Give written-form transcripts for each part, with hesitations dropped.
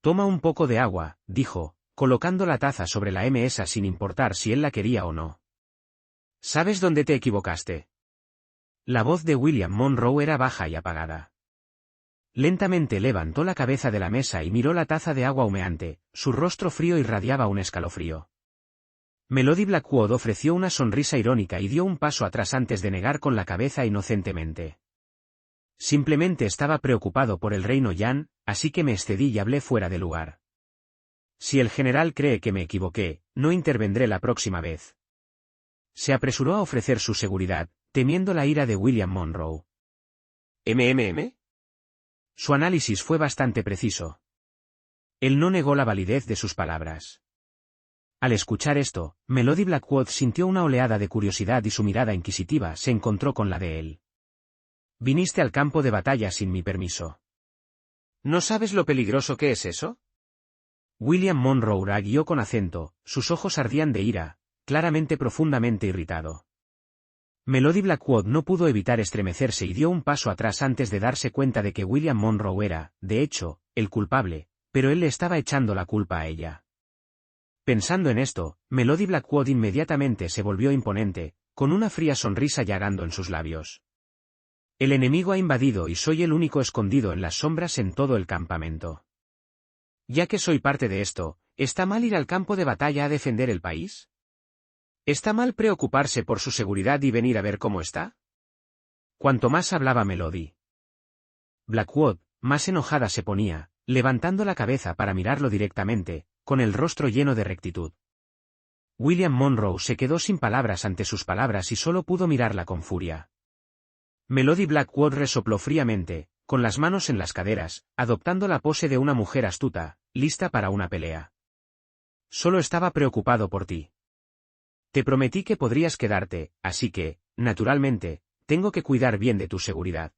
Toma un poco de agua, dijo, colocando la taza sobre la mesa sin importar si él la quería o no. ¿Sabes dónde te equivocaste? La voz de William Monroe era baja y apagada. Lentamente levantó la cabeza de la mesa y miró la taza de agua humeante, su rostro frío irradiaba un escalofrío. Melody Blackwood ofreció una sonrisa irónica y dio un paso atrás antes de negar con la cabeza inocentemente. Simplemente estaba preocupado por el reino Yan, así que me excedí y hablé fuera de lugar. Si el general cree que me equivoqué, no intervendré la próxima vez. Se apresuró a ofrecer su seguridad, temiendo la ira de William Monroe. ¿MMM? Su análisis fue bastante preciso. Él no negó la validez de sus palabras. Al escuchar esto, Melody Blackwood sintió una oleada de curiosidad y su mirada inquisitiva se encontró con la de él. Viniste al campo de batalla sin mi permiso. ¿No sabes lo peligroso que es eso? William Monroe arguyó con acento, sus ojos ardían de ira, claramente profundamente irritado. Melody Blackwood no pudo evitar estremecerse y dio un paso atrás antes de darse cuenta de que William Monroe era, de hecho, el culpable, pero él le estaba echando la culpa a ella. Pensando en esto, Melody Blackwood inmediatamente se volvió imponente, con una fría sonrisa llagando en sus labios. El enemigo ha invadido y soy el único escondido en las sombras en todo el campamento. Ya que soy parte de esto, ¿está mal ir al campo de batalla a defender el país? ¿Está mal preocuparse por su seguridad y venir a ver cómo está? Cuanto más hablaba Melody Blackwood, más enojada se ponía, levantando la cabeza para mirarlo directamente, con el rostro lleno de rectitud. William Monroe se quedó sin palabras ante sus palabras y solo pudo mirarla con furia. Melody Blackwood resopló fríamente, con las manos en las caderas, adoptando la pose de una mujer astuta, lista para una pelea. Solo estaba preocupado por ti. Te prometí que podrías quedarte, así que, naturalmente, tengo que cuidar bien de tu seguridad.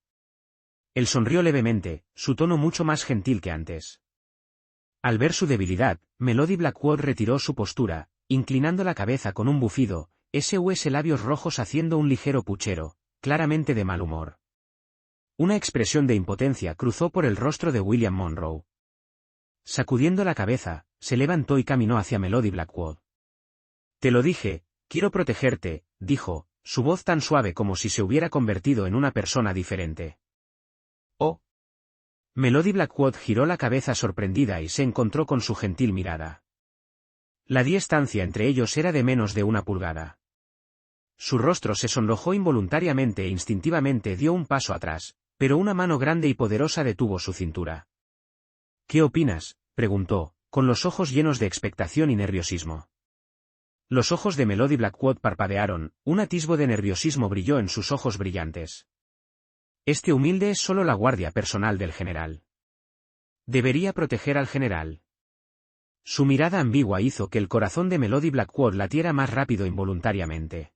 Él sonrió levemente, su tono mucho más gentil que antes. Al ver su debilidad, Melody Blackwood retiró su postura, inclinando la cabeza con un bufido, sus labios rojos haciendo un ligero puchero, claramente de mal humor. Una expresión de impotencia cruzó por el rostro de William Monroe. Sacudiendo la cabeza, se levantó y caminó hacia Melody Blackwood. Te lo dije, quiero protegerte, dijo, su voz tan suave como si se hubiera convertido en una persona diferente. Oh. Melody Blackwood giró la cabeza sorprendida y se encontró con su gentil mirada. La distancia entre ellos era de menos de 1 pulgada. Su rostro se sonrojó involuntariamente e instintivamente dio un paso atrás, pero una mano grande y poderosa detuvo su cintura. ¿Qué opinas?, preguntó, con los ojos llenos de expectación y nerviosismo. Los ojos de Melody Blackwood parpadearon, un atisbo de nerviosismo brilló en sus ojos brillantes. Este humilde es solo la guardia personal del general. Debería proteger al general. Su mirada ambigua hizo que el corazón de Melody Blackwood latiera más rápido involuntariamente.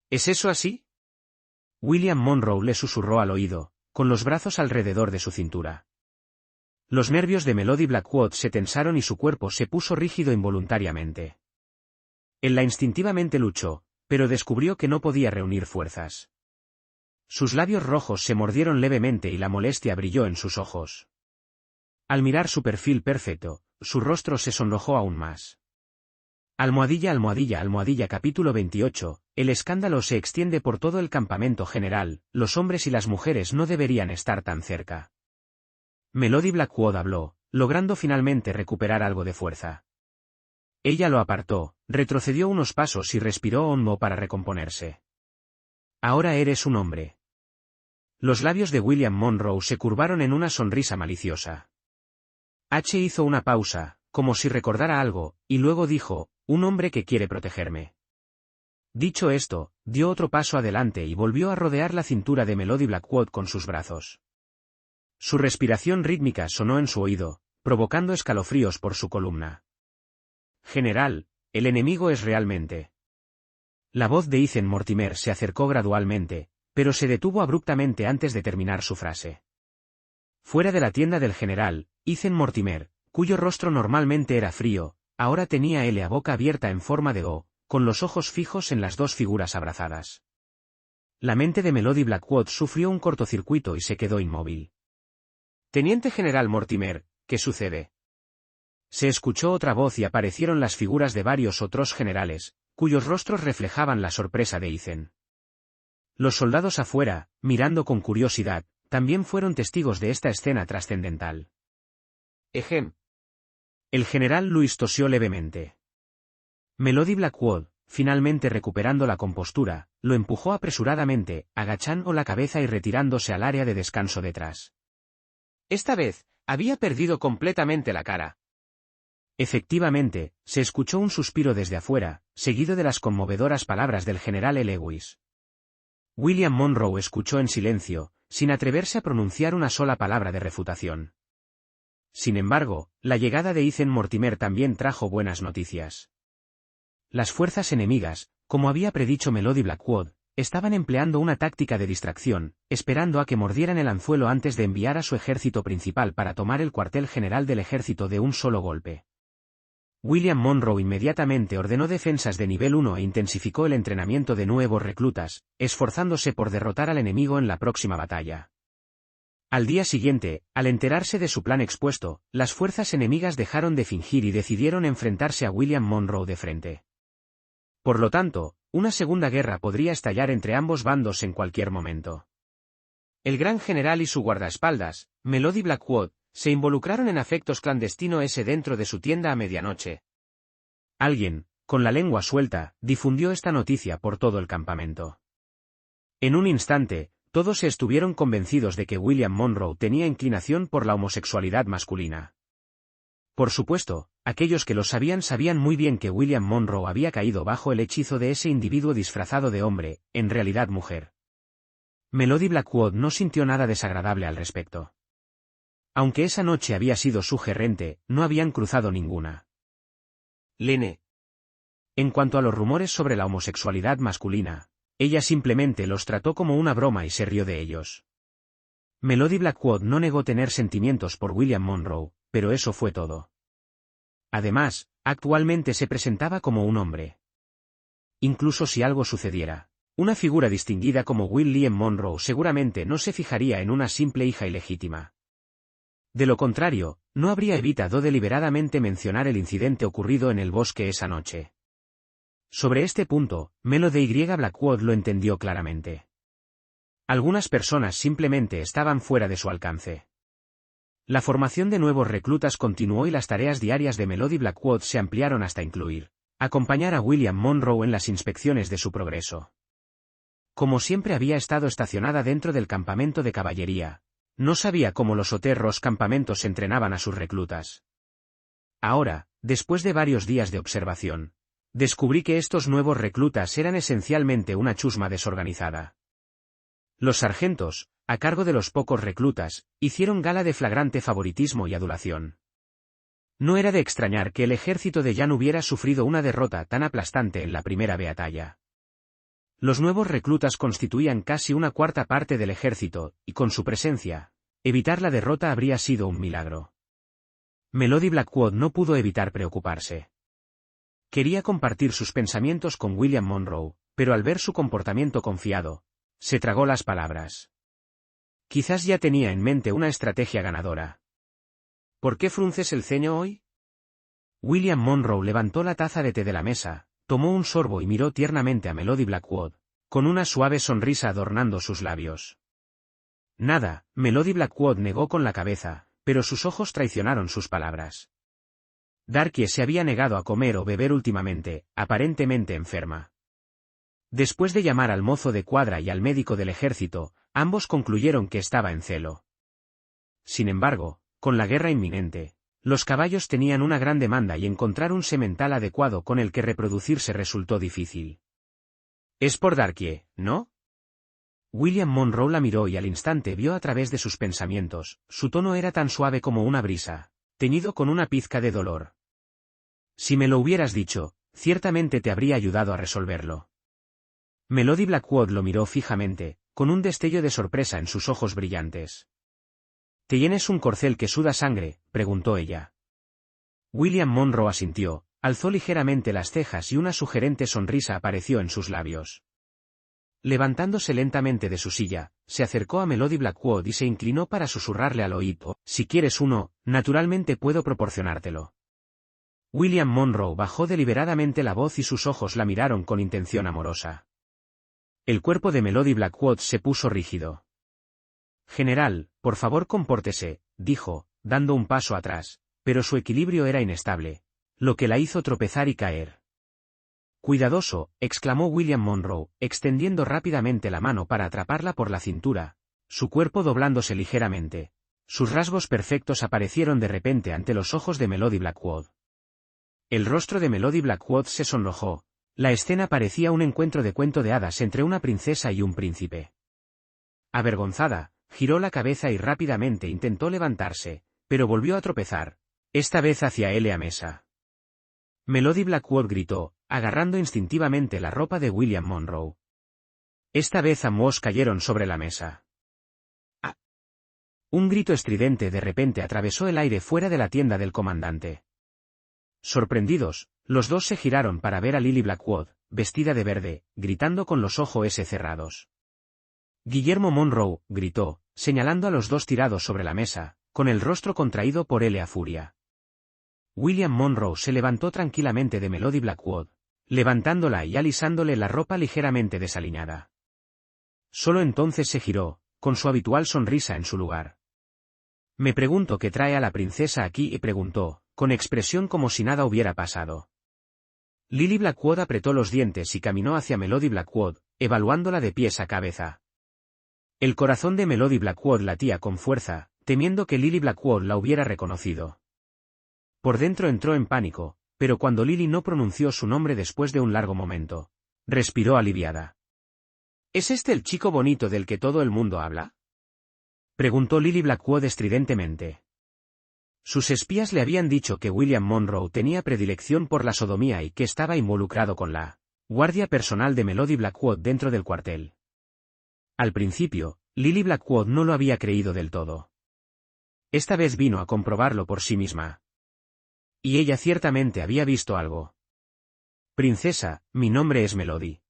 ¿Es eso así? William Monroe le susurró al oído, con los brazos alrededor de su cintura. Los nervios de Melody Blackwood se tensaron y su cuerpo se puso rígido involuntariamente. Él la instintivamente luchó, pero descubrió que no podía reunir fuerzas. Sus labios rojos se mordieron levemente y la molestia brilló en sus ojos. Al mirar su perfil perfecto, su rostro se sonrojó aún más. Almohadilla, almohadilla, almohadilla. Capítulo 28, el escándalo se extiende por todo el campamento general, los hombres y las mujeres no deberían estar tan cerca. Melody Blackwood habló, logrando finalmente recuperar algo de fuerza. Ella lo apartó, retrocedió unos pasos y respiró hondo para recomponerse. Ahora eres un hombre. Los labios de William Monroe se curvaron en una sonrisa maliciosa. Hizo una pausa, como si recordara algo, y luego dijo, un hombre que quiere protegerme. Dicho esto, dio otro paso adelante y volvió a rodear la cintura de Melody Blackwood con sus brazos. Su respiración rítmica sonó en su oído, provocando escalofríos por su columna. General, el enemigo es realmente. La voz de Ethan Mortimer se acercó gradualmente, pero se detuvo abruptamente antes de terminar su frase. Fuera de la tienda del general, Ethan Mortimer, cuyo rostro normalmente era frío, ahora tenía la boca abierta en forma de O, con los ojos fijos en las dos figuras abrazadas. La mente de Melody Blackwood sufrió un cortocircuito y se quedó inmóvil. Teniente General Mortimer, ¿qué sucede? Se escuchó otra voz y aparecieron las figuras de varios otros generales, cuyos rostros reflejaban la sorpresa de Ethan. Los soldados afuera, mirando con curiosidad, también fueron testigos de esta escena trascendental. Ejem. El general Louis tosió levemente. Melody Blackwood, finalmente recuperando la compostura, lo empujó apresuradamente, agachando la cabeza y retirándose al área de descanso detrás. Esta vez, había perdido completamente la cara. Efectivamente, se escuchó un suspiro desde afuera, seguido de las conmovedoras palabras del general Lewis. William Monroe escuchó en silencio, sin atreverse a pronunciar una sola palabra de refutación. Sin embargo, la llegada de Ethan Mortimer también trajo buenas noticias. Las fuerzas enemigas, como había predicho Melody Blackwood, estaban empleando una táctica de distracción, esperando a que mordieran el anzuelo antes de enviar a su ejército principal para tomar el cuartel general del ejército de un solo golpe. William Monroe inmediatamente ordenó defensas de nivel 1 e intensificó el entrenamiento de nuevos reclutas, esforzándose por derrotar al enemigo en la próxima batalla. Al día siguiente, al enterarse de su plan expuesto, las fuerzas enemigas dejaron de fingir y decidieron enfrentarse a William Monroe de frente. Por lo tanto, una segunda guerra podría estallar entre ambos bandos en cualquier momento. El gran general y su guardaespaldas, Melody Blackwood, se involucraron en afectos clandestinos dentro de su tienda a medianoche. Alguien, con la lengua suelta, difundió esta noticia por todo el campamento. En un instante, todos se estuvieron convencidos de que William Monroe tenía inclinación por la homosexualidad masculina. Por supuesto, aquellos que lo sabían muy bien que William Monroe había caído bajo el hechizo de ese individuo disfrazado de hombre, en realidad mujer. Melody Blackwood no sintió nada desagradable al respecto. Aunque esa noche había sido sugerente, no habían cruzado ninguna. Lene. En cuanto a los rumores sobre la homosexualidad masculina, ella simplemente los trató como una broma y se rió de ellos. Melody Blackwood no negó tener sentimientos por William Monroe, pero eso fue todo. Además, actualmente se presentaba como un hombre. Incluso si algo sucediera, una figura distinguida como William Monroe seguramente no se fijaría en una simple hija ilegítima. De lo contrario, no habría evitado deliberadamente mencionar el incidente ocurrido en el bosque esa noche. Sobre este punto, Melody Blackwood lo entendió claramente. Algunas personas simplemente estaban fuera de su alcance. La formación de nuevos reclutas continuó y las tareas diarias de Melody Blackwood se ampliaron hasta incluir acompañar a William Monroe en las inspecciones de su progreso. Como siempre había estado estacionada dentro del campamento de caballería, no sabía cómo los otros campamentos entrenaban a sus reclutas. Ahora, después de varios días de observación, descubrí que estos nuevos reclutas eran esencialmente una chusma desorganizada. Los sargentos, a cargo de los pocos reclutas, hicieron gala de flagrante favoritismo y adulación. No era de extrañar que el ejército de Jan hubiera sufrido una derrota tan aplastante en la primera batalla. Los nuevos reclutas constituían casi una cuarta parte del ejército, y con su presencia, evitar la derrota habría sido un milagro. Melody Blackwood no pudo evitar preocuparse. Quería compartir sus pensamientos con William Monroe, pero al ver su comportamiento confiado, se tragó las palabras. Quizás ya tenía en mente una estrategia ganadora. ¿Por qué frunces el ceño hoy? William Monroe levantó la taza de té de la mesa, tomó un sorbo y miró tiernamente a Melody Blackwood, con una suave sonrisa adornando sus labios. Nada, Melody Blackwood negó con la cabeza, pero sus ojos traicionaron sus palabras. Darkie se había negado a comer o beber últimamente, aparentemente enferma. Después de llamar al mozo de cuadra y al médico del ejército, ambos concluyeron que estaba en celo. Sin embargo, con la guerra inminente, los caballos tenían una gran demanda y encontrar un semental adecuado con el que reproducirse resultó difícil. Es por Darkie, ¿no? William Monroe la miró y al instante vio a través de sus pensamientos, su tono era tan suave como una brisa, teñido con una pizca de dolor. Si me lo hubieras dicho, ciertamente te habría ayudado a resolverlo. Melody Blackwood lo miró fijamente, con un destello de sorpresa en sus ojos brillantes. ¿Te tienes un corcel que suda sangre?, preguntó ella. William Monroe asintió, alzó ligeramente las cejas y una sugerente sonrisa apareció en sus labios. Levantándose lentamente de su silla, se acercó a Melody Blackwood y se inclinó para susurrarle al oído: si quieres uno, naturalmente puedo proporcionártelo. William Monroe bajó deliberadamente la voz y sus ojos la miraron con intención amorosa. El cuerpo de Melody Blackwood se puso rígido. «General, por favor compórtese», dijo, dando un paso atrás, pero su equilibrio era inestable, lo que la hizo tropezar y caer. «Cuidadoso», exclamó William Monroe, extendiendo rápidamente la mano para atraparla por la cintura, su cuerpo doblándose ligeramente. Sus rasgos perfectos aparecieron de repente ante los ojos de Melody Blackwood. El rostro de Melody Blackwood se sonrojó. La escena parecía un encuentro de cuento de hadas entre una princesa y un príncipe. Avergonzada, giró la cabeza y rápidamente intentó levantarse, pero volvió a tropezar, esta vez hacia L.A. Mesa. Melody Blackwood gritó, agarrando instintivamente la ropa de William Monroe. Esta vez ambos cayeron sobre la mesa. ¡Ah! Un grito estridente de repente atravesó el aire fuera de la tienda del comandante. Sorprendidos, los dos se giraron para ver a Lily Blackwood, vestida de verde, gritando con los ojos cerrados. Guillermo Monroe, gritó, señalando a los dos tirados sobre la mesa, con el rostro contraído por L.A. furia. William Monroe se levantó tranquilamente de Melody Blackwood, levantándola y alisándole la ropa ligeramente desaliñada. Solo entonces se giró, con su habitual sonrisa en su lugar. «Me pregunto qué trae a la princesa aquí», y preguntó, con expresión como si nada hubiera pasado. Lily Blackwood apretó los dientes y caminó hacia Melody Blackwood, evaluándola de pies a cabeza. El corazón de Melody Blackwood latía con fuerza, temiendo que Lily Blackwood la hubiera reconocido. Por dentro entró en pánico, pero cuando Lily no pronunció su nombre después de un largo momento, respiró aliviada. «¿Es este el chico bonito del que todo el mundo habla?», preguntó Lily Blackwood estridentemente. Sus espías le habían dicho que William Monroe tenía predilección por la sodomía y que estaba involucrado con la guardia personal de Melody Blackwood dentro del cuartel. Al principio, Lily Blackwood no lo había creído del todo. Esta vez vino a comprobarlo por sí misma. Y ella ciertamente había visto algo. «Princesa, mi nombre es Melody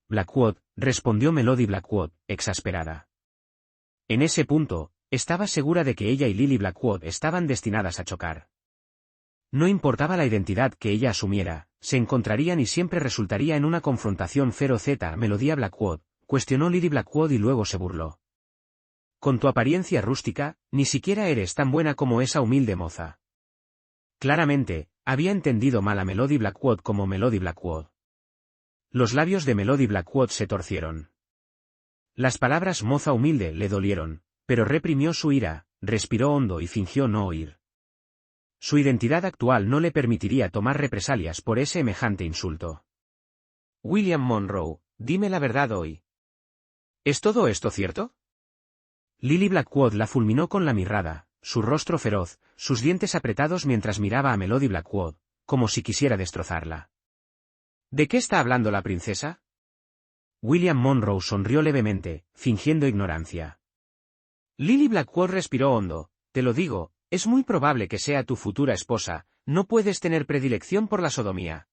Blackwood», respondió Melody Blackwood, exasperada. En ese punto, estaba segura de que ella y Lily Blackwood estaban destinadas a chocar. No importaba la identidad que ella asumiera, se encontrarían y siempre resultaría en una confrontación feroz. «Melody Blackwood», cuestionó Lily Blackwood y luego se burló. «Con tu apariencia rústica, ni siquiera eres tan buena como esa humilde moza». Claramente, había entendido mal a Melody Blackwood como Melody Blackwood. Los labios de Melody Blackwood se torcieron. Las palabras moza humilde le dolieron, pero reprimió su ira, respiró hondo y fingió no oír. Su identidad actual no le permitiría tomar represalias por ese semejante insulto. «William Monroe, dime la verdad hoy. ¿Es todo esto cierto?». Lily Blackwood la fulminó con la mirada, su rostro feroz, sus dientes apretados mientras miraba a Melody Blackwood, como si quisiera destrozarla. «¿De qué está hablando la princesa?». William Monroe sonrió levemente, fingiendo ignorancia. Lily Blackwood respiró hondo. «Te lo digo, es muy probable que sea tu futura esposa, no puedes tener predilección por la sodomía».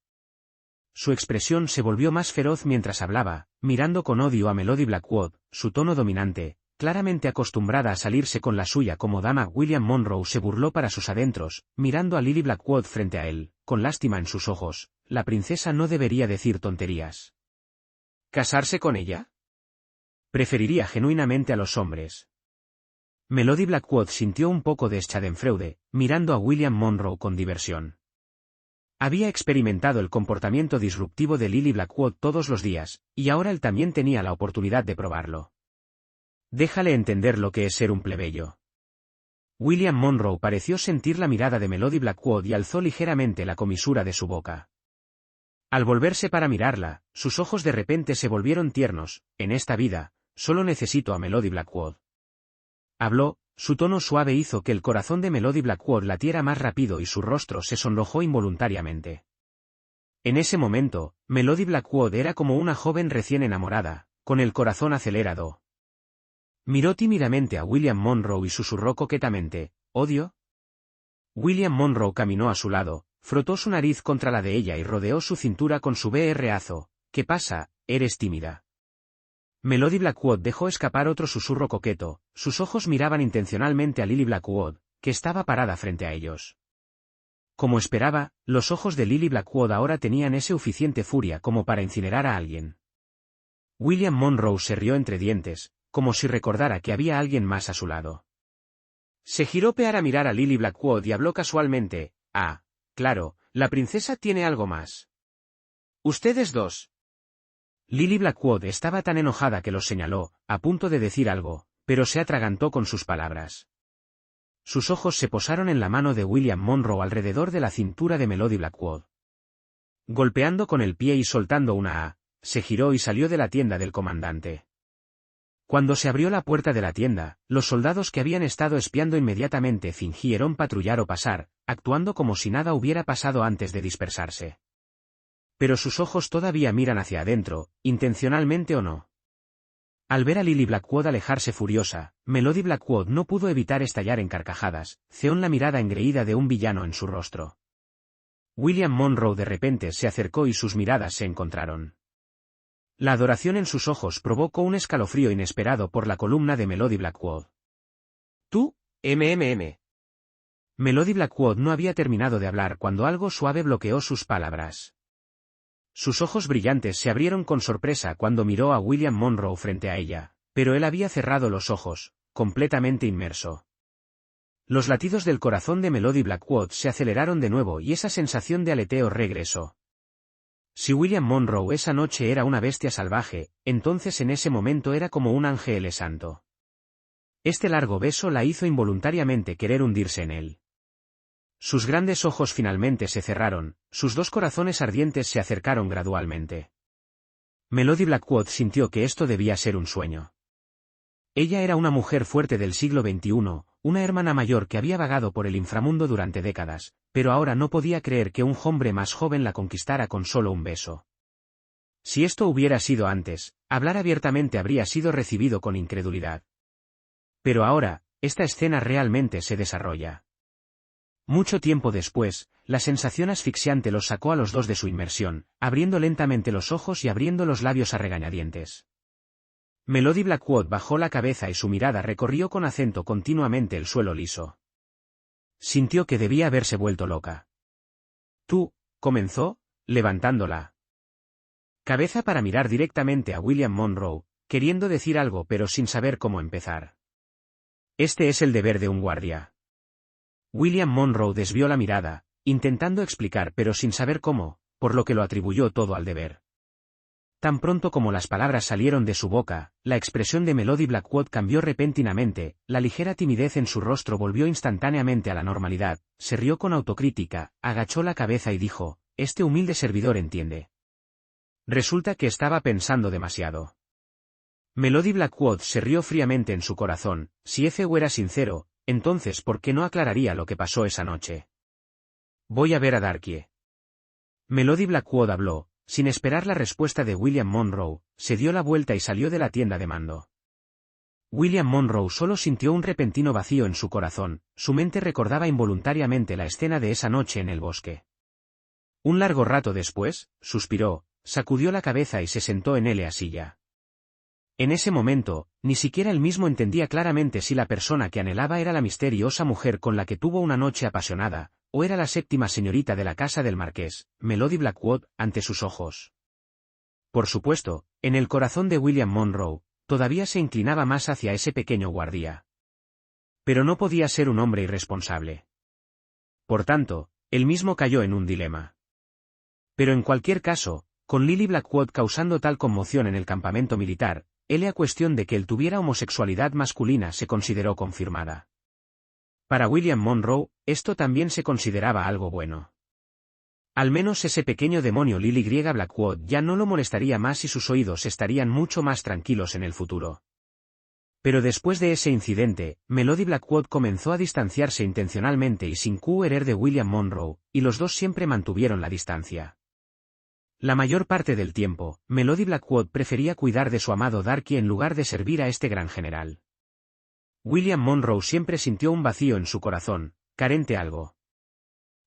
Su expresión se volvió más feroz mientras hablaba, mirando con odio a Melody Blackwood, su tono dominante, claramente acostumbrada a salirse con la suya como dama. William Monroe se burló para sus adentros, mirando a Lily Blackwood frente a él, con lástima en sus ojos. La princesa no debería decir tonterías. ¿Casarse con ella? Preferiría genuinamente a los hombres. Melody Blackwood sintió un poco de schadenfreude, mirando a William Monroe con diversión. Había experimentado el comportamiento disruptivo de Lily Blackwood todos los días, y ahora él también tenía la oportunidad de probarlo. «Déjale entender lo que es ser un plebeyo». William Monroe pareció sentir la mirada de Melody Blackwood y alzó ligeramente la comisura de su boca. Al volverse para mirarla, sus ojos de repente se volvieron tiernos. «En esta vida, solo necesito a Melody Blackwood». Habló, su tono suave hizo que el corazón de Melody Blackwood latiera más rápido y su rostro se sonrojó involuntariamente. En ese momento, Melody Blackwood era como una joven recién enamorada, con el corazón acelerado. Miró tímidamente a William Monroe y susurró coquetamente: «¿Odio?». William Monroe caminó a su lado, frotó su nariz contra la de ella y rodeó su cintura con su brazo. «¿Qué pasa? ¿Eres tímida?». Melody Blackwood dejó escapar otro susurro coqueto, sus ojos miraban intencionalmente a Lily Blackwood, que estaba parada frente a ellos. Como esperaba, los ojos de Lily Blackwood ahora tenían esa suficiente furia como para incinerar a alguien. William Monroe se rió entre dientes, como si recordara que había alguien más a su lado. Se giró para mirar a Lily Blackwood y habló casualmente: «Ah, claro, la princesa tiene algo más. Ustedes dos». Lily Blackwood estaba tan enojada que los señaló, a punto de decir algo, pero se atragantó con sus palabras. Sus ojos se posaron en la mano de William Monroe alrededor de la cintura de Melody Blackwood. Golpeando con el pie y soltando una A, se giró y salió de la tienda del comandante. Cuando se abrió la puerta de la tienda, los soldados que habían estado espiando inmediatamente fingieron patrullar o pasar, actuando como si nada hubiera pasado antes de dispersarse. Pero sus ojos todavía miran hacia adentro, intencionalmente o no. Al ver a Lily Blackwood alejarse furiosa, Melody Blackwood no pudo evitar estallar en carcajadas, con la mirada engreída de un villano en su rostro. William Monroe de repente se acercó y sus miradas se encontraron. La adoración en sus ojos provocó un escalofrío inesperado por la columna de Melody Blackwood. «Tú, MMM». Melody Blackwood no había terminado de hablar cuando algo suave bloqueó sus palabras. Sus ojos brillantes se abrieron con sorpresa cuando miró a William Monroe frente a ella, pero él había cerrado los ojos, completamente inmerso. Los latidos del corazón de Melody Blackwood se aceleraron de nuevo y esa sensación de aleteo regresó. Si William Monroe esa noche era una bestia salvaje, entonces en ese momento era como un ángel santo. Este largo beso la hizo involuntariamente querer hundirse en él. Sus grandes ojos finalmente se cerraron, sus dos corazones ardientes se acercaron gradualmente. Melody Blackwood sintió que esto debía ser un sueño. Ella era una mujer fuerte del siglo XXI, una hermana mayor que había vagado por el inframundo durante décadas, pero ahora no podía creer que un hombre más joven la conquistara con solo un beso. Si esto hubiera sido antes, hablar abiertamente habría sido recibido con incredulidad. Pero ahora, esta escena realmente se desarrolla. Mucho tiempo después, la sensación asfixiante los sacó a los dos de su inmersión, abriendo lentamente los ojos y abriendo los labios a regañadientes. Melody Blackwood bajó la cabeza y su mirada recorrió con acento continuamente el suelo liso. Sintió que debía haberse vuelto loca. «Tú», comenzó, levantándola cabeza para mirar directamente a William Monroe, queriendo decir algo pero sin saber cómo empezar. «Este es el deber de un guardia». William Monroe desvió la mirada, intentando explicar pero sin saber cómo, por lo que lo atribuyó todo al deber. Tan pronto como las palabras salieron de su boca, la expresión de Melody Blackwood cambió repentinamente, la ligera timidez en su rostro volvió instantáneamente a la normalidad, se rió con autocrítica, agachó la cabeza y dijo: «Este humilde servidor entiende». Resulta que estaba pensando demasiado. Melody Blackwood se rió fríamente en su corazón. Si ese era sincero, entonces ¿por qué no aclararía lo que pasó esa noche? «Voy a ver a Darkie». Melody Blackwood habló, sin esperar la respuesta de William Monroe, se dio la vuelta y salió de la tienda de mando. William Monroe solo sintió un repentino vacío en su corazón, su mente recordaba involuntariamente la escena de esa noche en el bosque. Un largo rato después, suspiró, sacudió la cabeza y se sentó en la silla. En ese momento, ni siquiera él mismo entendía claramente si la persona que anhelaba era la misteriosa mujer con la que tuvo una noche apasionada, o era la séptima señorita de la casa del marqués, Melody Blackwood, ante sus ojos. Por supuesto, en el corazón de William Monroe, todavía se inclinaba más hacia ese pequeño guardia. Pero no podía ser un hombre irresponsable. Por tanto, él mismo cayó en un dilema. Pero en cualquier caso, con Lily Blackwood causando tal conmoción en el campamento militar, la cuestión de que él tuviera homosexualidad masculina se consideró confirmada. Para William Monroe, esto también se consideraba algo bueno. Al menos ese pequeño demonio Lily Blackwood ya no lo molestaría más y sus oídos estarían mucho más tranquilos en el futuro. Pero después de ese incidente, Melody Blackwood comenzó a distanciarse intencionalmente y sin querer de William Monroe, y los dos siempre mantuvieron la distancia. La mayor parte del tiempo, Melody Blackwood prefería cuidar de su amado Darkie en lugar de servir a este gran general. William Monroe siempre sintió un vacío en su corazón, carente algo.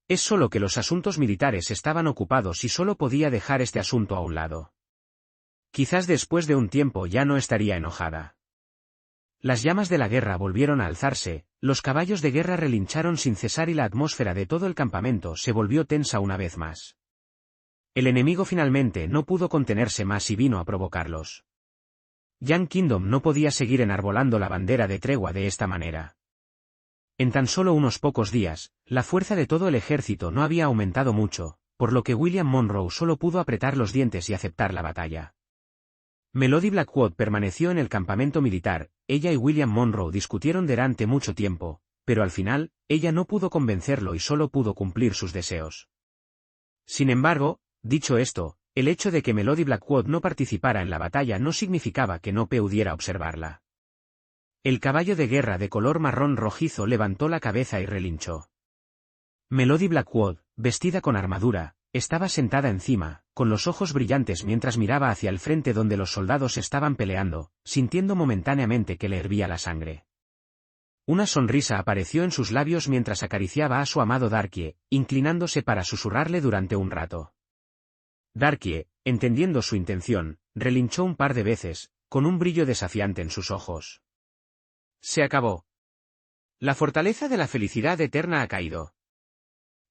Es solo que los asuntos militares estaban ocupados y solo podía dejar este asunto a un lado. Quizás después de un tiempo ya no estaría enojada. Las llamas de la guerra volvieron a alzarse, los caballos de guerra relincharon sin cesar y la atmósfera de todo el campamento se volvió tensa una vez más. El enemigo finalmente no pudo contenerse más y vino a provocarlos. Yan Kingdom no podía seguir enarbolando la bandera de tregua de esta manera. En tan solo unos pocos días, la fuerza de todo el ejército no había aumentado mucho, por lo que William Monroe solo pudo apretar los dientes y aceptar la batalla. Melody Blackwood permaneció en el campamento militar, ella y William Monroe discutieron durante mucho tiempo, pero al final, ella no pudo convencerlo y solo pudo cumplir sus deseos. Sin embargo, dicho esto, el hecho de que Melody Blackwood no participara en la batalla no significaba que no pudiera observarla. El caballo de guerra de color marrón rojizo levantó la cabeza y relinchó. Melody Blackwood, vestida con armadura, estaba sentada encima, con los ojos brillantes mientras miraba hacia el frente donde los soldados estaban peleando, sintiendo momentáneamente que le hervía la sangre. Una sonrisa apareció en sus labios mientras acariciaba a su amado Darkie, inclinándose para susurrarle durante un rato. Darkie, entendiendo su intención, relinchó un par de veces, con un brillo desafiante en sus ojos. Se acabó. La fortaleza de la felicidad eterna ha caído.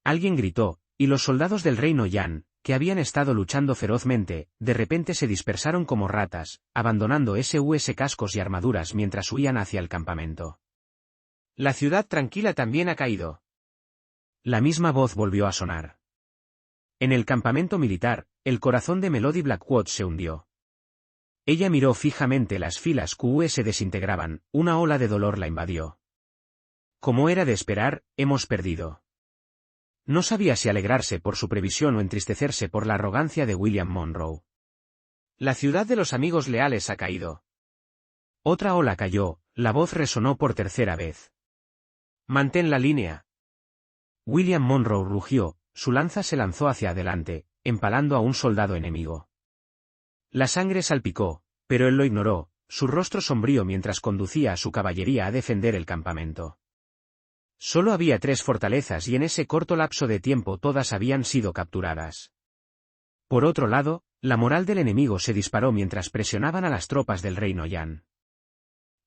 Alguien gritó, y los soldados del reino Yan, que habían estado luchando ferozmente, de repente se dispersaron como ratas, abandonando sus cascos y armaduras mientras huían hacia el campamento. La ciudad tranquila también ha caído. La misma voz volvió a sonar. En el campamento militar, el corazón de Melody Blackwood se hundió. Ella miró fijamente las filas que se desintegraban, una ola de dolor la invadió. Como era de esperar, hemos perdido. No sabía si alegrarse por su previsión o entristecerse por la arrogancia de William Monroe. La ciudad de los amigos leales ha caído. Otra ola cayó, la voz resonó por tercera vez. Mantén la línea. William Monroe rugió, su lanza se lanzó hacia adelante, empalando a un soldado enemigo. La sangre salpicó, pero él lo ignoró, su rostro sombrío mientras conducía a su caballería a defender el campamento. Solo había 3 fortalezas y en ese corto lapso de tiempo todas habían sido capturadas. Por otro lado, la moral del enemigo se disparó mientras presionaban a las tropas del reino Yan.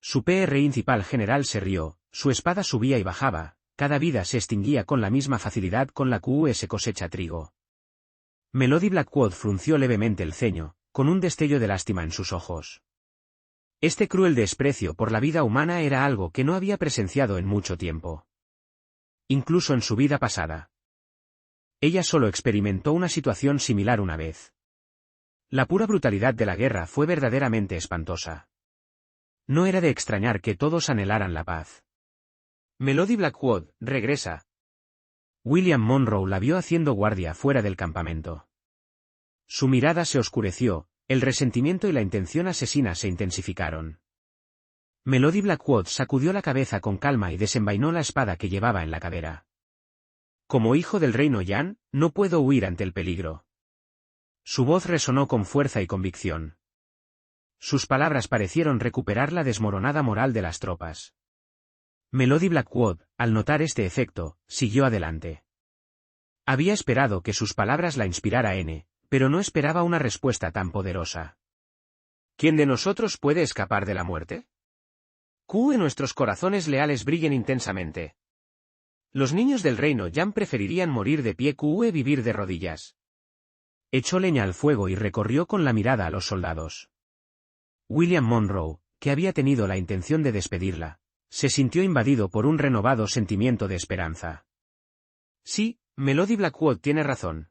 Su principal general se rió, su espada subía y bajaba, cada vida se extinguía con la misma facilidad con la que se cosecha trigo. Melody Blackwood frunció levemente el ceño, con un destello de lástima en sus ojos. Este cruel desprecio por la vida humana era algo que no había presenciado en mucho tiempo. Incluso en su vida pasada. Ella solo experimentó una situación similar una vez. La pura brutalidad de la guerra fue verdaderamente espantosa. No era de extrañar que todos anhelaran la paz. Melody Blackwood, regresa. William Monroe la vio haciendo guardia fuera del campamento. Su mirada se oscureció, el resentimiento y la intención asesina se intensificaron. Melody Blackwood sacudió la cabeza con calma y desenvainó la espada que llevaba en la cadera. Como hijo del reino Yan, no puedo huir ante el peligro. Su voz resonó con fuerza y convicción. Sus palabras parecieron recuperar la desmoronada moral de las tropas. Melody Blackwood, al notar este efecto, siguió adelante. Había esperado que sus palabras la inspirara pero no esperaba una respuesta tan poderosa. ¿Quién de nosotros puede escapar de la muerte? En nuestros corazones leales brillen intensamente. Los niños del reino Yan preferirían morir de pie que vivir de rodillas. Echó leña al fuego y recorrió con la mirada a los soldados. William Monroe, que había tenido la intención de despedirla, se sintió invadido por un renovado sentimiento de esperanza. Sí, Melody Blackwood tiene razón.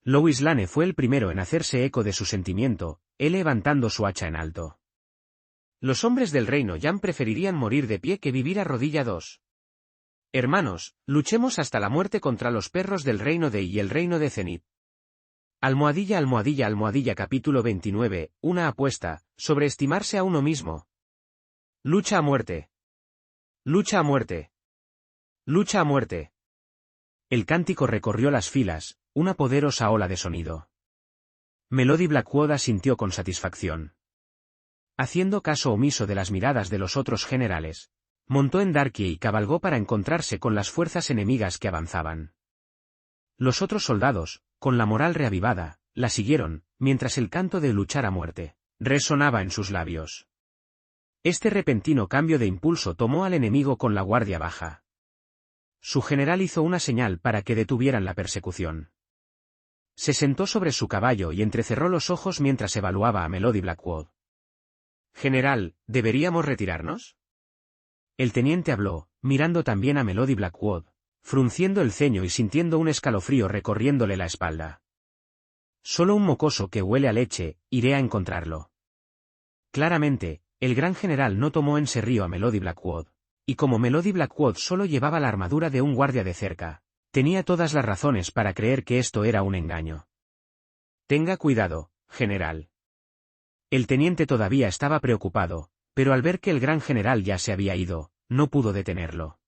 Lois Lane fue el primero en hacerse eco de su sentimiento, él levantando su hacha en alto. Los hombres del reino Yan preferirían morir de pie que vivir a rodilla 2. Hermanos, luchemos hasta la muerte contra los perros del reino de y el reino de Zenith. Almohadilla almohadilla almohadilla capítulo 29, una apuesta, sobreestimarse a uno mismo. Lucha a muerte. Lucha a muerte. Lucha a muerte. El cántico recorrió las filas, una poderosa ola de sonido. Melody Blackwood asintió con satisfacción. Haciendo caso omiso de las miradas de los otros generales, montó en Darkie y cabalgó para encontrarse con las fuerzas enemigas que avanzaban. Los otros soldados, con la moral reavivada, la siguieron, mientras el canto de luchar a muerte resonaba en sus labios. Este repentino cambio de impulso tomó al enemigo con la guardia baja. Su general hizo una señal para que detuvieran la persecución. Se sentó sobre su caballo y entrecerró los ojos mientras evaluaba a Melody Blackwood. «General, ¿deberíamos retirarnos?». El teniente habló, mirando también a Melody Blackwood, frunciendo el ceño y sintiendo un escalofrío recorriéndole la espalda. «Solo un mocoso que huele a leche, iré a encontrarlo». Claramente, el gran general no tomó en serio a Melody Blackwood, y como Melody Blackwood solo llevaba la armadura de un guardia de cerca, tenía todas las razones para creer que esto era un engaño. «Tenga cuidado, general». El teniente todavía estaba preocupado, pero al ver que el gran general ya se había ido, no pudo detenerlo.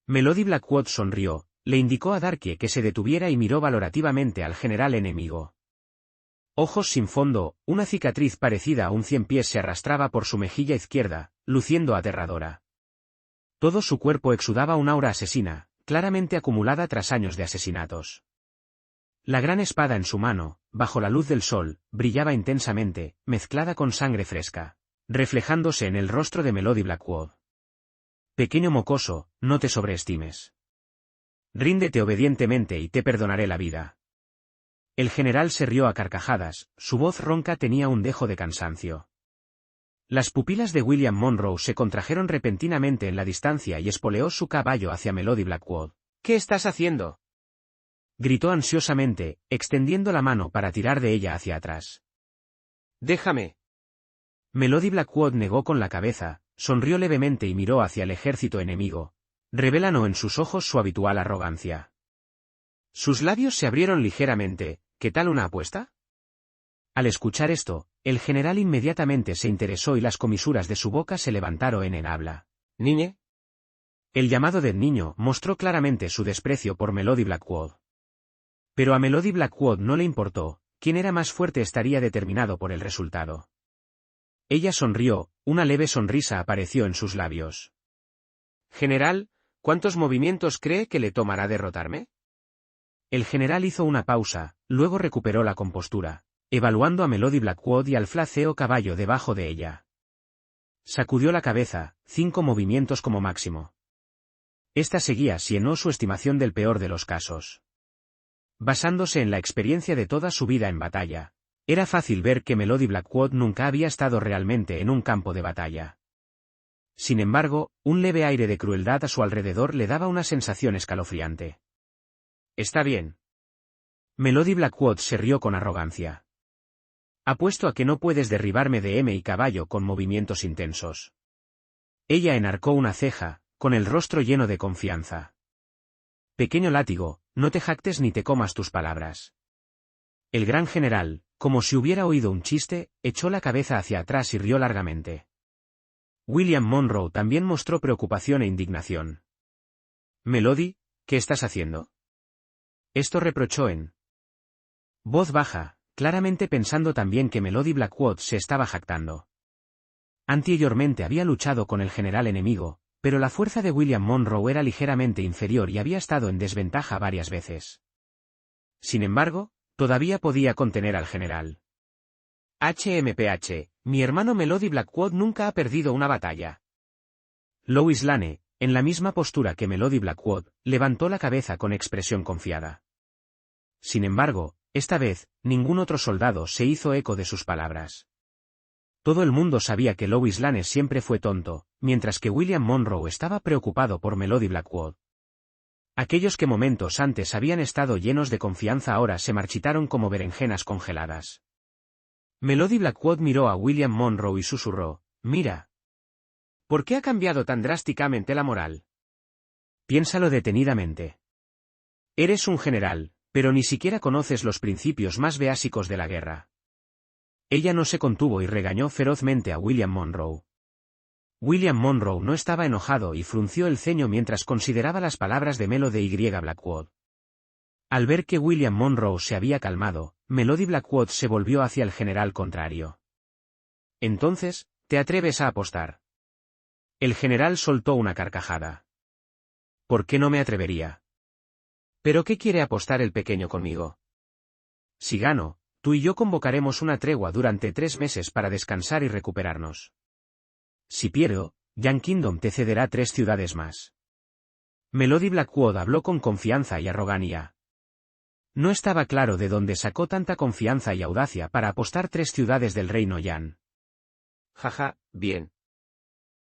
Melody Blackwood sonrió, le indicó a Darkie que se detuviera y miró valorativamente al general enemigo. Ojos sin fondo, una cicatriz parecida a un 100 pies se arrastraba por su mejilla izquierda, luciendo aterradora. Todo su cuerpo exudaba un aura asesina, claramente acumulada tras años de asesinatos. La gran espada en su mano, bajo la luz del sol, brillaba intensamente, mezclada con sangre fresca, reflejándose en el rostro de Melody Blackwood. «Pequeño mocoso, no te sobreestimes. Ríndete obedientemente y te perdonaré la vida». El general se rió a carcajadas, su voz ronca tenía un dejo de cansancio. Las pupilas de William Monroe se contrajeron repentinamente en la distancia y espoleó su caballo hacia Melody Blackwood. «¿Qué estás haciendo?», gritó ansiosamente, extendiendo la mano para tirar de ella hacia atrás. «Déjame». Melody Blackwood negó con la cabeza, sonrió levemente y miró hacia el ejército enemigo, revelando en sus ojos su habitual arrogancia. Sus labios se abrieron ligeramente. «¿Qué tal una apuesta?». Al escuchar esto, el general inmediatamente se interesó y las comisuras de su boca se levantaron en habla. «¿Niñe?». El llamado del niño mostró claramente su desprecio por Melody Blackwood. Pero a Melody Blackwood no le importó, quien era más fuerte estaría determinado por el resultado. Ella sonrió, una leve sonrisa apareció en sus labios. «General, ¿cuántos movimientos cree que le tomará derrotarme?». El general hizo una pausa, luego recuperó la compostura, evaluando a Melody Blackwood y al flaceo caballo debajo de ella. Sacudió la cabeza, 5 movimientos como máximo. Esta seguía siendo su estimación del peor de los casos. Basándose en la experiencia de toda su vida en batalla, era fácil ver que Melody Blackwood nunca había estado realmente en un campo de batalla. Sin embargo, un leve aire de crueldad a su alrededor le daba una sensación escalofriante. «Está bien». Melody Blackwood se rió con arrogancia. «Apuesto a que no puedes derribarme de mi caballo con movimientos intensos». Ella enarcó una ceja, con el rostro lleno de confianza. «Pequeño látigo, no te jactes ni te comas tus palabras». El gran general, como si hubiera oído un chiste, echó la cabeza hacia atrás y rió largamente. William Monroe también mostró preocupación e indignación. «Melody, ¿qué estás haciendo?». Esto reprochó en voz baja, claramente pensando también que Melody Blackwood se estaba jactando. Anteriormente había luchado con el general enemigo, pero la fuerza de William Monroe era ligeramente inferior y había estado en desventaja varias veces. Sin embargo, todavía podía contener al general. «HMPH, mi hermano Melody Blackwood nunca ha perdido una batalla». Lois Lane, en la misma postura que Melody Blackwood, levantó la cabeza con expresión confiada. Sin embargo, esta vez, ningún otro soldado se hizo eco de sus palabras. Todo el mundo sabía que Lois Lane siempre fue tonto, mientras que William Monroe estaba preocupado por Melody Blackwood. Aquellos que momentos antes habían estado llenos de confianza ahora se marchitaron como berenjenas congeladas. Melody Blackwood miró a William Monroe y susurró: «Mira. ¿Por qué ha cambiado tan drásticamente la moral?». «Piénsalo detenidamente. Eres un general, pero ni siquiera conoces los principios más básicos de la guerra». Ella no se contuvo y regañó ferozmente a William Monroe. William Monroe no estaba enojado y frunció el ceño mientras consideraba las palabras de Melody Y. Blackwood. Al ver que William Monroe se había calmado, Melody Blackwood se volvió hacia el general contrario. «Entonces, ¿te atreves a apostar?». El general soltó una carcajada. «¿Por qué no me atrevería?». «¿Pero qué quiere apostar el pequeño conmigo?». «Si gano, tú y yo convocaremos una tregua durante 3 meses para descansar y recuperarnos». Si pierdo, Young Kingdom te cederá 3 ciudades más. Melody Blackwood habló con confianza y arrogancia. No estaba claro de dónde sacó tanta confianza y audacia para apostar 3 ciudades del reino Yan. Jaja, bien.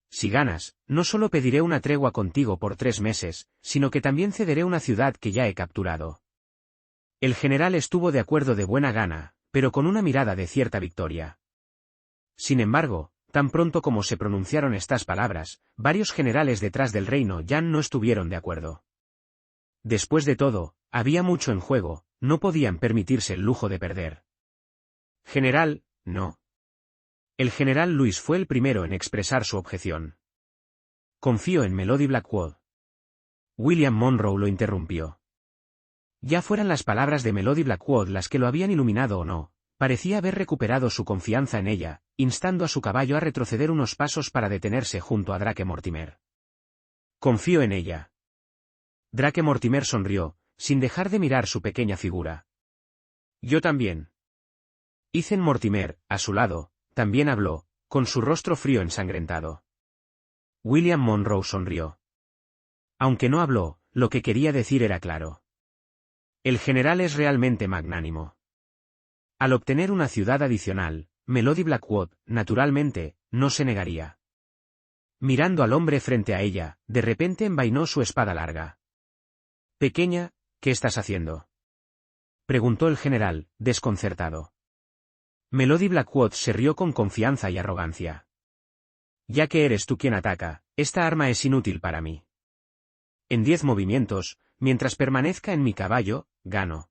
Si ganas, no solo pediré una tregua contigo por 3 meses, sino que también cederé una ciudad que ya he capturado. El general estuvo de acuerdo de buena gana, pero con una mirada de cierta victoria. Sin embargo, tan pronto como se pronunciaron estas palabras, varios generales detrás del reino Yan no estuvieron de acuerdo. Después de todo, había mucho en juego, no podían permitirse el lujo de perder. General, no. El general Luis fue el primero en expresar su objeción. Confío en Melody Blackwood. William Monroe lo interrumpió. Ya fueran las palabras de Melody Blackwood las que lo habían iluminado o no, parecía haber recuperado su confianza en ella, instando a su caballo a retroceder unos pasos para detenerse junto a Drake Mortimer. Confío en ella. Drake Mortimer sonrió, sin dejar de mirar su pequeña figura. Yo también. Ethan Mortimer, a su lado, también habló, con su rostro frío ensangrentado. William Monroe sonrió. Aunque no habló, lo que quería decir era claro. El general es realmente magnánimo. Al obtener una ciudad adicional, Melody Blackwood, naturalmente, no se negaría. Mirando al hombre frente a ella, de repente envainó su espada larga. Pequeña, ¿qué estás haciendo? Preguntó el general, desconcertado. Melody Blackwood se rió con confianza y arrogancia. Ya que eres tú quien ataca, esta arma es inútil para mí. En 10 movimientos, mientras permanezca en mi caballo, gano.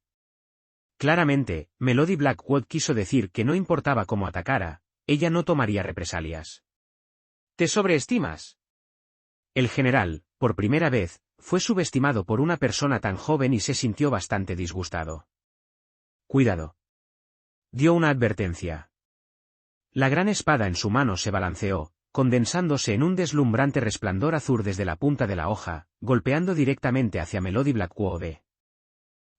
Claramente, Melody Blackwood quiso decir que no importaba cómo atacara, ella no tomaría represalias. ¿Te sobreestimas? El general, por primera vez, fue subestimado por una persona tan joven y se sintió bastante disgustado. Cuidado. Dio una advertencia. La gran espada en su mano se balanceó, condensándose en un deslumbrante resplandor azul desde la punta de la hoja, golpeando directamente hacia Melody Blackwood.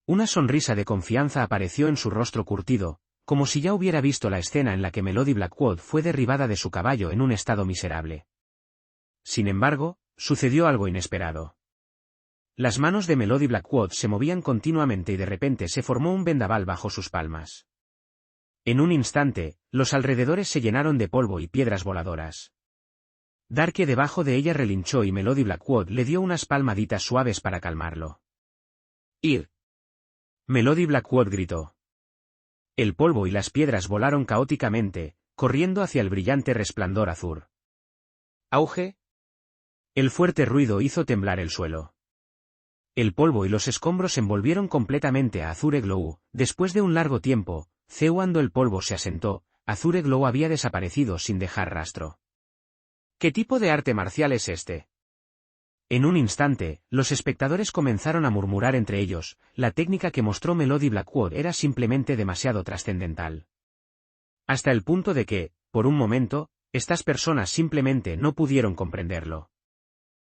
Una sonrisa de confianza apareció en su rostro curtido, como si ya hubiera visto la escena en la que Melody Blackwood fue derribada de su caballo en un estado miserable. Sin embargo, sucedió algo inesperado. Las manos de Melody Blackwood se movían continuamente y de repente se formó un vendaval bajo sus palmas. En un instante, los alrededores se llenaron de polvo y piedras voladoras. Darke debajo de ella relinchó y Melody Blackwood le dio unas palmaditas suaves para calmarlo. ¡Ir! Melody Blackwood gritó. El polvo y las piedras volaron caóticamente, corriendo hacia el brillante resplandor azul. ¿Auge? El fuerte ruido hizo temblar el suelo. El polvo y los escombros envolvieron completamente a Azure Glow. Después de un largo tiempo, cuando el polvo se asentó, Azure Glow había desaparecido sin dejar rastro. ¿Qué tipo de arte marcial es este? En un instante, los espectadores comenzaron a murmurar entre ellos, la técnica que mostró Melody Blackwood era simplemente demasiado trascendental. Hasta el punto de que, por un momento, estas personas simplemente no pudieron comprenderlo.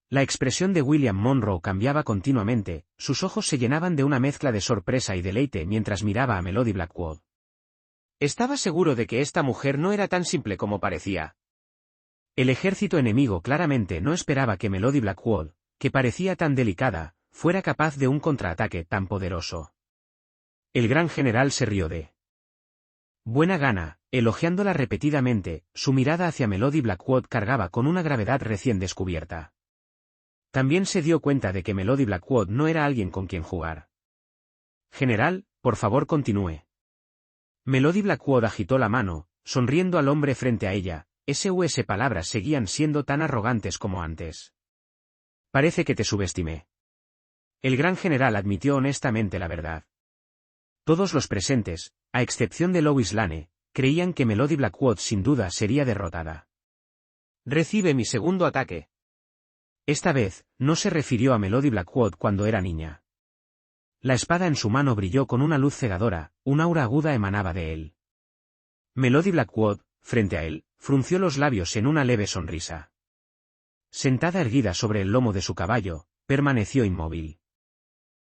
La expresión de William Monroe cambiaba continuamente, sus ojos se llenaban de una mezcla de sorpresa y deleite mientras miraba a Melody Blackwood. Estaba seguro de que esta mujer no era tan simple como parecía. El ejército enemigo claramente no esperaba que Melody Blackwood, que parecía tan delicada, fuera capaz de un contraataque tan poderoso. El gran general se rió de buena gana, elogiándola repetidamente, su mirada hacia Melody Blackwood cargaba con una gravedad recién descubierta. También se dio cuenta de que Melody Blackwood no era alguien con quien jugar. General, por favor continúe. Melody Blackwood agitó la mano, sonriendo al hombre frente a ella. Esas palabras seguían siendo tan arrogantes como antes. Parece que te subestimé. El gran general admitió honestamente la verdad. Todos los presentes, a excepción de Lois Lane, creían que Melody Blackwood sin duda sería derrotada. Recibe mi segundo ataque. Esta vez, no se refirió a Melody Blackwood cuando era niña. La espada en su mano brilló con una luz cegadora, un aura aguda emanaba de él. Melody Blackwood, frente a él, frunció los labios en una leve sonrisa. Sentada erguida sobre el lomo de su caballo, permaneció inmóvil.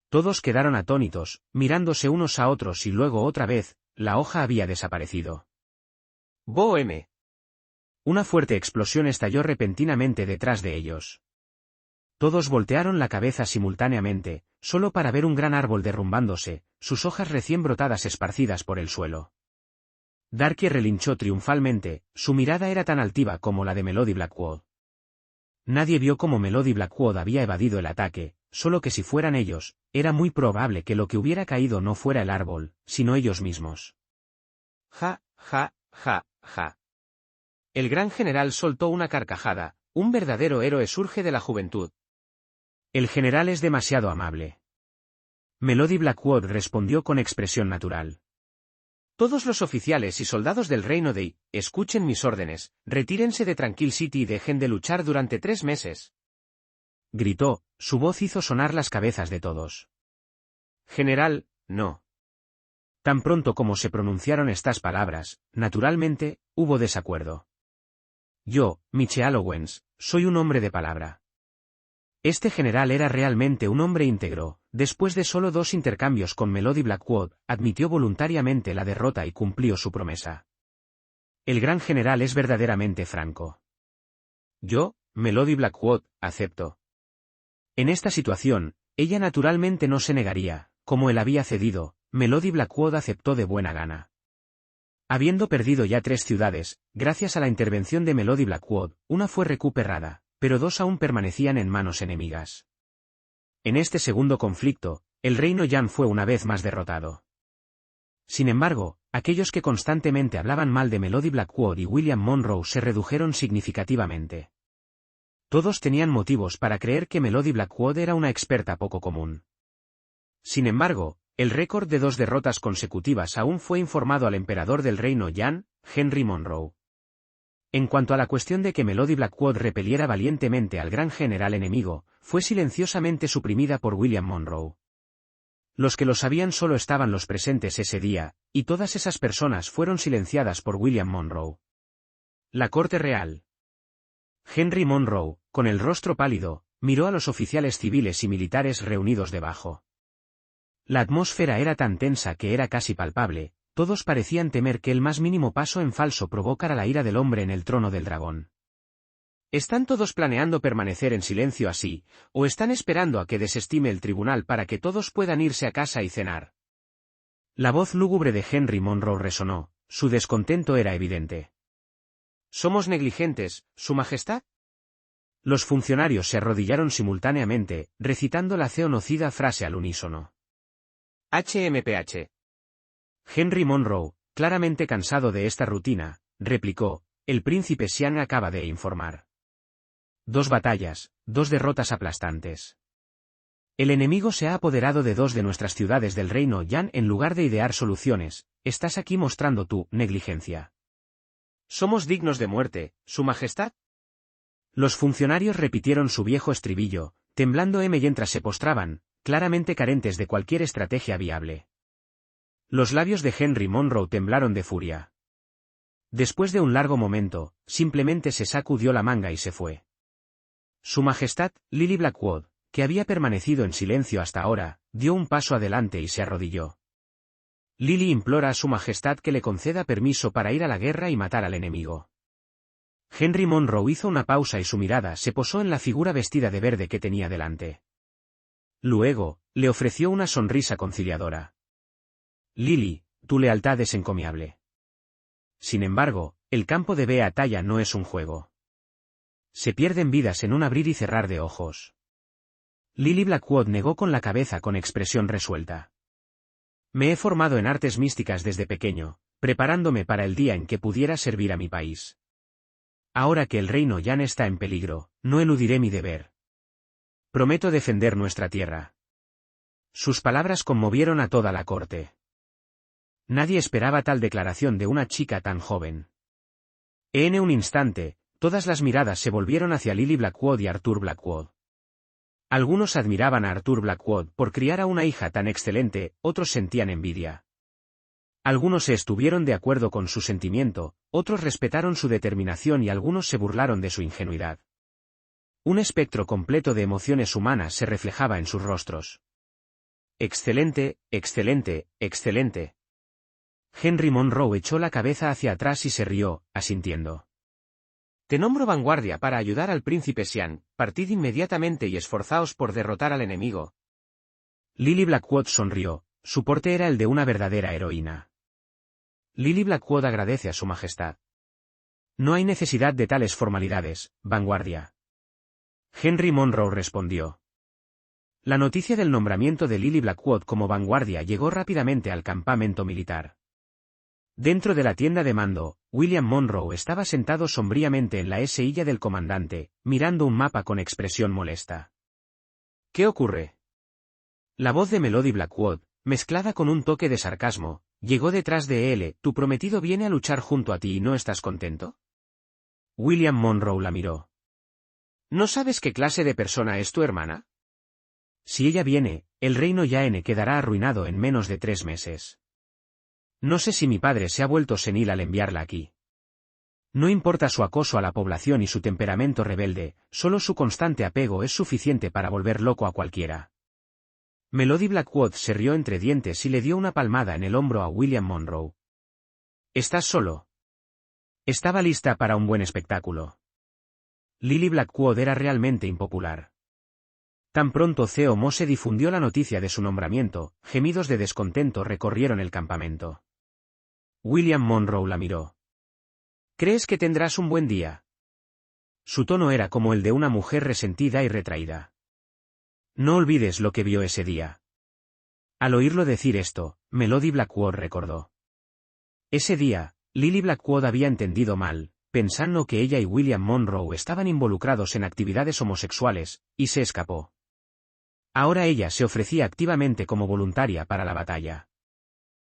Todos quedaron atónitos, mirándose unos a otros y luego otra vez, la hoja había desaparecido. ¡Boheme! Una fuerte explosión estalló repentinamente detrás de ellos. Todos voltearon la cabeza simultáneamente, solo para ver un gran árbol derrumbándose, sus hojas recién brotadas esparcidas por el suelo. Darky relinchó triunfalmente, su mirada era tan altiva como la de Melody Blackwood. Nadie vio cómo Melody Blackwood había evadido el ataque, solo que si fueran ellos, era muy probable que lo que hubiera caído no fuera el árbol, sino ellos mismos. Ja, ja, ja, ja. El gran general soltó una carcajada, un verdadero héroe surge de la juventud. El general es demasiado amable. Melody Blackwood respondió con expresión natural. Todos los oficiales y soldados del reino de escuchen mis órdenes, retírense de Tranquil City y dejen de luchar durante 3 meses. Gritó, su voz hizo sonar las cabezas de todos. General, no. Tan pronto como se pronunciaron estas palabras, naturalmente, hubo desacuerdo. Yo, Michael Owens, soy un hombre de palabra. Este general era realmente un hombre íntegro, después de solo 2 intercambios con Melody Blackwood, admitió voluntariamente la derrota y cumplió su promesa. El gran general es verdaderamente franco. Yo, Melody Blackwood, acepto. En esta situación, ella naturalmente no se negaría, como él había cedido, Melody Blackwood aceptó de buena gana. Habiendo perdido ya 3 ciudades, gracias a la intervención de Melody Blackwood, una fue recuperada, pero 2 aún permanecían en manos enemigas. En este segundo conflicto, el reino Yan fue una vez más derrotado. Sin embargo, aquellos que constantemente hablaban mal de Melody Blackwood y William Monroe se redujeron significativamente. Todos tenían motivos para creer que Melody Blackwood era una experta poco común. Sin embargo, el récord de 2 derrotas consecutivas aún fue informado al emperador del reino Yan, Henry Monroe. En cuanto a la cuestión de que Melody Blackwood repeliera valientemente al gran general enemigo, fue silenciosamente suprimida por William Monroe. Los que lo sabían solo estaban los presentes ese día, y todas esas personas fueron silenciadas por William Monroe. La corte real. Henry Monroe, con el rostro pálido, miró a los oficiales civiles y militares reunidos debajo. La atmósfera era tan tensa que era casi palpable. Todos parecían temer que el más mínimo paso en falso provocara la ira del hombre en el trono del dragón. ¿Están todos planeando permanecer en silencio así, o están esperando a que desestime el tribunal para que todos puedan irse a casa y cenar? La voz lúgubre de Henry Monroe resonó, su descontento era evidente. ¿Somos negligentes, Su Majestad? Los funcionarios se arrodillaron simultáneamente, recitando la conocida frase al unísono. HMPH. Henry Monroe, claramente cansado de esta rutina, replicó, el príncipe Xian acaba de informar. 2 batallas, 2 derrotas aplastantes. El enemigo se ha apoderado de 2 de nuestras ciudades del reino Yan en lugar de idear soluciones, estás aquí mostrando tu negligencia. ¿Somos dignos de muerte, Su Majestad? Los funcionarios repitieron su viejo estribillo, temblando mientras se postraban, claramente carentes de cualquier estrategia viable. Los labios de Henry Monroe temblaron de furia. Después de un largo momento, simplemente se sacudió la manga y se fue. Su Majestad, Lily Blackwood, que había permanecido en silencio hasta ahora, dio un paso adelante y se arrodilló. Lily implora a Su Majestad que le conceda permiso para ir a la guerra y matar al enemigo. Henry Monroe hizo una pausa y su mirada se posó en la figura vestida de verde que tenía delante. Luego, le ofreció una sonrisa conciliadora. Lily, tu lealtad es encomiable. Sin embargo, el campo de batalla no es un juego. Se pierden vidas en un abrir y cerrar de ojos. Lily Blackwood negó con la cabeza con expresión resuelta. Me he formado en artes místicas desde pequeño, preparándome para el día en que pudiera servir a mi país. Ahora que el reino Yan está en peligro, no eludiré mi deber. Prometo defender nuestra tierra. Sus palabras conmovieron a toda la corte. Nadie esperaba tal declaración de una chica tan joven. En un instante, todas las miradas se volvieron hacia Lily Blackwood y Arthur Blackwood. Algunos admiraban a Arthur Blackwood por criar a una hija tan excelente, otros sentían envidia. Algunos estuvieron de acuerdo con su sentimiento, otros respetaron su determinación y algunos se burlaron de su ingenuidad. Un espectro completo de emociones humanas se reflejaba en sus rostros. Excelente, excelente, excelente. Henry Monroe echó la cabeza hacia atrás y se rió, asintiendo. Te nombro vanguardia para ayudar al príncipe Xian, partid inmediatamente y esforzaos por derrotar al enemigo. Lily Blackwood sonrió, su porte era el de una verdadera heroína. Lily Blackwood agradece a su majestad. No hay necesidad de tales formalidades, vanguardia. Henry Monroe respondió. La noticia del nombramiento de Lily Blackwood como vanguardia llegó rápidamente al campamento militar. Dentro de la tienda de mando, William Monroe estaba sentado sombríamente en la silla del comandante, mirando un mapa con expresión molesta. ¿Qué ocurre? La voz de Melody Blackwood, mezclada con un toque de sarcasmo, llegó detrás de él. Tu prometido viene a luchar junto a ti y no estás contento. William Monroe la miró. ¿No sabes qué clase de persona es tu hermana? Si ella viene, el reino Yaene quedará arruinado en menos de 3 meses. No sé si mi padre se ha vuelto senil al enviarla aquí. No importa su acoso a la población y su temperamento rebelde, solo su constante apego es suficiente para volver loco a cualquiera. Melody Blackwood se rió entre dientes y le dio una palmada en el hombro a William Monroe. ¿Estás solo? Estaba lista para un buen espectáculo. Lily Blackwood era realmente impopular. Tan pronto Theo Mose difundió la noticia de su nombramiento, gemidos de descontento recorrieron el campamento. William Monroe la miró. ¿Crees que tendrás un buen día? Su tono era como el de una mujer resentida y retraída. No olvides lo que vio ese día. Al oírlo decir esto, Melody Blackwood recordó. Ese día, Lily Blackwood había entendido mal, pensando que ella y William Monroe estaban involucrados en actividades homosexuales, y se escapó. Ahora ella se ofrecía activamente como voluntaria para la batalla.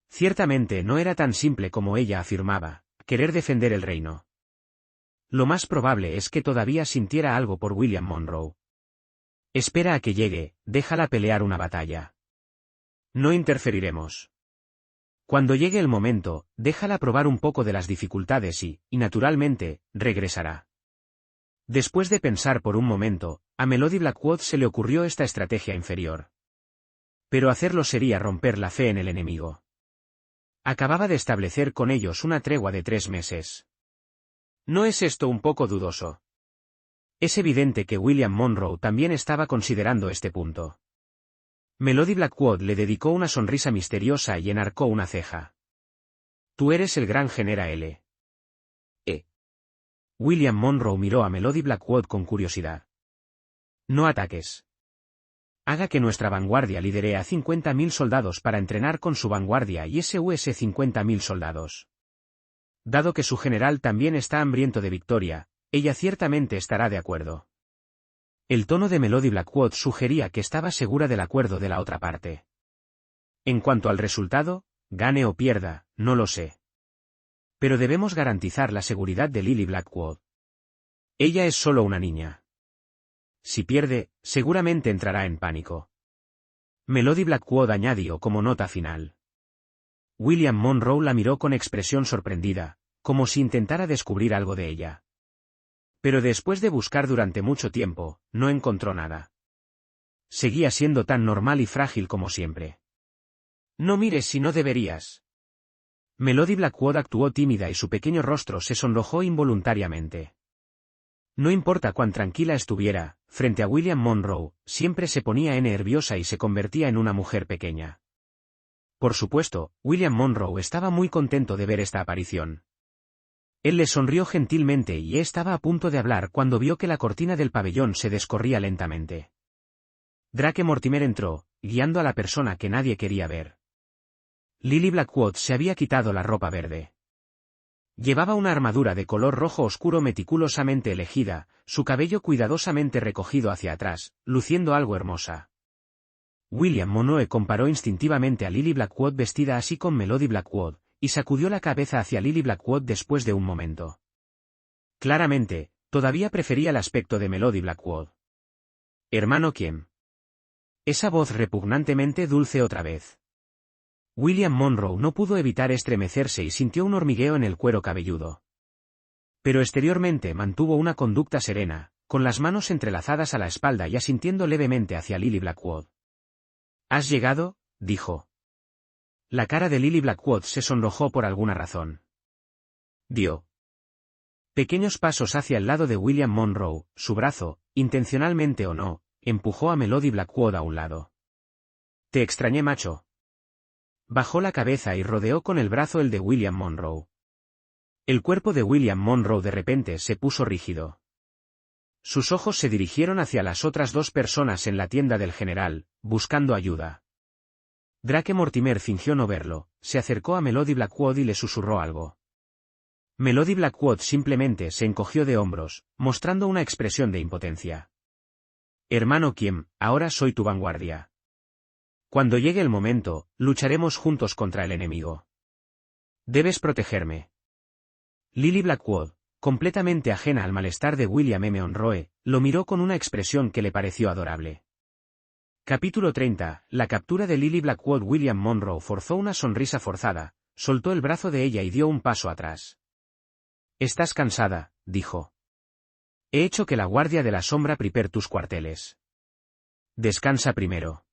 Ciertamente no era tan simple como ella afirmaba, querer defender el reino. Lo más probable es que todavía sintiera algo por William Monroe. Espera a que llegue, déjala pelear una batalla. No interferiremos. Cuando llegue el momento, déjala probar un poco de las dificultades y, naturalmente, regresará. Después de pensar por un momento, a Melody Blackwood se le ocurrió esta estrategia inferior. Pero hacerlo sería romper la fe en el enemigo. Acababa de establecer con ellos una tregua de 3 meses. ¿No es esto un poco dudoso? Es evidente que William Monroe también estaba considerando este punto. Melody Blackwood le dedicó una sonrisa misteriosa y enarcó una ceja. Tú eres el gran general L. William Monroe miró a Melody Blackwood con curiosidad. No ataques. Haga que nuestra vanguardia lidere a 50.000 soldados para entrenar con su vanguardia y SUS 50.000 soldados. Dado que su general también está hambriento de victoria, ella ciertamente estará de acuerdo. El tono de Melody Blackwood sugería que estaba segura del acuerdo de la otra parte. En cuanto al resultado, gane o pierda, no lo sé. Pero debemos garantizar la seguridad de Lily Blackwood. Ella es solo una niña. Si pierde, seguramente entrará en pánico. Melody Blackwood añadió como nota final. William Monroe la miró con expresión sorprendida, como si intentara descubrir algo de ella. Pero después de buscar durante mucho tiempo, no encontró nada. Seguía siendo tan normal y frágil como siempre. No mires si no deberías. Melody Blackwood actuó tímida y su pequeño rostro se sonrojó involuntariamente. No importa cuán tranquila estuviera, frente a William Monroe, siempre se ponía nerviosa y se convertía en una mujer pequeña. Por supuesto, William Monroe estaba muy contento de ver esta aparición. Él le sonrió gentilmente y estaba a punto de hablar cuando vio que la cortina del pabellón se descorría lentamente. Drake Mortimer entró, guiando a la persona que nadie quería ver. Lily Blackwood se había quitado la ropa verde. Llevaba una armadura de color rojo oscuro meticulosamente elegida, su cabello cuidadosamente recogido hacia atrás, luciendo algo hermosa. William Monroe comparó instintivamente a Lily Blackwood vestida así con Melody Blackwood, y sacudió la cabeza hacia Lily Blackwood después de un momento. Claramente, todavía prefería el aspecto de Melody Blackwood. ¿Hermano quién? Esa voz repugnantemente dulce otra vez. William Monroe no pudo evitar estremecerse y sintió un hormigueo en el cuero cabelludo. Pero exteriormente mantuvo una conducta serena, con las manos entrelazadas a la espalda y asintiendo levemente hacia Lily Blackwood. ¿Has llegado?, dijo. La cara de Lily Blackwood se sonrojó por alguna razón. Pequeños pasos hacia el lado de William Monroe, su brazo, intencionalmente o no, empujó a Melody Blackwood a un lado. «Te extrañé, macho». Bajó la cabeza y rodeó con el brazo el de William Monroe. El cuerpo de William Monroe de repente se puso rígido. Sus ojos se dirigieron hacia las otras dos personas en la tienda del general, buscando ayuda. Drake Mortimer fingió no verlo, se acercó a Melody Blackwood y le susurró algo. Melody Blackwood simplemente se encogió de hombros, mostrando una expresión de impotencia. «Hermano Kim, ahora soy tu vanguardia. Cuando llegue el momento, lucharemos juntos contra el enemigo. Debes protegerme». Lily Blackwood, completamente ajena al malestar de William M. Monroe, lo miró con una expresión que le pareció adorable. Capítulo 30. La captura de Lily Blackwood. William Monroe forzó una sonrisa forzada, soltó el brazo de ella y dio un paso atrás. «Estás cansada», dijo. «He hecho que la guardia de la sombra prepare tus cuarteles. Descansa primero.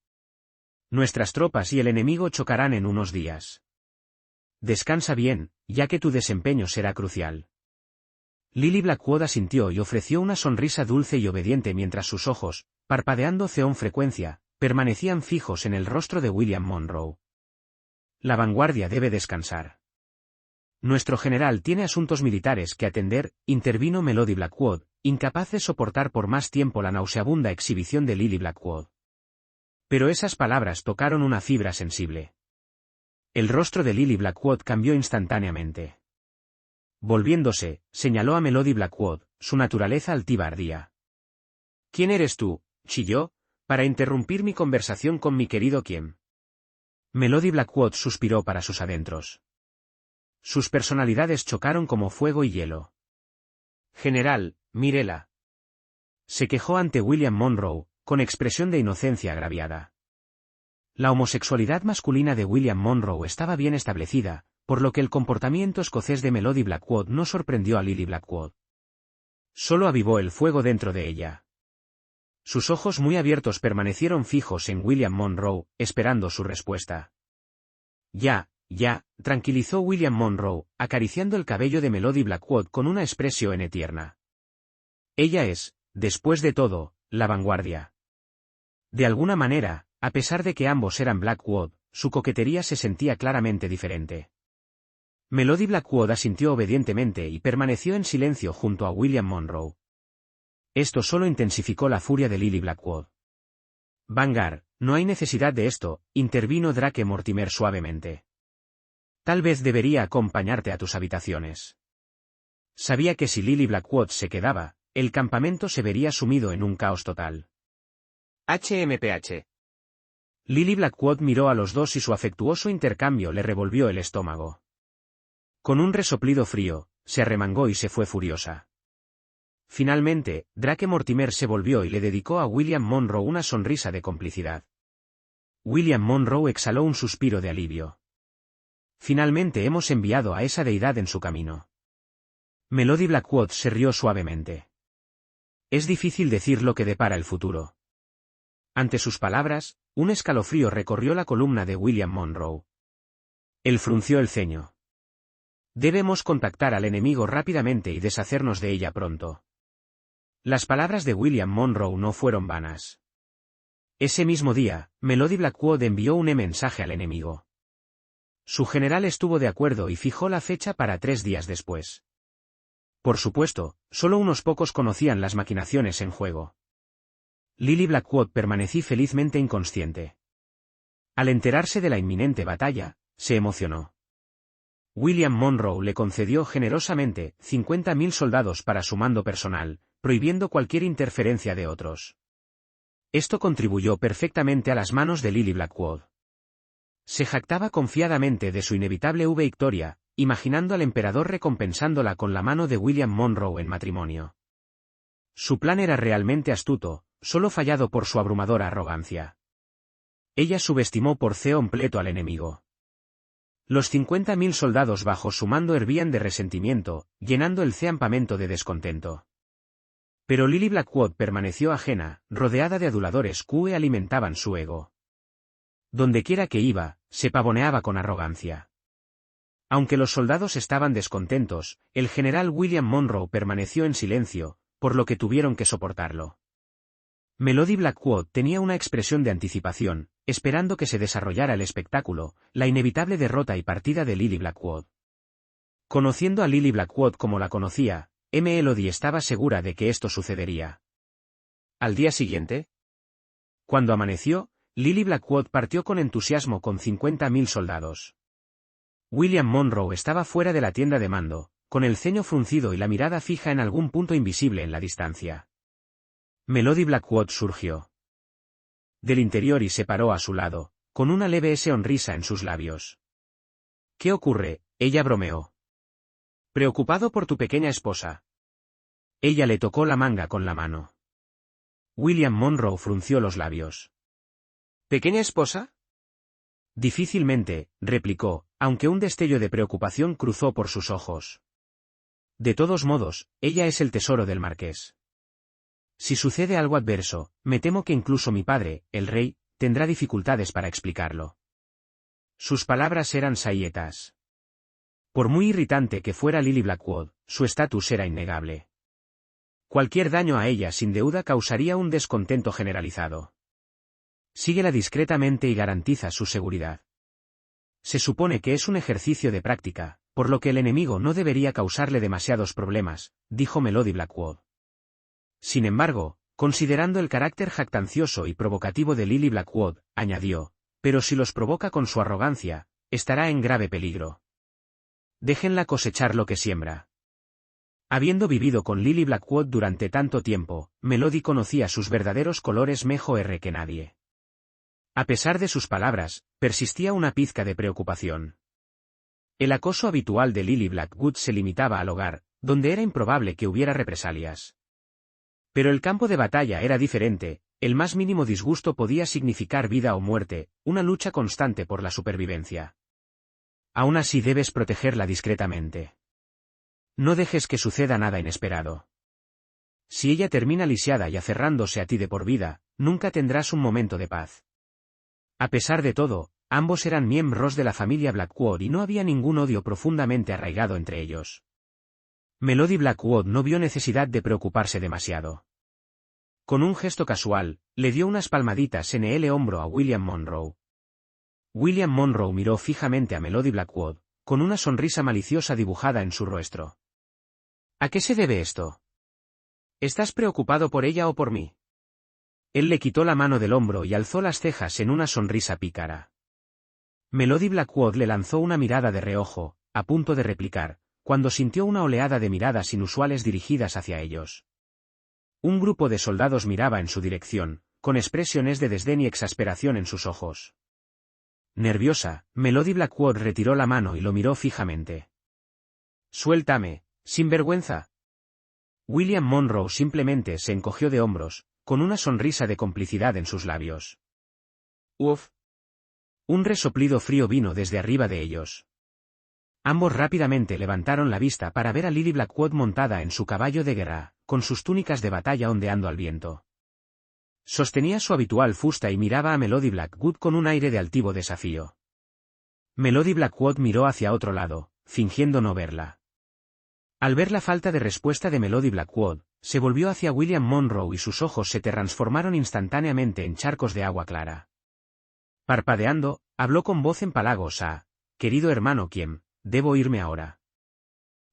Nuestras tropas y el enemigo chocarán en unos días. Descansa bien, ya que tu desempeño será crucial». Lily Blackwood asintió y ofreció una sonrisa dulce y obediente mientras sus ojos, parpadeando con frecuencia, permanecían fijos en el rostro de William Monroe. «La vanguardia debe descansar. Nuestro general tiene asuntos militares que atender», intervino Melody Blackwood, incapaz de soportar por más tiempo la nauseabunda exhibición de Lily Blackwood. Pero esas palabras tocaron una fibra sensible. El rostro de Lily Blackwood cambió instantáneamente. Volviéndose, señaló a Melody Blackwood, su naturaleza altiva ardía. «¿Quién eres tú?», chilló, «para interrumpir mi conversación con mi querido Kim». Melody Blackwood suspiró para sus adentros. Sus personalidades chocaron como fuego y hielo. «General, mírela». Se quejó ante William Monroe, con expresión de inocencia agraviada. La homosexualidad masculina de William Monroe estaba bien establecida, por lo que el comportamiento escocés de Melody Blackwood no sorprendió a Lily Blackwood. Solo avivó el fuego dentro de ella. Sus ojos muy abiertos permanecieron fijos en William Monroe, esperando su respuesta. «Ya, tranquilizó William Monroe, acariciando el cabello de Melody Blackwood con una expresión tierna. «Ella es, después de todo, la vanguardia». De alguna manera, a pesar de que ambos eran Blackwood, su coquetería se sentía claramente diferente. Melody Blackwood asintió obedientemente y permaneció en silencio junto a William Monroe. Esto solo intensificó la furia de Lily Blackwood. «Vanguard, no hay necesidad de esto», intervino Drake Mortimer suavemente. «Tal vez debería acompañarte a tus habitaciones». Sabía que si Lily Blackwood se quedaba, el campamento se vería sumido en un caos total. HMPH. Lily Blackwood miró a los dos y su afectuoso intercambio le revolvió el estómago. Con un resoplido frío, se arremangó y se fue furiosa. Finalmente, Drake Mortimer se volvió y le dedicó a William Monroe una sonrisa de complicidad. William Monroe exhaló un suspiro de alivio. «Finalmente hemos enviado a esa deidad en su camino». Melody Blackwood se rió suavemente. «Es difícil decir lo que depara el futuro». Ante sus palabras, un escalofrío recorrió la columna de William Monroe. Él frunció el ceño. «Debemos contactar al enemigo rápidamente y deshacernos de ella pronto». Las palabras de William Monroe no fueron vanas. Ese mismo día, Melody Blackwood envió un mensaje al enemigo. Su general estuvo de acuerdo y fijó la fecha para 3 días después. Por supuesto, solo unos pocos conocían las maquinaciones en juego. Lily Blackwood permaneció felizmente inconsciente. Al enterarse de la inminente batalla, se emocionó. William Monroe le concedió generosamente 50.000 soldados para su mando personal, prohibiendo cualquier interferencia de otros. Esto contribuyó perfectamente a las manos de Lily Blackwood. Se jactaba confiadamente de su inevitable victoria, imaginando al emperador recompensándola con la mano de William Monroe en matrimonio. Su plan era realmente astuto, solo fallado por su abrumadora arrogancia. Ella subestimó por completo al enemigo. Los 50.000 soldados bajo su mando hervían de resentimiento, llenando el campamento de descontento. Pero Lily Blackwood permaneció ajena, rodeada de aduladores que alimentaban su ego. Dondequiera que iba, se pavoneaba con arrogancia. Aunque los soldados estaban descontentos, el general William Monroe permaneció en silencio, por lo que tuvieron que soportarlo. Melody Blackwood tenía una expresión de anticipación, esperando que se desarrollara el espectáculo, la inevitable derrota y partida de Lily Blackwood. Conociendo a Lily Blackwood como la conocía, Melody estaba segura de que esto sucedería. Al día siguiente, cuando amaneció, Lily Blackwood partió con entusiasmo con 50.000 soldados. William Monroe estaba fuera de la tienda de mando, con el ceño fruncido y la mirada fija en algún punto invisible en la distancia. Melody Blackwood surgió del interior y se paró a su lado, con una leve sonrisa en sus labios. ¿Qué ocurre?, ella bromeó. Preocupado por tu pequeña esposa. Ella le tocó la manga con la mano. William Monroe frunció los labios. ¿Pequeña esposa? Difícilmente, replicó, aunque un destello de preocupación cruzó por sus ojos. De todos modos, ella es el tesoro del marqués. Si sucede algo adverso, me temo que incluso mi padre, el rey, tendrá dificultades para explicarlo. Sus palabras eran saetas. Por muy irritante que fuera Lily Blackwood, su estatus era innegable. Cualquier daño a ella sin deuda causaría un descontento generalizado. Síguela discretamente y garantiza su seguridad. Se supone que es un ejercicio de práctica, por lo que el enemigo no debería causarle demasiados problemas, dijo Melody Blackwood. Sin embargo, considerando el carácter jactancioso y provocativo de Lily Blackwood, añadió, pero si los provoca con su arrogancia, estará en grave peligro. Déjenla cosechar lo que siembra. Habiendo vivido con Lily Blackwood durante tanto tiempo, Melody conocía sus verdaderos colores mejor que nadie. A pesar de sus palabras, persistía una pizca de preocupación. El acoso habitual de Lily Blackwood se limitaba al hogar, donde era improbable que hubiera represalias. Pero el campo de batalla era diferente, el más mínimo disgusto podía significar vida o muerte, una lucha constante por la supervivencia. Aún así debes protegerla discretamente. No dejes que suceda nada inesperado. Si ella termina lisiada y aferrándose a ti de por vida, nunca tendrás un momento de paz. A pesar de todo, ambos eran miembros de la familia Blackwood y no había ningún odio profundamente arraigado entre ellos. Melody Blackwood no vio necesidad de preocuparse demasiado. Con un gesto casual, le dio unas palmaditas en el hombro a William Monroe. William Monroe miró fijamente a Melody Blackwood, con una sonrisa maliciosa dibujada en su rostro. ¿A qué se debe esto? ¿Estás preocupado por ella o por mí? Él le quitó la mano del hombro y alzó las cejas en una sonrisa pícara. Melody Blackwood le lanzó una mirada de reojo, a punto de replicar, cuando sintió una oleada de miradas inusuales dirigidas hacia ellos. Un grupo de soldados miraba en su dirección, con expresiones de desdén y exasperación en sus ojos. Nerviosa, Melody Blackwood retiró la mano y lo miró fijamente. «Suéltame, sinvergüenza». William Monroe simplemente se encogió de hombros, con una sonrisa de complicidad en sus labios. «Uf». Un resoplido frío vino desde arriba de ellos. Ambos rápidamente levantaron la vista para ver a Lily Blackwood montada en su caballo de guerra, con sus túnicas de batalla ondeando al viento. Sostenía su habitual fusta y miraba a Melody Blackwood con un aire de altivo desafío. Melody Blackwood miró hacia otro lado, fingiendo no verla. Al ver la falta de respuesta de Melody Blackwood, se volvió hacia William Monroe y sus ojos se transformaron instantáneamente en charcos de agua clara. Parpadeando, habló con voz empalagosa: «Querido hermano Kiem, debo irme ahora».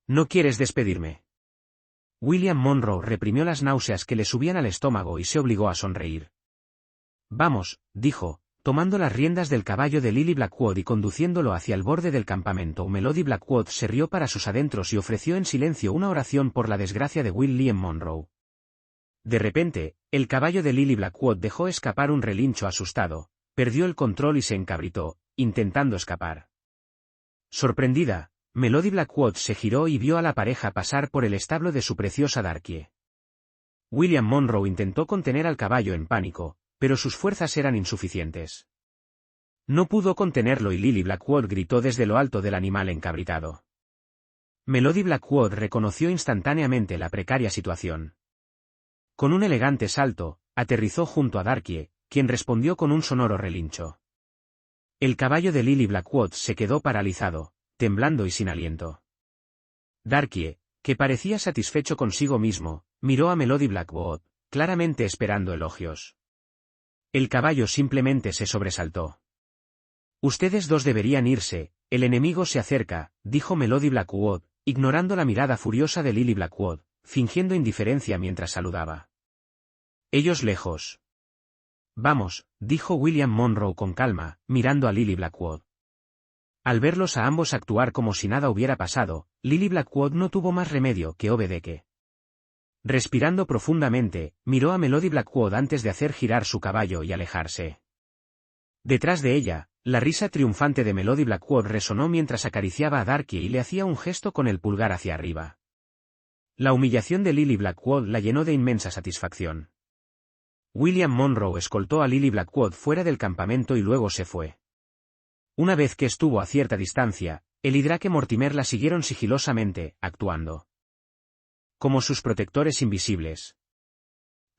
«¿No quieres despedirme?» William Monroe reprimió las náuseas que le subían al estómago y se obligó a sonreír. «Vamos», dijo, tomando las riendas del caballo de Lily Blackwood y conduciéndolo hacia el borde del campamento. Melody Blackwood se rió para sus adentros y ofreció en silencio una oración por la desgracia de William Monroe. De repente, el caballo de Lily Blackwood dejó escapar un relincho asustado, perdió el control y se encabritó, intentando escapar. Sorprendida, Melody Blackwood se giró y vio a la pareja pasar por el establo de su preciosa Darkie. William Monroe intentó contener al caballo en pánico, pero sus fuerzas eran insuficientes. No pudo contenerlo y Lily Blackwood gritó desde lo alto del animal encabritado. Melody Blackwood reconoció instantáneamente la precaria situación. Con un elegante salto, aterrizó junto a Darkie, quien respondió con un sonoro relincho. El caballo de Lily Blackwood se quedó paralizado, temblando y sin aliento. Darkie, que parecía satisfecho consigo mismo, miró a Melody Blackwood, claramente esperando elogios. El caballo simplemente se sobresaltó. Ustedes dos deberían irse, el enemigo se acerca, dijo Melody Blackwood, ignorando la mirada furiosa de Lily Blackwood, fingiendo indiferencia mientras saludaba. Ellos lejos. Vamos, dijo William Monroe con calma, mirando a Lily Blackwood. Al verlos a ambos actuar como si nada hubiera pasado, Lily Blackwood no tuvo más remedio que obedecer. Respirando profundamente, miró a Melody Blackwood antes de hacer girar su caballo y alejarse. Detrás de ella, la risa triunfante de Melody Blackwood resonó mientras acariciaba a Darkie y le hacía un gesto con el pulgar hacia arriba. La humillación de Lily Blackwood la llenó de inmensa satisfacción. William Monroe escoltó a Lily Blackwood fuera del campamento y luego se fue. Una vez que estuvo a cierta distancia, él y Drake Mortimer la siguieron sigilosamente, actuando como sus protectores invisibles.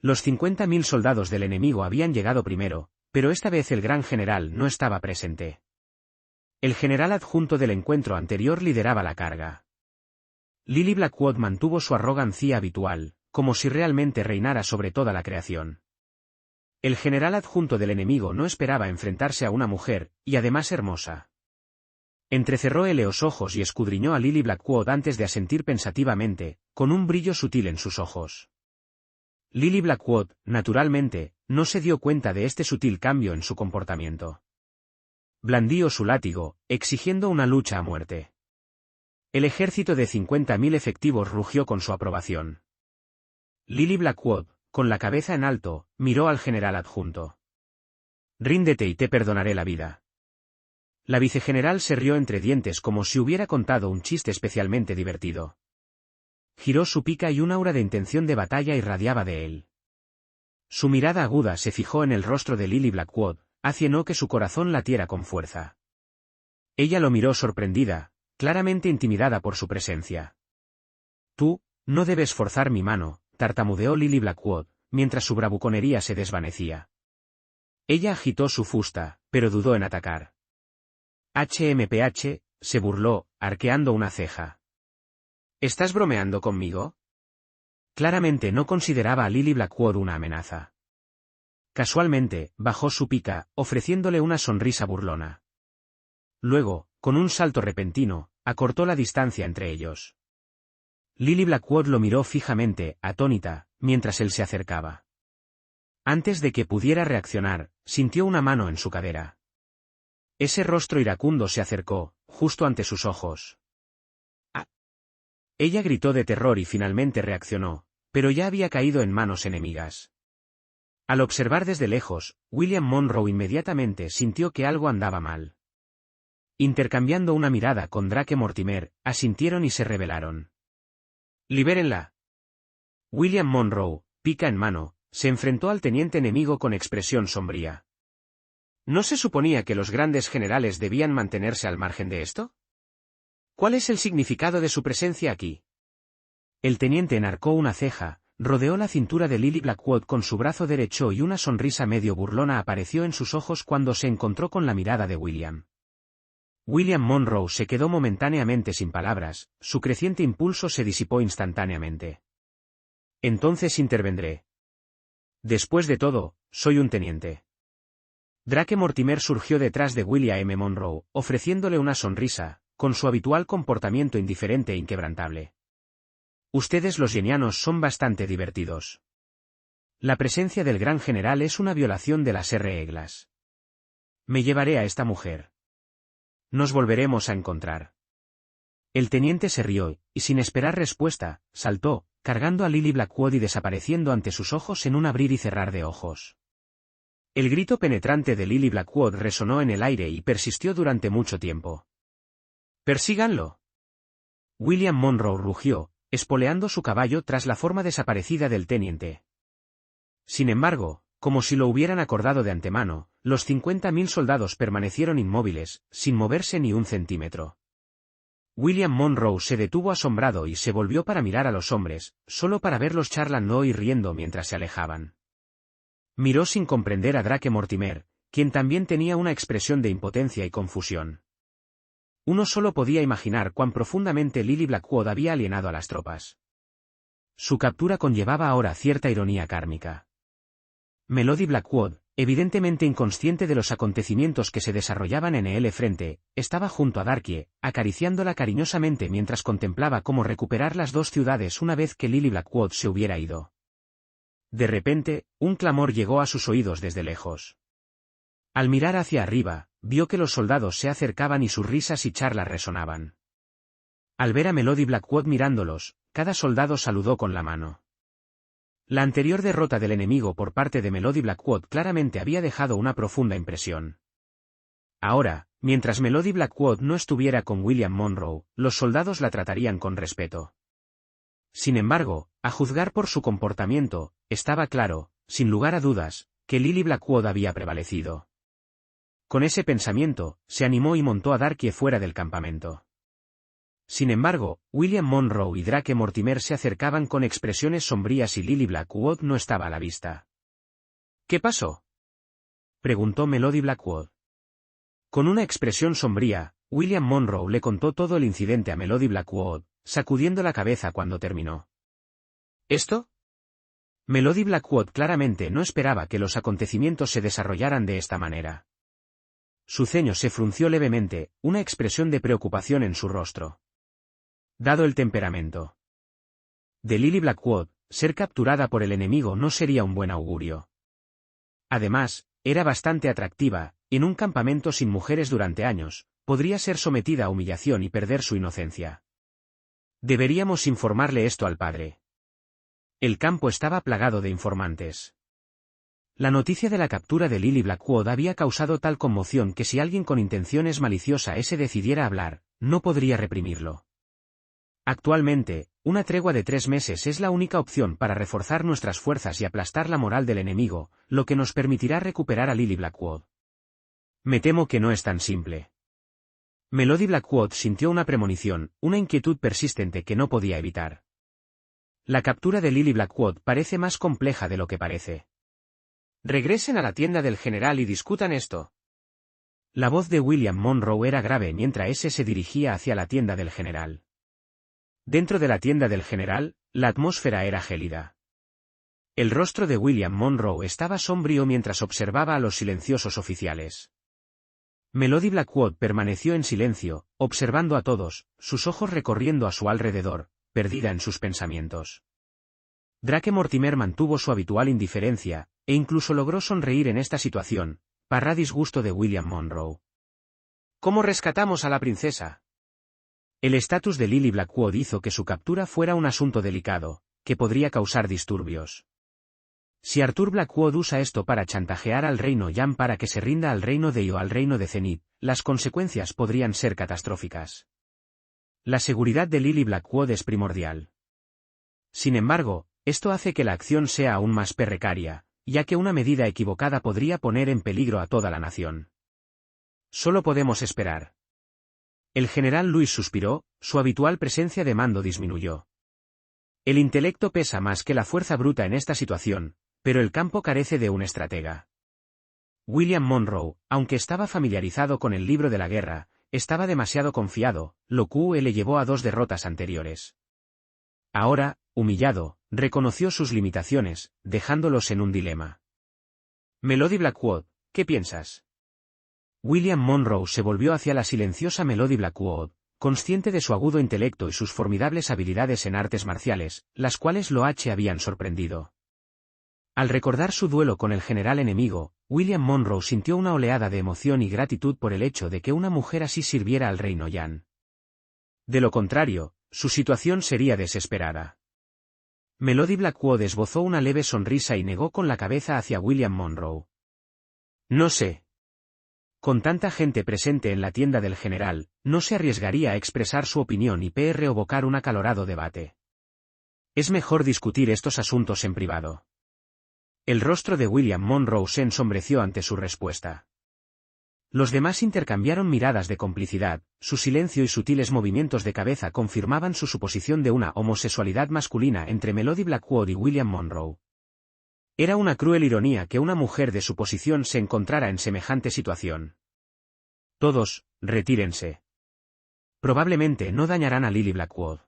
Los 50.000 soldados del enemigo habían llegado primero, pero esta vez el gran general no estaba presente. El general adjunto del encuentro anterior lideraba la carga. Lily Blackwood mantuvo su arrogancia habitual, como si realmente reinara sobre toda la creación. El general adjunto del enemigo no esperaba enfrentarse a una mujer, y además hermosa. Entrecerró los ojos y escudriñó a Lily Blackwood antes de asentir pensativamente, con un brillo sutil en sus ojos. Lily Blackwood, naturalmente, no se dio cuenta de este sutil cambio en su comportamiento. Blandió su látigo, exigiendo una lucha a muerte. El ejército de 50.000 efectivos rugió con su aprobación. Lily Blackwood, con la cabeza en alto, miró al general adjunto. «Ríndete y te perdonaré la vida». La vicegeneral se rió entre dientes como si hubiera contado un chiste especialmente divertido. Giró su pica y un aura de intención de batalla irradiaba de él. Su mirada aguda se fijó en el rostro de Lily Blackwood, haciendo que su corazón latiera con fuerza. Ella lo miró sorprendida, claramente intimidada por su presencia. «Tú, no debes forzar mi mano», tartamudeó Lily Blackwood, mientras su bravuconería se desvanecía. Ella agitó su fusta, pero dudó en atacar. HMPH, se burló, arqueando una ceja. ¿Estás bromeando conmigo? Claramente no consideraba a Lily Blackwood una amenaza. Casualmente, bajó su pica, ofreciéndole una sonrisa burlona. Luego, con un salto repentino, acortó la distancia entre ellos. Lily Blackwood lo miró fijamente, atónita, mientras él se acercaba. Antes de que pudiera reaccionar, sintió una mano en su cadera. Ese rostro iracundo se acercó, justo ante sus ojos. ¡Ah! Ella gritó de terror y finalmente reaccionó, pero ya había caído en manos enemigas. Al observar desde lejos, William Monroe inmediatamente sintió que algo andaba mal. Intercambiando una mirada con Drake Mortimer, asintieron y se rebelaron. «¡Libérenla!». William Monroe, pica en mano, se enfrentó al teniente enemigo con expresión sombría. ¿No se suponía que los grandes generales debían mantenerse al margen de esto? ¿Cuál es el significado de su presencia aquí? El teniente enarcó una ceja, rodeó la cintura de Lily Blackwood con su brazo derecho y una sonrisa medio burlona apareció en sus ojos cuando se encontró con la mirada de William. William Monroe se quedó momentáneamente sin palabras, su creciente impulso se disipó instantáneamente. «Entonces intervendré. Después de todo, soy un teniente». Drake Mortimer surgió detrás de William M. Monroe, ofreciéndole una sonrisa, con su habitual comportamiento indiferente e inquebrantable. «Ustedes los yenianos son bastante divertidos. La presencia del gran general es una violación de las reglas. Me llevaré a esta mujer. Nos volveremos a encontrar». El teniente se rió, y sin esperar respuesta, saltó, cargando a Lily Blackwood y desapareciendo ante sus ojos en un abrir y cerrar de ojos. El grito penetrante de Lily Blackwood resonó en el aire y persistió durante mucho tiempo. «¡Persíganlo!». William Monroe rugió, espoleando su caballo tras la forma desaparecida del teniente. Sin embargo, como si lo hubieran acordado de antemano, los 50.000 soldados permanecieron inmóviles, sin moverse ni un centímetro. William Monroe se detuvo asombrado y se volvió para mirar a los hombres, solo para verlos charlando y riendo mientras se alejaban. Miró sin comprender a Drake Mortimer, quien también tenía una expresión de impotencia y confusión. Uno solo podía imaginar cuán profundamente Lily Blackwood había alienado a las tropas. Su captura conllevaba ahora cierta ironía kármica. Melody Blackwood, evidentemente inconsciente de los acontecimientos que se desarrollaban en el frente, estaba junto a Darkie, acariciándola cariñosamente mientras contemplaba cómo recuperar las dos ciudades una vez que Lily Blackwood se hubiera ido. De repente, un clamor llegó a sus oídos desde lejos. Al mirar hacia arriba, vio que los soldados se acercaban y sus risas y charlas resonaban. Al ver a Melody Blackwood mirándolos, cada soldado saludó con la mano. La anterior derrota del enemigo por parte de Melody Blackwood claramente había dejado una profunda impresión. Ahora, mientras Melody Blackwood no estuviera con William Monroe, los soldados la tratarían con respeto. Sin embargo, a juzgar por su comportamiento, estaba claro, sin lugar a dudas, que Lily Blackwood había prevalecido. Con ese pensamiento, se animó y montó a Darkie fuera del campamento. Sin embargo, William Monroe y Drake Mortimer se acercaban con expresiones sombrías y Lily Blackwood no estaba a la vista. ¿Qué pasó?, preguntó Melody Blackwood. Con una expresión sombría, William Monroe le contó todo el incidente a Melody Blackwood, sacudiendo la cabeza cuando terminó. ¿Esto? Melody Blackwood claramente no esperaba que los acontecimientos se desarrollaran de esta manera. Su ceño se frunció levemente, una expresión de preocupación en su rostro. Dado el temperamento de Lily Blackwood, ser capturada por el enemigo no sería un buen augurio. Además, era bastante atractiva, y en un campamento sin mujeres durante años, podría ser sometida a humillación y perder su inocencia. Deberíamos informarle esto al padre. El campo estaba plagado de informantes. La noticia de la captura de Lily Blackwood había causado tal conmoción que si alguien con intenciones maliciosas se decidiera a hablar, no podría reprimirlo. Actualmente, una tregua de 3 meses es la única opción para reforzar nuestras fuerzas y aplastar la moral del enemigo, lo que nos permitirá recuperar a Lily Blackwood. Me temo que no es tan simple. Melody Blackwood sintió una premonición, una inquietud persistente que no podía evitar. La captura de Lily Blackwood parece más compleja de lo que parece. Regresen a la tienda del general y discutan esto. La voz de William Monroe era grave mientras ese se dirigía hacia la tienda del general. Dentro de la tienda del general, la atmósfera era gélida. El rostro de William Monroe estaba sombrío mientras observaba a los silenciosos oficiales. Melody Blackwood permaneció en silencio, observando a todos, sus ojos recorriendo a su alrededor, perdida en sus pensamientos. Drake Mortimer mantuvo su habitual indiferencia, e incluso logró sonreír en esta situación, para disgusto de William Monroe. ¿Cómo rescatamos a la princesa? El estatus de Lily Blackwood hizo que su captura fuera un asunto delicado, que podría causar disturbios. Si Arthur Blackwood usa esto para chantajear al reino Yan para que se rinda al reino de Io al reino de Zenith, las consecuencias podrían ser catastróficas. La seguridad de Lily Blackwood es primordial. Sin embargo, esto hace que la acción sea aún más precaria, ya que una medida equivocada podría poner en peligro a toda la nación. Solo podemos esperar. El general Luis suspiró, su habitual presencia de mando disminuyó. El intelecto pesa más que la fuerza bruta en esta situación, pero el campo carece de un estratega. William Monroe, aunque estaba familiarizado con el libro de la guerra, estaba demasiado confiado, lo que le llevó a 2 derrotas anteriores. Ahora, humillado, reconoció sus limitaciones, dejándolos en un dilema. Melody Blackwood, ¿qué piensas? William Monroe se volvió hacia la silenciosa Melody Blackwood, consciente de su agudo intelecto y sus formidables habilidades en artes marciales, las cuales lo habían sorprendido. Al recordar su duelo con el general enemigo, William Monroe sintió una oleada de emoción y gratitud por el hecho de que una mujer así sirviera al reino Yan. De lo contrario, su situación sería desesperada. Melody Blackwood esbozó una leve sonrisa y negó con la cabeza hacia William Monroe. No sé. Con tanta gente presente en la tienda del general, no se arriesgaría a expresar su opinión y provocar un acalorado debate. Es mejor discutir estos asuntos en privado. El rostro de William Monroe se ensombreció ante su respuesta. Los demás intercambiaron miradas de complicidad, su silencio y sutiles movimientos de cabeza confirmaban su suposición de una homosexualidad masculina entre Melody Blackwood y William Monroe. Era una cruel ironía que una mujer de su posición se encontrara en semejante situación. Todos, retírense. Probablemente no dañarán a Lily Blackwood.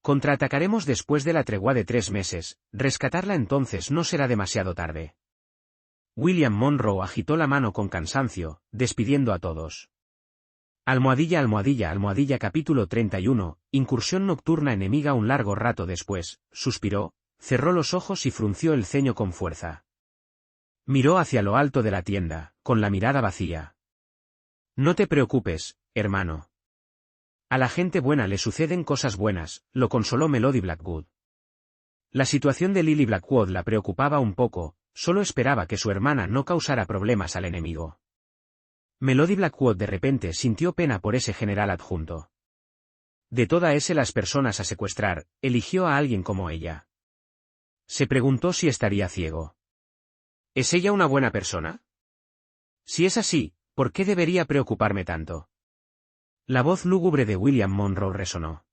Contraatacaremos después de la tregua de 3 meses, rescatarla entonces no será demasiado tarde. William Monroe agitó la mano con cansancio, despidiendo a todos. Almohadilla, almohadilla, almohadilla. Capítulo 31, incursión nocturna enemiga. Un largo rato después, suspiró, cerró los ojos y frunció el ceño con fuerza. Miró hacia lo alto de la tienda, con la mirada vacía. No te preocupes, hermano. A la gente buena le suceden cosas buenas, lo consoló Melody Blackwood. La situación de Lily Blackwood la preocupaba un poco, solo esperaba que su hermana no causara problemas al enemigo. Melody Blackwood de repente sintió pena por ese general adjunto. De todas las personas a secuestrar, eligió a alguien como ella. Se preguntó si estaría ciego. ¿Es ella una buena persona? Si es así, ¿por qué debería preocuparme tanto? La voz lúgubre de William Monroe resonó.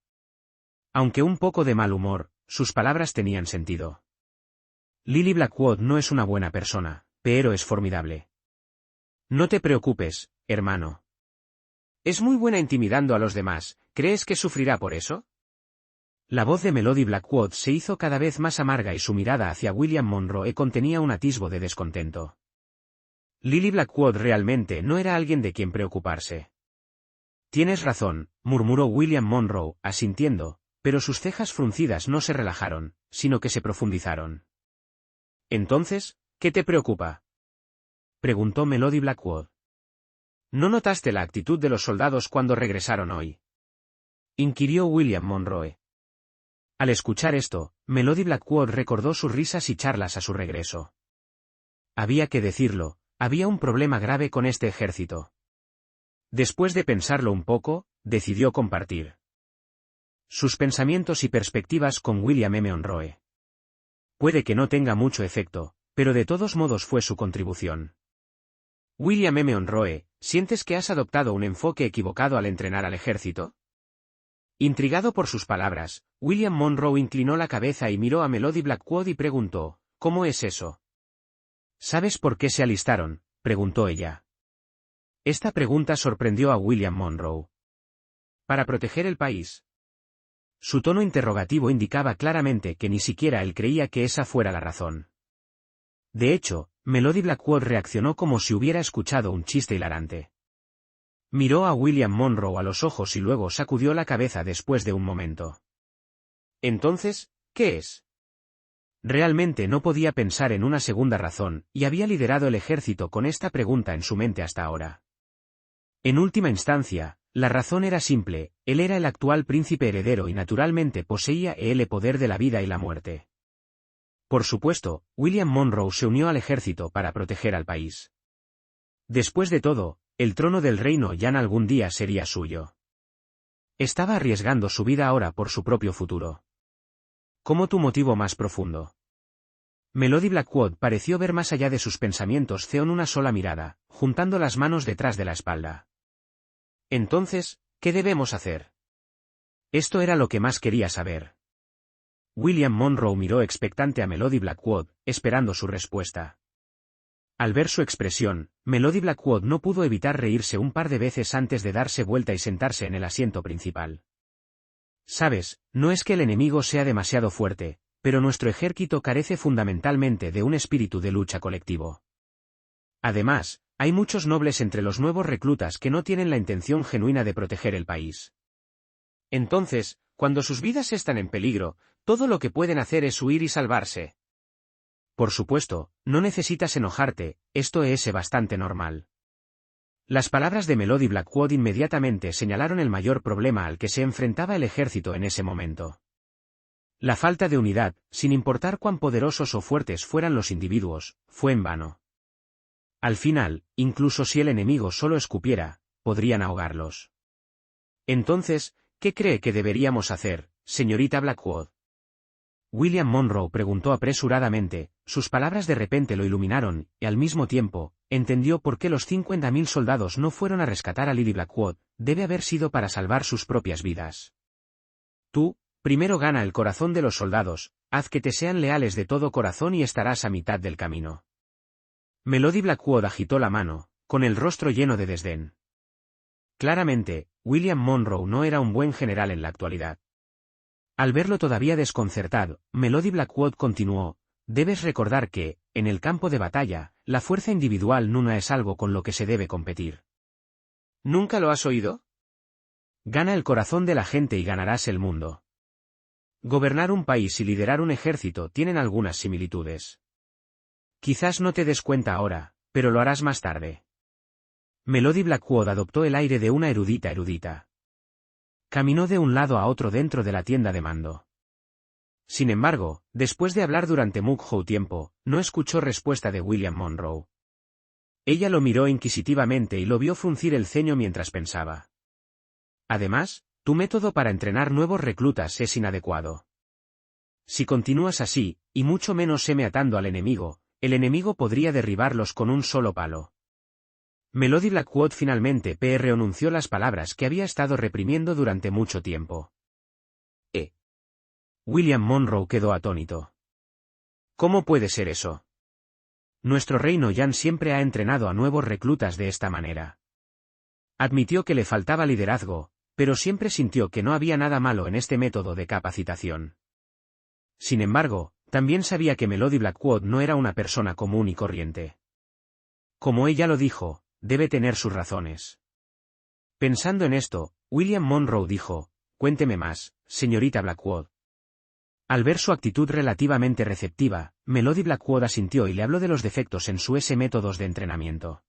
Aunque un poco de mal humor, sus palabras tenían sentido. Lily Blackwood no es una buena persona, pero es formidable. No te preocupes, hermano. Es muy buena intimidando a los demás, ¿crees que sufrirá por eso? La voz de Melody Blackwood se hizo cada vez más amarga y su mirada hacia William Monroe contenía un atisbo de descontento. Lily Blackwood realmente no era alguien de quien preocuparse. Tienes razón, murmuró William Monroe, asintiendo, pero sus cejas fruncidas no se relajaron, sino que se profundizaron. Entonces, ¿qué te preocupa? Preguntó Melody Blackwood. ¿No notaste la actitud de los soldados cuando regresaron hoy? Inquirió William Monroe. Al escuchar esto, Melody Blackwood recordó sus risas y charlas a su regreso. Había que decirlo, había un problema grave con este ejército. Después de pensarlo un poco, decidió compartir sus pensamientos y perspectivas con William M. Monroe. Puede que no tenga mucho efecto, pero de todos modos fue su contribución. William M. Monroe, ¿sientes que has adoptado un enfoque equivocado al entrenar al ejército? Intrigado por sus palabras, William Monroe inclinó la cabeza y miró a Melody Blackwood y preguntó, ¿cómo es eso? ¿Sabes por qué se alistaron?, preguntó ella. Esta pregunta sorprendió a William Monroe. ¿Para proteger el país? Su tono interrogativo indicaba claramente que ni siquiera él creía que esa fuera la razón. De hecho, Melody Blackwood reaccionó como si hubiera escuchado un chiste hilarante. Miró a William Monroe a los ojos y luego sacudió la cabeza después de un momento. Entonces, ¿qué es? Realmente no podía pensar en una segunda razón, y había liderado el ejército con esta pregunta en su mente hasta ahora. En última instancia, la razón era simple, él era el actual príncipe heredero y naturalmente poseía el poder de la vida y la muerte. Por supuesto, William Monroe se unió al ejército para proteger al país. Después de todo, el trono del reino ya en algún día sería suyo. Estaba arriesgando su vida ahora por su propio futuro. ¿Cómo tu motivo más profundo? Melody Blackwood pareció ver más allá de sus pensamientos con una sola mirada, juntando las manos detrás de la espalda. Entonces, ¿qué debemos hacer? Esto era lo que más quería saber. William Monroe miró expectante a Melody Blackwood, esperando su respuesta. Al ver su expresión, Melody Blackwood no pudo evitar reírse un par de veces antes de darse vuelta y sentarse en el asiento principal. Sabes, no es que el enemigo sea demasiado fuerte, pero nuestro ejército carece fundamentalmente de un espíritu de lucha colectivo. Además, hay muchos nobles entre los nuevos reclutas que no tienen la intención genuina de proteger el país. Entonces, cuando sus vidas están en peligro, todo lo que pueden hacer es huir y salvarse. Por supuesto, no necesitas enojarte, esto es bastante normal. Las palabras de Melody Blackwood inmediatamente señalaron el mayor problema al que se enfrentaba el ejército en ese momento. La falta de unidad, sin importar cuán poderosos o fuertes fueran los individuos, fue en vano. Al final, incluso si el enemigo solo escupiera, podrían ahogarlos. Entonces, ¿qué cree que deberíamos hacer, señorita Blackwood? William Monroe preguntó apresuradamente, sus palabras de repente lo iluminaron, y al mismo tiempo, entendió por qué los 50.000 soldados no fueron a rescatar a Lily Blackwood, debe haber sido para salvar sus propias vidas. Tú, primero gana el corazón de los soldados, haz que te sean leales de todo corazón y estarás a mitad del camino. Melody Blackwood agitó la mano, con el rostro lleno de desdén. Claramente, William Monroe no era un buen general en la actualidad. Al verlo todavía desconcertado, Melody Blackwood continuó, debes recordar que, en el campo de batalla, la fuerza individual no es algo con lo que se debe competir. ¿Nunca lo has oído? Gana el corazón de la gente y ganarás el mundo. Gobernar un país y liderar un ejército tienen algunas similitudes. Quizás no te des cuenta ahora, pero lo harás más tarde. Melody Blackwood adoptó el aire de una erudita. Caminó de un lado a otro dentro de la tienda de mando. Sin embargo, después de hablar durante mucho tiempo, no escuchó respuesta de William Monroe. Ella lo miró inquisitivamente y lo vio fruncir el ceño mientras pensaba. Además, tu método para entrenar nuevos reclutas es inadecuado. Si continúas así, y mucho menos atando al enemigo, el enemigo podría derribarlos con un solo palo. Melody Blackwood finalmente pronunció las palabras que había estado reprimiendo durante mucho tiempo. William Monroe quedó atónito. ¿Cómo puede ser eso? Nuestro reino Yan siempre ha entrenado a nuevos reclutas de esta manera. Admitió que le faltaba liderazgo, pero siempre sintió que no había nada malo en este método de capacitación. Sin embargo, también sabía que Melody Blackwood no era una persona común y corriente. Como ella lo dijo, debe tener sus razones. Pensando en esto, William Monroe dijo, cuénteme más, señorita Blackwood. Al ver su actitud relativamente receptiva, Melody Blackwood asintió y le habló de los defectos en sus métodos de entrenamiento.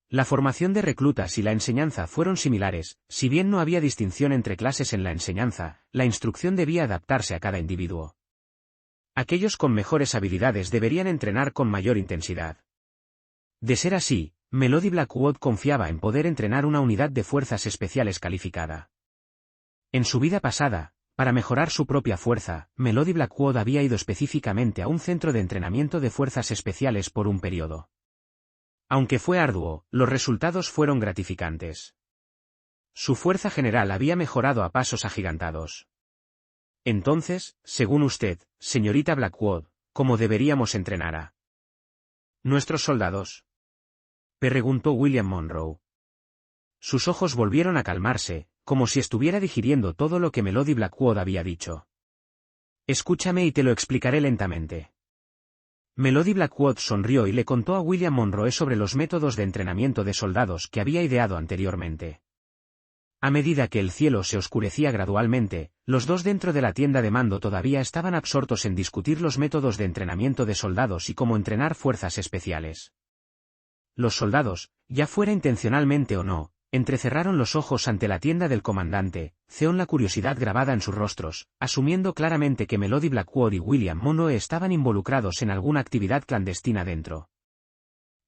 La formación de reclutas y la enseñanza fueron similares, si bien no había distinción entre clases en la enseñanza, la instrucción debía adaptarse a cada individuo. Aquellos con mejores habilidades deberían entrenar con mayor intensidad. De ser así, Melody Blackwood confiaba en poder entrenar una unidad de fuerzas especiales calificada. En su vida pasada, para mejorar su propia fuerza, Melody Blackwood había ido específicamente a un centro de entrenamiento de fuerzas especiales por un periodo. Aunque fue arduo, los resultados fueron gratificantes. Su fuerza general había mejorado a pasos agigantados. Entonces, según usted, señorita Blackwood, ¿cómo deberíamos entrenar a nuestros soldados? Preguntó William Monroe. Sus ojos volvieron a calmarse, como si estuviera digiriendo todo lo que Melody Blackwood había dicho. Escúchame y te lo explicaré lentamente. Melody Blackwood sonrió y le contó a William Monroe sobre los métodos de entrenamiento de soldados que había ideado anteriormente. A medida que el cielo se oscurecía gradualmente, los dos dentro de la tienda de mando todavía estaban absortos en discutir los métodos de entrenamiento de soldados y cómo entrenar fuerzas especiales. Los soldados, ya fuera intencionalmente o no, entrecerraron los ojos ante la tienda del comandante, con la curiosidad grabada en sus rostros, asumiendo claramente que Melody Blackwood y William Monroe estaban involucrados en alguna actividad clandestina dentro.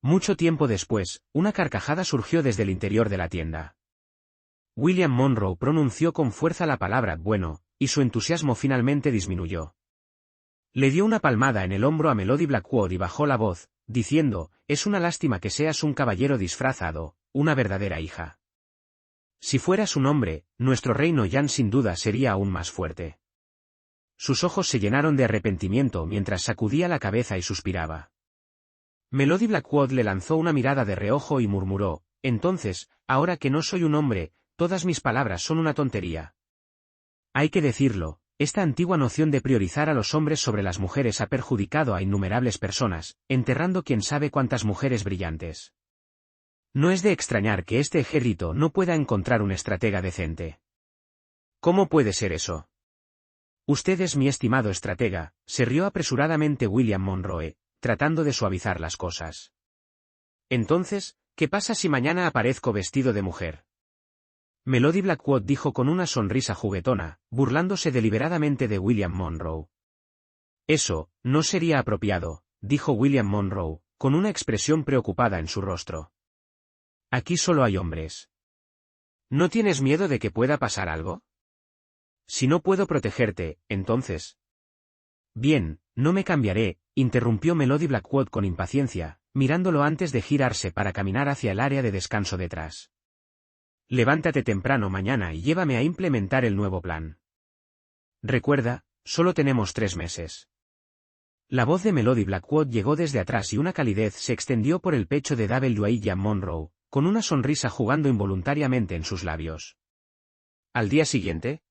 Mucho tiempo después, una carcajada surgió desde el interior de la tienda. William Monroe pronunció con fuerza la palabra bueno, y su entusiasmo finalmente disminuyó. Le dio una palmada en el hombro a Melody Blackwood y bajó la voz, diciendo, es una lástima que seas un caballero disfrazado, una verdadera hija. Si fueras un hombre, nuestro reino Yan sin duda sería aún más fuerte. Sus ojos se llenaron de arrepentimiento mientras sacudía la cabeza y suspiraba. Melody Blackwood le lanzó una mirada de reojo y murmuró, entonces, ahora que no soy un hombre, todas mis palabras son una tontería. Hay que decirlo, esta antigua noción de priorizar a los hombres sobre las mujeres ha perjudicado a innumerables personas, enterrando quién sabe cuántas mujeres brillantes. No es de extrañar que este ejército no pueda encontrar un estratega decente. ¿Cómo puede ser eso? Usted es mi estimado estratega, se rió apresuradamente William Monroe, tratando de suavizar las cosas. Entonces, ¿qué pasa si mañana aparezco vestido de mujer? Melody Blackwood dijo con una sonrisa juguetona, burlándose deliberadamente de William Monroe. Eso, no sería apropiado, dijo William Monroe, con una expresión preocupada en su rostro. Aquí solo hay hombres. ¿No tienes miedo de que pueda pasar algo? Si no puedo protegerte, entonces. Bien, no me cambiaré, interrumpió Melody Blackwood con impaciencia, mirándolo antes de girarse para caminar hacia el área de descanso detrás. Levántate temprano mañana y llévame a implementar el nuevo plan. Recuerda, solo tenemos 3 meses. La voz de Melody Blackwood llegó desde atrás y una calidez se extendió por el pecho de William Monroe, con una sonrisa jugando involuntariamente en sus labios. Al día siguiente,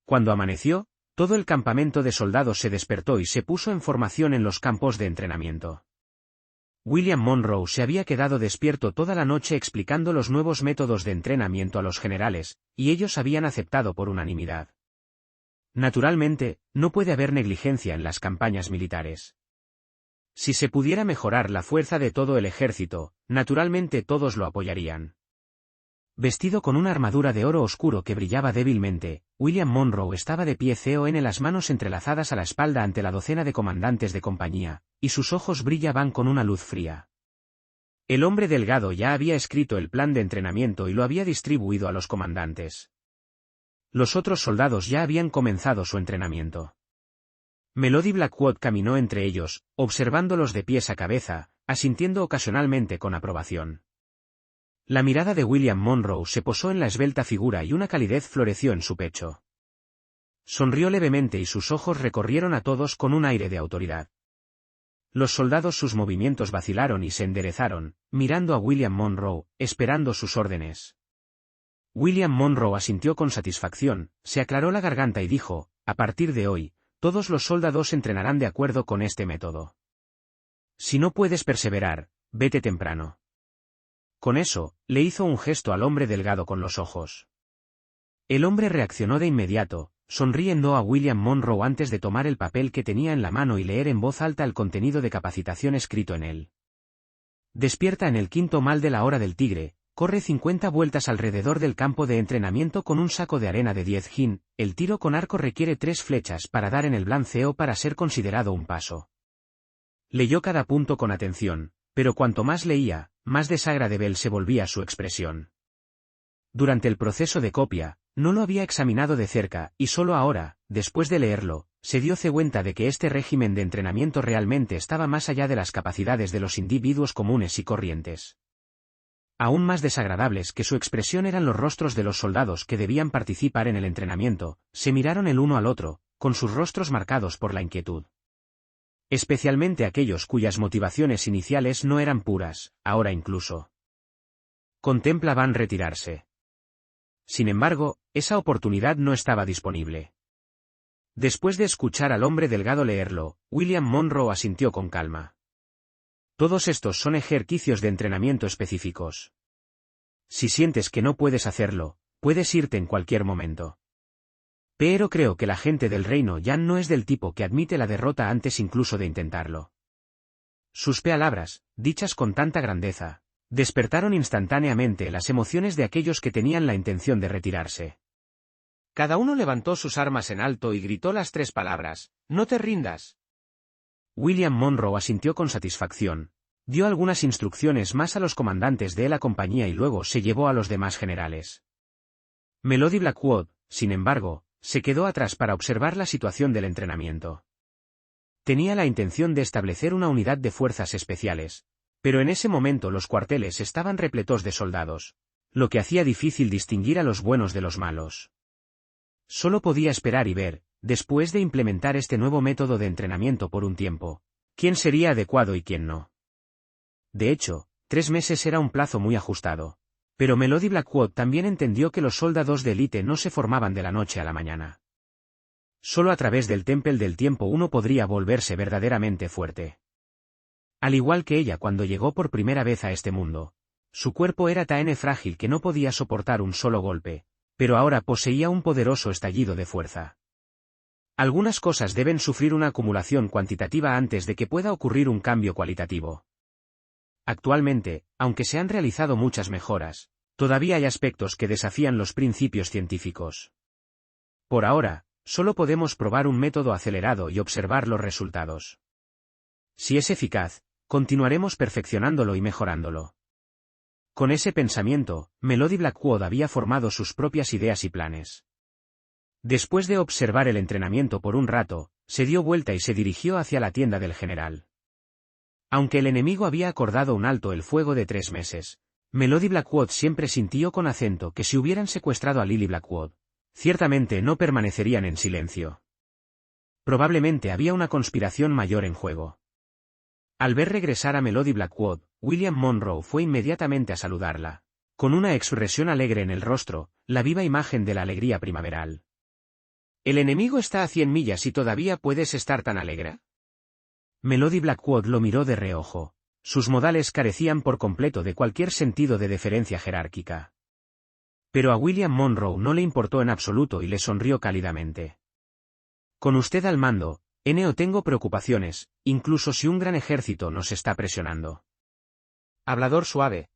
cuando amaneció, todo el campamento de soldados se despertó y se puso en formación en los campos de entrenamiento. William Monroe se había quedado despierto toda la noche explicando los nuevos métodos de entrenamiento a los generales, y ellos habían aceptado por unanimidad. Naturalmente, no puede haber negligencia en las campañas militares. Si se pudiera mejorar la fuerza de todo el ejército, naturalmente todos lo apoyarían. Vestido con una armadura de oro oscuro que brillaba débilmente, William Monroe estaba de pie con las manos entrelazadas a la espalda ante la docena de comandantes de compañía, y sus ojos brillaban con una luz fría. El hombre delgado ya había escrito el plan de entrenamiento y lo había distribuido a los comandantes. Los otros soldados ya habían comenzado su entrenamiento. Melody Blackwood caminó entre ellos, observándolos de pies a cabeza, asintiendo ocasionalmente con aprobación. La mirada de William Monroe se posó en la esbelta figura y una calidez floreció en su pecho. Sonrió levemente y sus ojos recorrieron a todos con un aire de autoridad. Los soldados sus movimientos vacilaron y se enderezaron, mirando a William Monroe, esperando sus órdenes. William Monroe asintió con satisfacción, se aclaró la garganta y dijo, a partir de hoy, todos los soldados entrenarán de acuerdo con este método. Si no puedes perseverar, vete temprano. Con eso, le hizo un gesto al hombre delgado con los ojos. El hombre reaccionó de inmediato, sonriendo a William Monroe antes de tomar el papel que tenía en la mano y leer en voz alta el contenido de capacitación escrito en él. Despierta en el quinto mal de la hora del tigre, corre 50 vueltas alrededor del campo de entrenamiento con un saco de arena de 10 hin, el tiro con arco requiere 3 flechas para dar en el blanceo para ser considerado un paso. Leyó cada punto con atención, pero cuanto más leía, más desagradable se volvía su expresión. Durante el proceso de copia, no lo había examinado de cerca, y solo ahora, después de leerlo, se dio cuenta de que este régimen de entrenamiento realmente estaba más allá de las capacidades de los individuos comunes y corrientes. Aún más desagradables que su expresión eran los rostros de los soldados que debían participar en el entrenamiento, se miraron el uno al otro, con sus rostros marcados por la inquietud. Especialmente aquellos cuyas motivaciones iniciales no eran puras, ahora incluso contemplaban retirarse. Sin embargo, esa oportunidad no estaba disponible. Después de escuchar al hombre delgado leerlo, William Monroe asintió con calma. Todos estos son ejercicios de entrenamiento específicos. Si sientes que no puedes hacerlo, puedes irte en cualquier momento. Pero creo que la gente del reino Yan no es del tipo que admite la derrota antes incluso de intentarlo. Sus palabras, dichas con tanta grandeza, despertaron instantáneamente las emociones de aquellos que tenían la intención de retirarse. Cada uno levantó sus armas en alto y gritó las 3 palabras, «¡No te rindas!». William Monroe asintió con satisfacción, dio algunas instrucciones más a los comandantes de la compañía y luego se llevó a los demás generales. Melody Blackwood, sin embargo, se quedó atrás para observar la situación del entrenamiento. Tenía la intención de establecer una unidad de fuerzas especiales, pero en ese momento los cuarteles estaban repletos de soldados, lo que hacía difícil distinguir a los buenos de los malos. Solo podía esperar y ver, después de implementar este nuevo método de entrenamiento por un tiempo, quién sería adecuado y quién no. De hecho, 3 meses era un plazo muy ajustado. Pero Melody Blackwood también entendió que los soldados de élite no se formaban de la noche a la mañana. Solo a través del Temple del Tiempo uno podría volverse verdaderamente fuerte. Al igual que ella cuando llegó por primera vez a este mundo, su cuerpo era tan frágil que no podía soportar un solo golpe, pero ahora poseía un poderoso estallido de fuerza. Algunas cosas deben sufrir una acumulación cuantitativa antes de que pueda ocurrir un cambio cualitativo. Actualmente, aunque se han realizado muchas mejoras, todavía hay aspectos que desafían los principios científicos. Por ahora, solo podemos probar un método acelerado y observar los resultados. Si es eficaz, continuaremos perfeccionándolo y mejorándolo. Con ese pensamiento, Melody Blackwood había formado sus propias ideas y planes. Después de observar el entrenamiento por un rato, se dio vuelta y se dirigió hacia la tienda del general. Aunque el enemigo había acordado un alto el fuego de 3 meses, Melody Blackwood siempre sintió con acento que si hubieran secuestrado a Lily Blackwood, ciertamente no permanecerían en silencio. Probablemente había una conspiración mayor en juego. Al ver regresar a Melody Blackwood, William Monroe fue inmediatamente a saludarla. Con una expresión alegre en el rostro, la viva imagen de la alegría primaveral. ¿El enemigo está a 100 millas y todavía puedes estar tan alegre? Melody Blackwood lo miró de reojo. Sus modales carecían por completo de cualquier sentido de deferencia jerárquica. Pero a William Monroe no le importó en absoluto y le sonrió cálidamente. Con usted al mando, no tengo preocupaciones, incluso si un gran ejército nos está presionando. Hablador suave.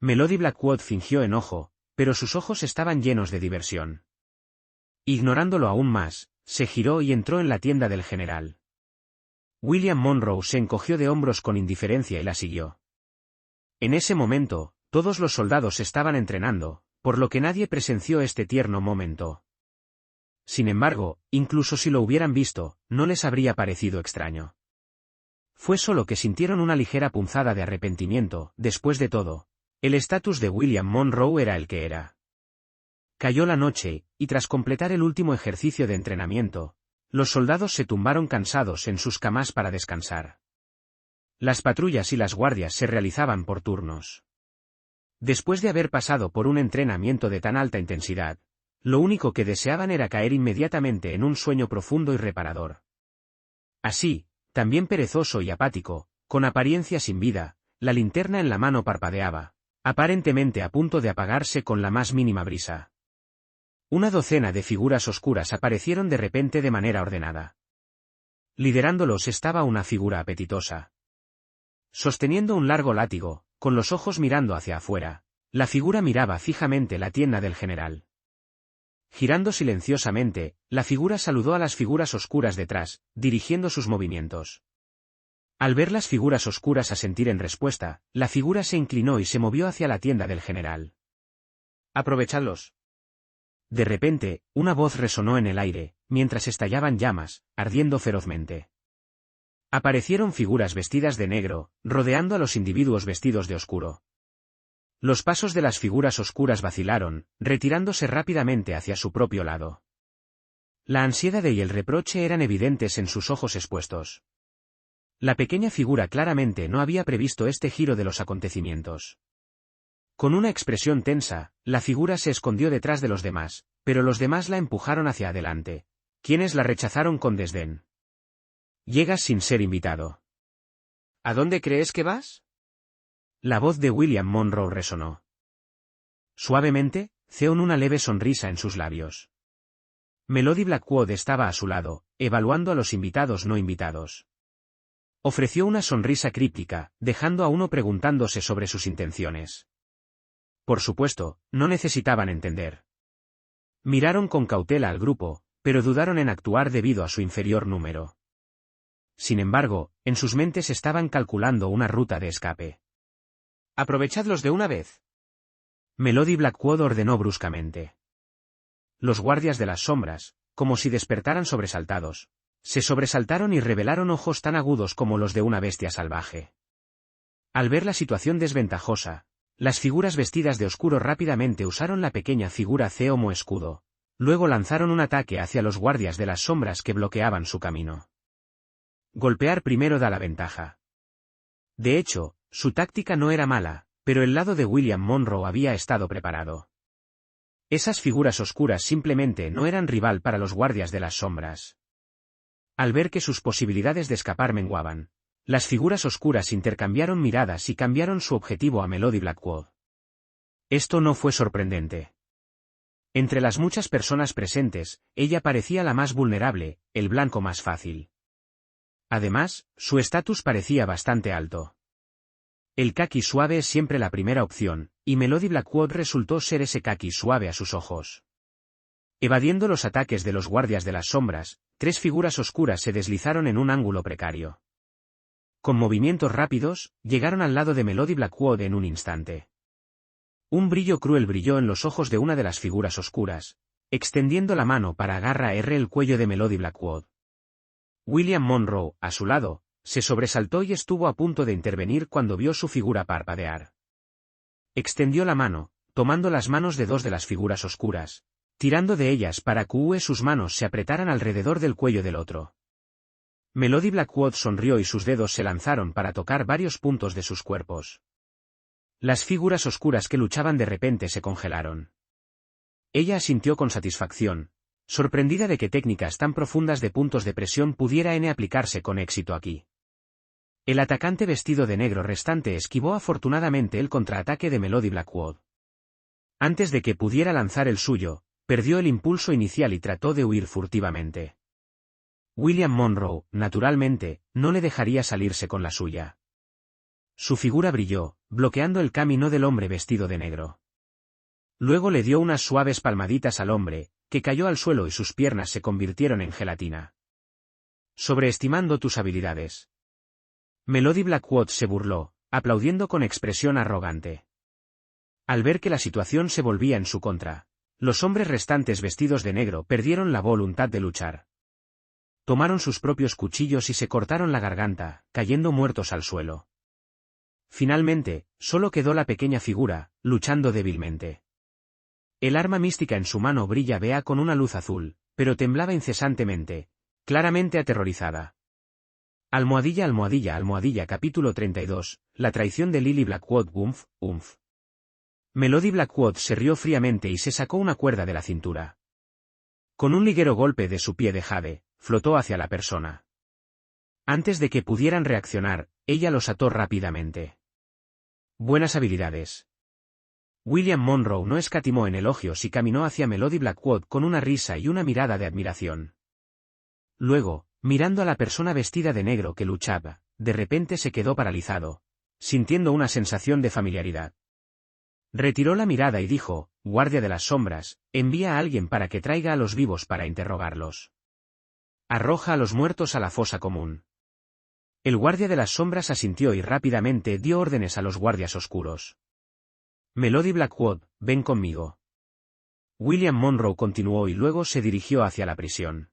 Melody Blackwood fingió enojo, pero sus ojos estaban llenos de diversión. Ignorándolo aún más, se giró y entró en la tienda del general. William Monroe se encogió de hombros con indiferencia y la siguió. En ese momento, todos los soldados estaban entrenando, por lo que nadie presenció este tierno momento. Sin embargo, incluso si lo hubieran visto, no les habría parecido extraño. Fue solo que sintieron una ligera punzada de arrepentimiento. Después de todo, el estatus de William Monroe era el que era. Cayó la noche, y tras completar el último ejercicio de entrenamiento, los soldados se tumbaron cansados en sus camas para descansar. Las patrullas y las guardias se realizaban por turnos. Después de haber pasado por un entrenamiento de tan alta intensidad, lo único que deseaban era caer inmediatamente en un sueño profundo y reparador. Así, también perezoso y apático, con apariencia sin vida, la linterna en la mano parpadeaba, aparentemente a punto de apagarse con la más mínima brisa. Una docena de figuras oscuras aparecieron de repente de manera ordenada. Liderándolos estaba una figura apetitosa. Sosteniendo un largo látigo, con los ojos mirando hacia afuera, la figura miraba fijamente la tienda del general. Girando silenciosamente, la figura saludó a las figuras oscuras detrás, dirigiendo sus movimientos. Al ver las figuras oscuras asentir en respuesta, la figura se inclinó y se movió hacia la tienda del general. Aprovechadlos. De repente, una voz resonó en el aire, mientras estallaban llamas, ardiendo ferozmente. Aparecieron figuras vestidas de negro, rodeando a los individuos vestidos de oscuro. Los pasos de las figuras oscuras vacilaron, retirándose rápidamente hacia su propio lado. La ansiedad y el reproche eran evidentes en sus ojos expuestos. La pequeña figura claramente no había previsto este giro de los acontecimientos. Con una expresión tensa, la figura se escondió detrás de los demás, pero los demás la empujaron hacia adelante, quienes la rechazaron con desdén. Llegas sin ser invitado. ¿A dónde crees que vas? La voz de William Monroe resonó. Suavemente, con una leve sonrisa en sus labios. Melody Blackwood estaba a su lado, evaluando a los invitados no invitados. Ofreció una sonrisa críptica, dejando a uno preguntándose sobre sus intenciones. Por supuesto, no necesitaban entender. Miraron con cautela al grupo, pero dudaron en actuar debido a su inferior número. Sin embargo, en sus mentes estaban calculando una ruta de escape. Aprovechadlos de una vez. Melody Blackwood ordenó bruscamente. Los guardias de las sombras, como si despertaran sobresaltados, se sobresaltaron y revelaron ojos tan agudos como los de una bestia salvaje. Al ver la situación desventajosa, las figuras vestidas de oscuro rápidamente usaron la pequeña figura como escudo. Luego lanzaron un ataque hacia los guardias de las sombras que bloqueaban su camino. Golpear primero da la ventaja. De hecho, su táctica no era mala, pero el lado de William Monroe había estado preparado. Esas figuras oscuras simplemente no eran rival para los guardias de las sombras. Al ver que sus posibilidades de escapar menguaban, las figuras oscuras intercambiaron miradas y cambiaron su objetivo a Melody Blackwood. Esto no fue sorprendente. Entre las muchas personas presentes, ella parecía la más vulnerable, el blanco más fácil. Además, su estatus parecía bastante alto. El caqui suave es siempre la primera opción, y Melody Blackwood resultó ser ese caqui suave a sus ojos. Evadiendo los ataques de los guardias de las sombras, 3 figuras oscuras se deslizaron en un ángulo precario. Con movimientos rápidos, llegaron al lado de Melody Blackwood en un instante. Un brillo cruel brilló en los ojos de una de las figuras oscuras, extendiendo la mano para agarrar el cuello de Melody Blackwood. William Monroe, a su lado, se sobresaltó y estuvo a punto de intervenir cuando vio su figura parpadear. Extendió la mano, tomando las manos de 2 de las figuras oscuras, tirando de ellas para que sus manos se apretaran alrededor del cuello del otro. Melody Blackwood sonrió y sus dedos se lanzaron para tocar varios puntos de sus cuerpos. Las figuras oscuras que luchaban de repente se congelaron. Ella asintió con satisfacción, sorprendida de que técnicas tan profundas de puntos de presión pudieran aplicarse con éxito aquí. El atacante vestido de negro restante esquivó afortunadamente el contraataque de Melody Blackwood. Antes de que pudiera lanzar el suyo, perdió el impulso inicial y trató de huir furtivamente. William Monroe, naturalmente, no le dejaría salirse con la suya. Su figura brilló, bloqueando el camino del hombre vestido de negro. Luego le dio unas suaves palmaditas al hombre, que cayó al suelo y sus piernas se convirtieron en gelatina. Sobreestimando tus habilidades. Melody Blackwood se burló, aplaudiendo con expresión arrogante. Al ver que la situación se volvía en su contra, los hombres restantes vestidos de negro perdieron la voluntad de luchar. Tomaron sus propios cuchillos y se cortaron la garganta, cayendo muertos al suelo. Finalmente, solo quedó la pequeña figura, luchando débilmente. El arma mística en su mano brilla con una luz azul, pero temblaba incesantemente, claramente aterrorizada. Almohadilla, almohadilla, almohadilla. Capítulo 32, la traición de Lily Blackwood. Umf. Melody Blackwood se rió fríamente y se sacó una cuerda de la cintura. Con un ligero golpe de su pie de jade, flotó hacia la persona. Antes de que pudieran reaccionar, ella los ató rápidamente. Buenas habilidades. William Monroe no escatimó en elogios y caminó hacia Melody Blackwood con una risa y una mirada de admiración. Luego, mirando a la persona vestida de negro que luchaba, de repente se quedó paralizado, sintiendo una sensación de familiaridad. Retiró la mirada y dijo, guardia de las sombras, envía a alguien para que traiga a los vivos para interrogarlos. Arroja a los muertos a la fosa común. El guardia de las sombras asintió y rápidamente dio órdenes a los guardias oscuros. Melody Blackwood, ven conmigo. William Monroe continuó y luego se dirigió hacia la prisión.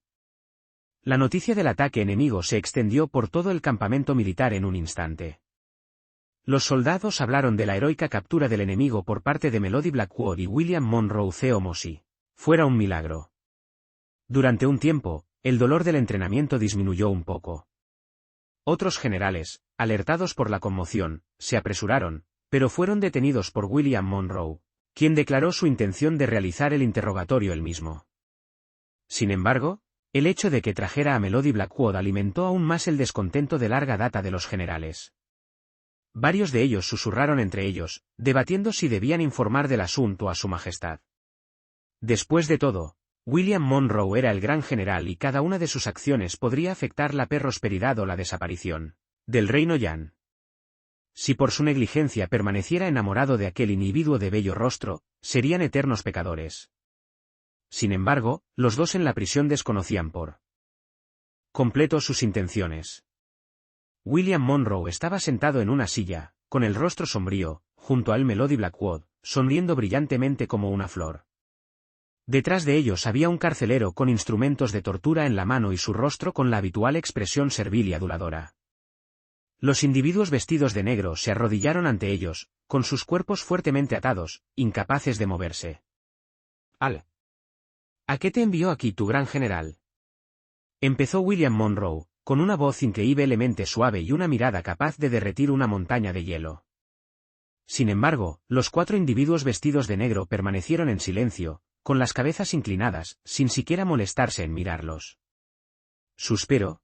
La noticia del ataque enemigo se extendió por todo el campamento militar en un instante. Los soldados hablaron de la heroica captura del enemigo por parte de Melody Blackwood y William Monroe como si fuera un milagro. Durante un tiempo, el dolor del entrenamiento disminuyó un poco. Otros generales, alertados por la conmoción, se apresuraron, pero fueron detenidos por William Monroe, quien declaró su intención de realizar el interrogatorio él mismo. Sin embargo, el hecho de que trajera a Melody Blackwood alimentó aún más el descontento de larga data de los generales. Varios de ellos susurraron entre ellos, debatiendo si debían informar del asunto a su majestad. Después de todo, William Monroe era el gran general y cada una de sus acciones podría afectar la prosperidad o la desaparición del reino Yan. Si por su negligencia permaneciera enamorado de aquel individuo de bello rostro, serían eternos pecadores. Sin embargo, los dos en la prisión desconocían por completo sus intenciones. William Monroe estaba sentado en una silla, con el rostro sombrío, junto a él Melody Blackwood, sonriendo brillantemente como una flor. Detrás de ellos había un carcelero con instrumentos de tortura en la mano y su rostro con la habitual expresión servil y aduladora. Los individuos vestidos de negro se arrodillaron ante ellos, con sus cuerpos fuertemente atados, incapaces de moverse. ¿A qué te envió aquí tu gran general? Empezó William Monroe, con una voz increíblemente suave y una mirada capaz de derretir una montaña de hielo. Sin embargo, los cuatro individuos vestidos de negro permanecieron en silencio, con las cabezas inclinadas, sin siquiera molestarse en mirarlos. Suspiró.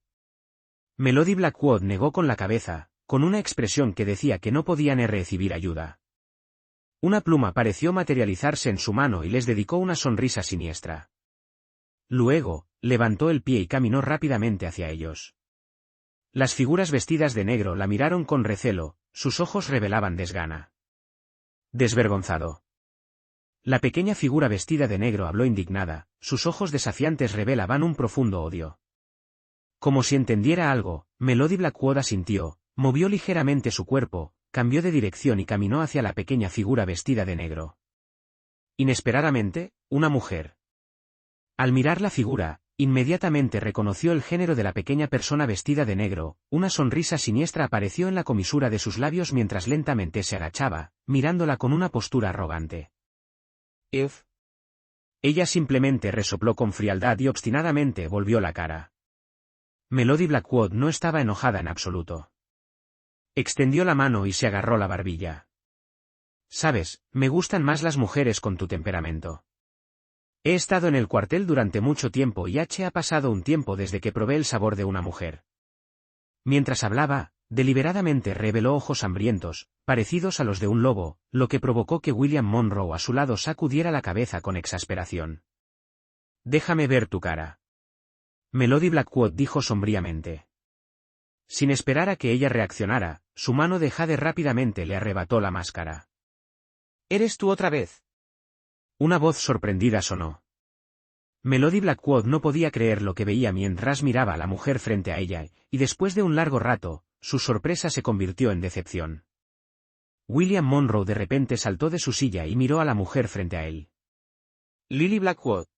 Melody Blackwood negó con la cabeza, con una expresión que decía que no podían recibir ayuda. Una pluma pareció materializarse en su mano y les dedicó una sonrisa siniestra. Luego, levantó el pie y caminó rápidamente hacia ellos. Las figuras vestidas de negro la miraron con recelo, sus ojos revelaban desgana. Desvergonzado. La pequeña figura vestida de negro habló indignada, sus ojos desafiantes revelaban un profundo odio. Como si entendiera algo, Melody Blackwood asintió, movió ligeramente su cuerpo, cambió de dirección y caminó hacia la pequeña figura vestida de negro. Inesperadamente, una mujer. Al mirar la figura, inmediatamente reconoció el género de la pequeña persona vestida de negro, una sonrisa siniestra apareció en la comisura de sus labios mientras lentamente se agachaba, mirándola con una postura arrogante. Ella simplemente resopló con frialdad y obstinadamente volvió la cara. Melody Blackwood no estaba enojada en absoluto. Extendió la mano y se agarró la barbilla. Sabes, me gustan más las mujeres con tu temperamento. He estado en el cuartel durante mucho tiempo y ha pasado un tiempo desde que probé el sabor de una mujer. Mientras hablaba, deliberadamente reveló ojos hambrientos, parecidos a los de un lobo, lo que provocó que William Monroe a su lado sacudiera la cabeza con exasperación. Déjame ver tu cara. Melody Blackwood dijo sombríamente. Sin esperar a que ella reaccionara, su mano de jade rápidamente le arrebató la máscara. ¿Eres tú otra vez? Una voz sorprendida sonó. Melody Blackwood no podía creer lo que veía mientras miraba a la mujer frente a ella, y después de un largo rato, su sorpresa se convirtió en decepción. William Monroe de repente saltó de su silla y miró a la mujer frente a él. Lily Blackwood.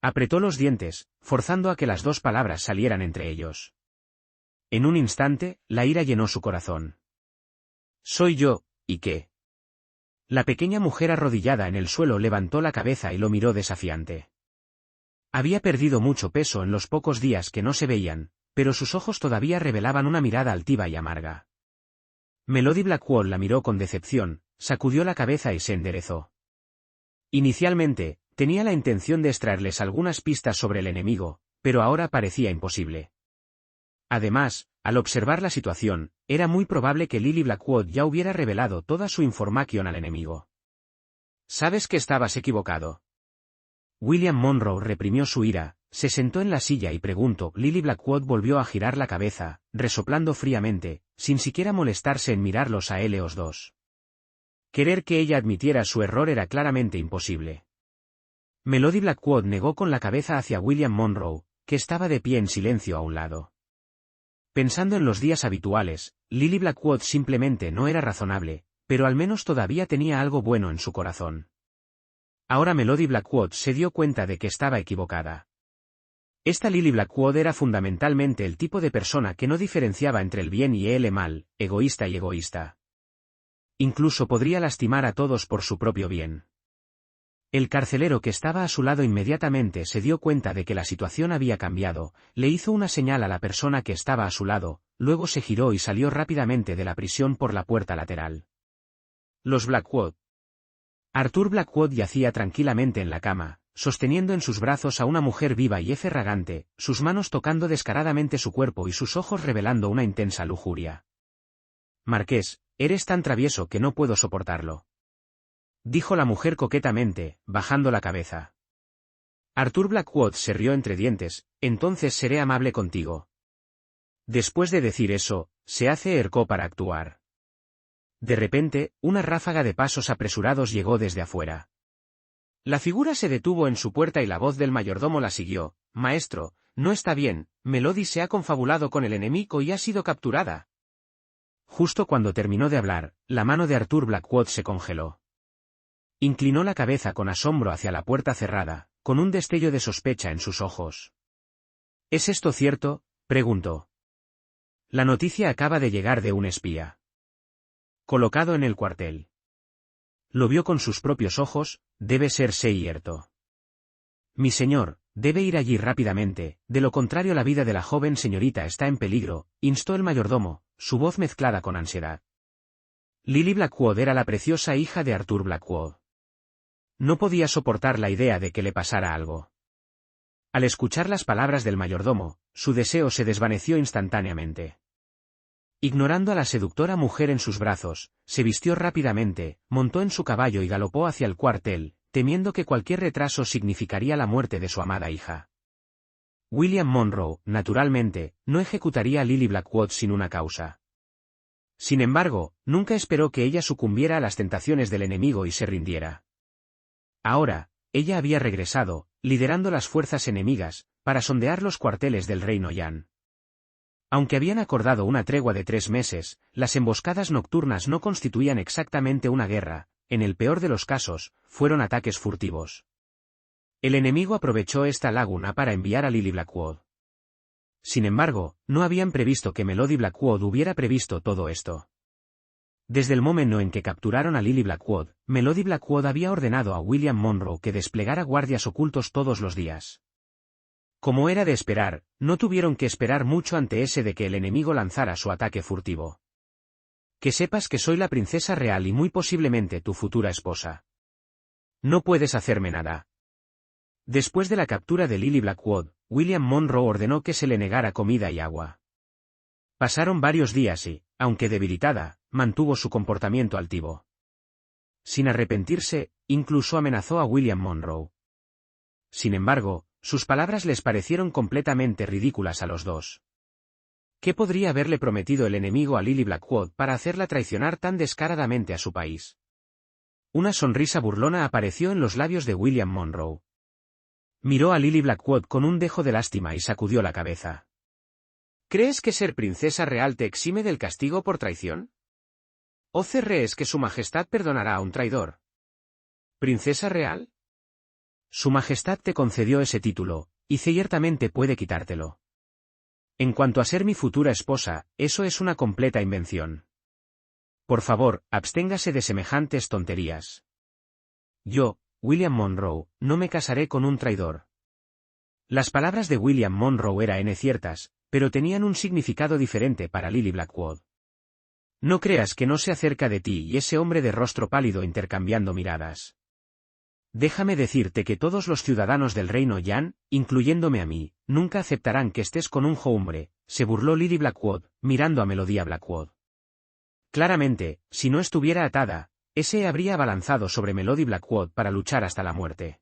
Apretó los dientes, forzando a que las dos palabras salieran entre ellos. En un instante, la ira llenó su corazón. Soy yo, ¿y qué? La pequeña mujer arrodillada en el suelo levantó la cabeza y lo miró desafiante. Había perdido mucho peso en los pocos días que no se veían, pero sus ojos todavía revelaban una mirada altiva y amarga. Melody Blackwood la miró con decepción, sacudió la cabeza y se enderezó. Inicialmente, tenía la intención de extraerles algunas pistas sobre el enemigo, pero ahora parecía imposible. Además, al observar la situación, era muy probable que Lily Blackwood ya hubiera revelado toda su información al enemigo. Sabes que estabas equivocado. William Monroe reprimió su ira, se sentó en la silla y preguntó. Lily Blackwood volvió a girar la cabeza, resoplando fríamente, sin siquiera molestarse en mirarlos a los dos. Querer que ella admitiera su error era claramente imposible. Melody Blackwood negó con la cabeza hacia William Monroe, que estaba de pie en silencio a un lado. Pensando en los días habituales, Lily Blackwood simplemente no era razonable, pero al menos todavía tenía algo bueno en su corazón. Ahora Melody Blackwood se dio cuenta de que estaba equivocada. Esta Lily Blackwood era fundamentalmente el tipo de persona que no diferenciaba entre el bien y el mal, egoísta y egoísta. Incluso podría lastimar a todos por su propio bien. El carcelero que estaba a su lado inmediatamente se dio cuenta de que la situación había cambiado, le hizo una señal a la persona que estaba a su lado, luego se giró y salió rápidamente de la prisión por la puerta lateral. Los Blackwood. Arthur Blackwood yacía tranquilamente en la cama, sosteniendo en sus brazos a una mujer viva y fragante, sus manos tocando descaradamente su cuerpo y sus ojos revelando una intensa lujuria. Marqués, eres tan travieso que no puedo soportarlo. Dijo la mujer coquetamente, bajando la cabeza. Arthur Blackwood se rió entre dientes. Entonces seré amable contigo. Después de decir eso, se acercó para actuar. De repente, una ráfaga de pasos apresurados llegó desde afuera. La figura se detuvo en su puerta y la voz del mayordomo la siguió. Maestro, no está bien, Melody se ha confabulado con el enemigo y ha sido capturada. Justo cuando terminó de hablar, la mano de Arthur Blackwood se congeló. Inclinó la cabeza con asombro hacia la puerta cerrada, con un destello de sospecha en sus ojos. ¿Es esto cierto?, preguntó. La noticia acaba de llegar de un espía. Colocado en el cuartel. Lo vio con sus propios ojos, debe ser cierto. Mi señor, debe ir allí rápidamente, de lo contrario la vida de la joven señorita está en peligro, instó el mayordomo, su voz mezclada con ansiedad. Lily Blackwood era la preciosa hija de Arthur Blackwood. No podía soportar la idea de que le pasara algo. Al escuchar las palabras del mayordomo, su deseo se desvaneció instantáneamente. Ignorando a la seductora mujer en sus brazos, se vistió rápidamente, montó en su caballo y galopó hacia el cuartel, temiendo que cualquier retraso significaría la muerte de su amada hija. William Monroe, naturalmente, no ejecutaría a Lily Blackwood sin una causa. Sin embargo, nunca esperó que ella sucumbiera a las tentaciones del enemigo y se rindiera. Ahora, ella había regresado, liderando las fuerzas enemigas, para sondear los cuarteles del reino Yan. Aunque habían acordado una tregua de 3 meses, las emboscadas nocturnas no constituían exactamente una guerra, en el peor de los casos, fueron ataques furtivos. El enemigo aprovechó esta laguna para enviar a Lily Blackwood. Sin embargo, no habían previsto que Melody Blackwood hubiera previsto todo esto. Desde el momento en que capturaron a Lily Blackwood, Melody Blackwood había ordenado a William Monroe que desplegara guardias ocultos todos los días. Como era de esperar, no tuvieron que esperar mucho ante ese de que el enemigo lanzara su ataque furtivo. Que sepas que soy la princesa real y muy posiblemente tu futura esposa. No puedes hacerme nada. Después de la captura de Lily Blackwood, William Monroe ordenó que se le negara comida y agua. Pasaron varios días y, aunque debilitada, mantuvo su comportamiento altivo. Sin arrepentirse, incluso amenazó a William Monroe. Sin embargo, sus palabras les parecieron completamente ridículas a los dos. ¿Qué podría haberle prometido el enemigo a Lily Blackwood para hacerla traicionar tan descaradamente a su país? Una sonrisa burlona apareció en los labios de William Monroe. Miró a Lily Blackwood con un dejo de lástima y sacudió la cabeza. ¿Crees que ser princesa real te exime del castigo por traición? ¿O crees que su majestad perdonará a un traidor? ¿Princesa real? Su majestad te concedió ese título, y ciertamente puede quitártelo. En cuanto a ser mi futura esposa, eso es una completa invención. Por favor, absténgase de semejantes tonterías. Yo, William Monroe, no me casaré con un traidor. Las palabras de William Monroe eran ciertas, pero tenían un significado diferente para Lily Blackwood. No creas que no se acerca de ti y ese hombre de rostro pálido intercambiando miradas. Déjame decirte que todos los ciudadanos del reino Yan, incluyéndome a mí, nunca aceptarán que estés con un hombre, se burló Lily Blackwood, mirando a Melodía Blackwood. Claramente, si no estuviera atada, ese habría abalanzado sobre Melody Blackwood para luchar hasta la muerte.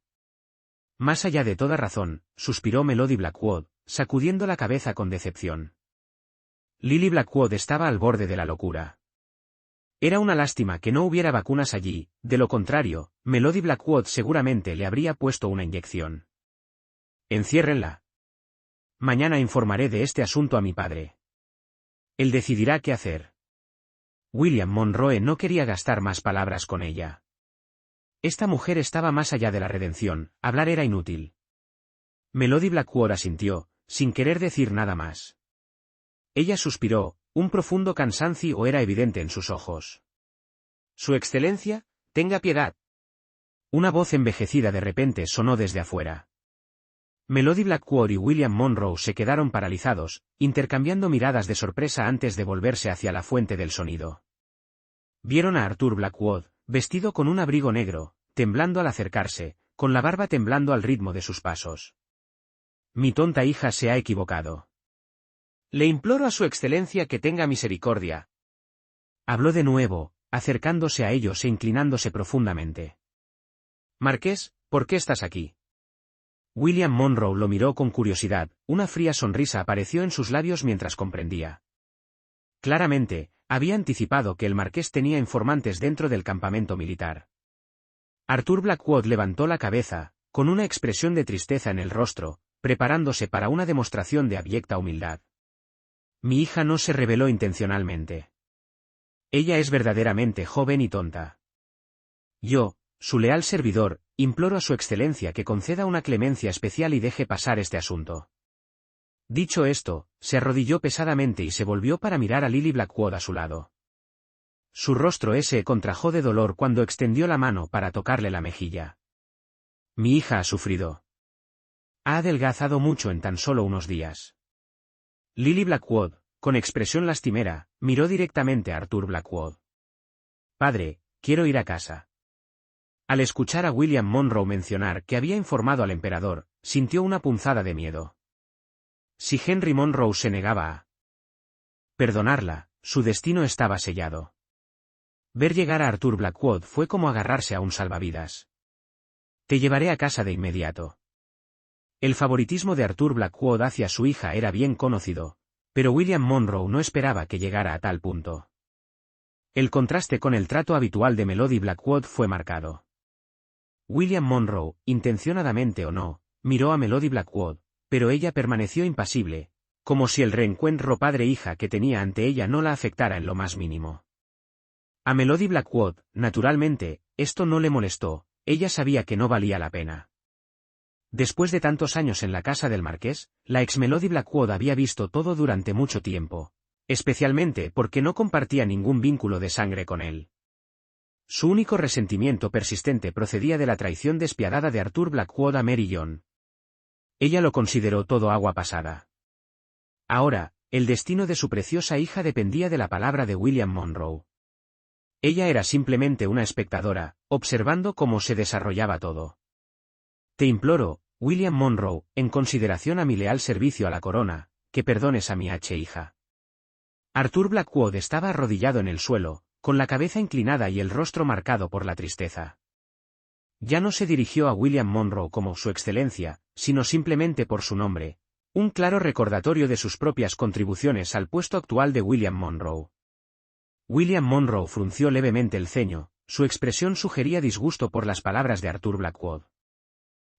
Más allá de toda razón, suspiró Melody Blackwood, sacudiendo la cabeza con decepción. Lily Blackwood estaba al borde de la locura. Era una lástima que no hubiera vacunas allí, de lo contrario, Melody Blackwood seguramente le habría puesto una inyección. Enciérrenla. Mañana informaré de este asunto a mi padre. Él decidirá qué hacer. William Monroe no quería gastar más palabras con ella. Esta mujer estaba más allá de la redención, hablar era inútil. Melody Blackwood asintió, sin querer decir nada más. Ella suspiró, un profundo cansancio era evidente en sus ojos. Su excelencia, tenga piedad. Una voz envejecida de repente sonó desde afuera. Melody Blackwood y William Monroe se quedaron paralizados, intercambiando miradas de sorpresa antes de volverse hacia la fuente del sonido. Vieron a Arthur Blackwood, vestido con un abrigo negro, temblando al acercarse, con la barba temblando al ritmo de sus pasos. Mi tonta hija se ha equivocado. Le imploro a su excelencia que tenga misericordia. Habló de nuevo, acercándose a ellos e inclinándose profundamente. Marqués, ¿por qué estás aquí? William Monroe lo miró con curiosidad, una fría sonrisa apareció en sus labios mientras comprendía. Claramente, había anticipado que el marqués tenía informantes dentro del campamento militar. Arthur Blackwood levantó la cabeza, con una expresión de tristeza en el rostro, preparándose para una demostración de abyecta humildad. Mi hija no se rebeló intencionalmente. Ella es verdaderamente joven y tonta. Yo, su leal servidor, imploro a su excelencia que conceda una clemencia especial y deje pasar este asunto. Dicho esto, se arrodilló pesadamente y se volvió para mirar a Lily Blackwood a su lado. Su rostro se contrajo de dolor cuando extendió la mano para tocarle la mejilla. Mi hija ha sufrido. Ha adelgazado mucho en tan solo unos días. Lily Blackwood, con expresión lastimera, miró directamente a Arthur Blackwood. Padre, quiero ir a casa. Al escuchar a William Monroe mencionar que había informado al emperador, sintió una punzada de miedo. Si Henry Monroe se negaba a perdonarla, su destino estaba sellado. Ver llegar a Arthur Blackwood fue como agarrarse a un salvavidas. Te llevaré a casa de inmediato. El favoritismo de Arthur Blackwood hacia su hija era bien conocido, pero William Monroe no esperaba que llegara a tal punto. El contraste con el trato habitual de Melody Blackwood fue marcado. William Monroe, intencionadamente o no, miró a Melody Blackwood, pero ella permaneció impasible, como si el reencuentro padre-hija que tenía ante ella no la afectara en lo más mínimo. A Melody Blackwood, naturalmente, esto no le molestó, ella sabía que no valía la pena. Después de tantos años en la casa del marqués, la ex Melody Blackwood había visto todo durante mucho tiempo, especialmente porque no compartía ningún vínculo de sangre con él. Su único resentimiento persistente procedía de la traición despiadada de Arthur Blackwood a Mary John. Ella lo consideró todo agua pasada. Ahora, el destino de su preciosa hija dependía de la palabra de William Monroe. Ella era simplemente una espectadora, observando cómo se desarrollaba todo. Te imploro, William Monroe, en consideración a mi leal servicio a la corona, que perdones a mi hija. Arthur Blackwood estaba arrodillado en el suelo, con la cabeza inclinada y el rostro marcado por la tristeza. Ya no se dirigió a William Monroe como Su Excelencia, sino simplemente por su nombre, un claro recordatorio de sus propias contribuciones al puesto actual de William Monroe. William Monroe frunció levemente el ceño, su expresión sugería disgusto por las palabras de Arthur Blackwood.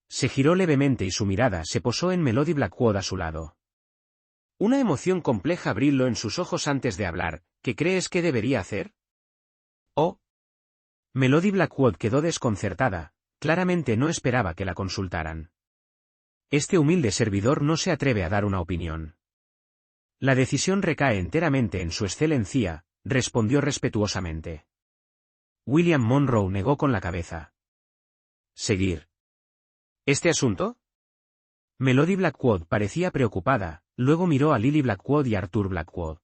Se giró levemente y su mirada se posó en Melody Blackwood a su lado. Una emoción compleja brilló en sus ojos antes de hablar. ¿Qué crees que debería hacer? Oh. Melody Blackwood quedó desconcertada, claramente no esperaba que la consultaran. Este humilde servidor no se atreve a dar una opinión. La decisión recae enteramente en su excelencia, respondió respetuosamente. William Monroe negó con la cabeza. ¿Seguir este asunto? Melody Blackwood parecía preocupada, luego miró a Lily Blackwood y Arthur Blackwood.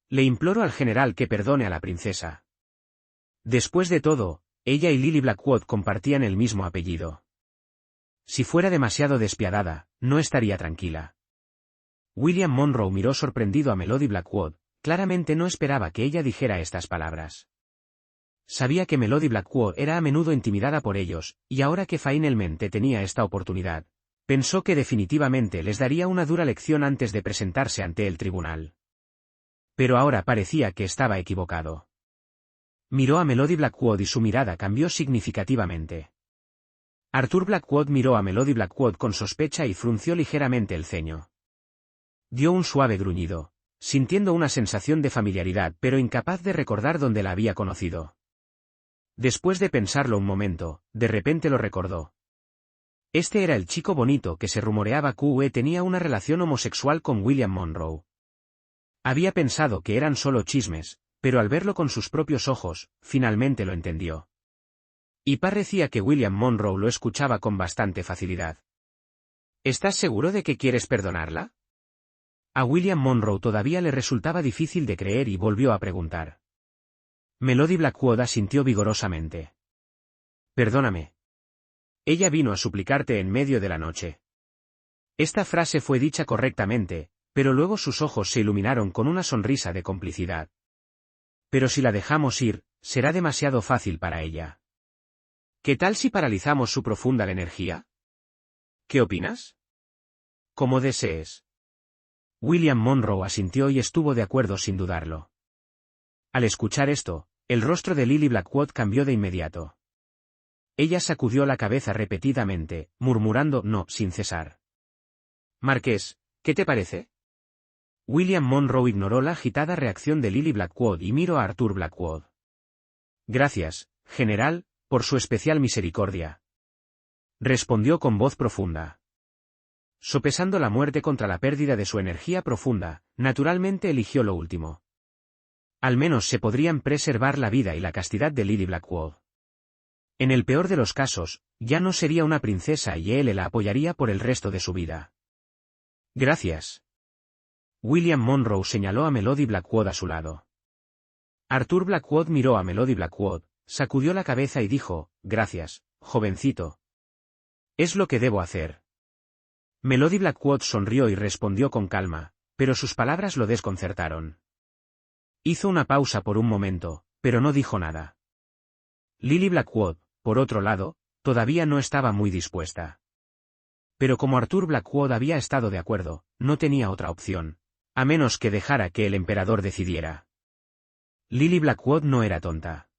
Le imploro al general que perdone a la princesa. Después de todo, ella y Lily Blackwood compartían el mismo apellido. Si fuera demasiado despiadada, no estaría tranquila. William Monroe miró sorprendido a Melody Blackwood, claramente no esperaba que ella dijera estas palabras. Sabía que Melody Blackwood era a menudo intimidada por ellos, y ahora que finalmente tenía esta oportunidad, pensó que definitivamente les daría una dura lección antes de presentarse ante el tribunal. Pero ahora parecía que estaba equivocado. Miró a Melody Blackwood y su mirada cambió significativamente. Arthur Blackwood miró a Melody Blackwood con sospecha y frunció ligeramente el ceño. Dio un suave gruñido, sintiendo una sensación de familiaridad pero incapaz de recordar dónde la había conocido. Después de pensarlo un momento, de repente lo recordó. Este era el chico bonito que se rumoreaba que tenía una relación homosexual con William Monroe. Había pensado que eran solo chismes, pero al verlo con sus propios ojos, finalmente lo entendió. Y parecía que William Monroe lo escuchaba con bastante facilidad. ¿Estás seguro de que quieres perdonarla? A William Monroe todavía le resultaba difícil de creer y volvió a preguntar. Melody Blackwood asintió vigorosamente. Perdóname. Ella vino a suplicarte en medio de la noche. Esta frase fue dicha correctamente, pero luego sus ojos se iluminaron con una sonrisa de complicidad. Pero si la dejamos ir, será demasiado fácil para ella. ¿Qué tal si paralizamos su profunda energía? ¿Qué opinas? Como desees. William Monroe asintió y estuvo de acuerdo sin dudarlo. Al escuchar esto, el rostro de Lily Blackwood cambió de inmediato. Ella sacudió la cabeza repetidamente, murmurando no sin cesar. Marqués, ¿qué te parece? William Monroe ignoró la agitada reacción de Lily Blackwood y miró a Arthur Blackwood. Gracias, general, por su especial misericordia. Respondió con voz profunda. Sopesando la muerte contra la pérdida de su energía profunda, naturalmente eligió lo último. Al menos se podrían preservar la vida y la castidad de Lily Blackwood. En el peor de los casos, ya no sería una princesa y él la apoyaría por el resto de su vida. Gracias. William Monroe señaló a Melody Blackwood a su lado. Arthur Blackwood miró a Melody Blackwood, sacudió la cabeza y dijo, gracias, jovencito. Es lo que debo hacer. Melody Blackwood sonrió y respondió con calma, pero sus palabras lo desconcertaron. Hizo una pausa por un momento, pero no dijo nada. Lily Blackwood, por otro lado, todavía no estaba muy dispuesta. Pero como Arthur Blackwood había estado de acuerdo, no tenía otra opción, a menos que dejara que el emperador decidiera. Lily Blackwood no era tonta.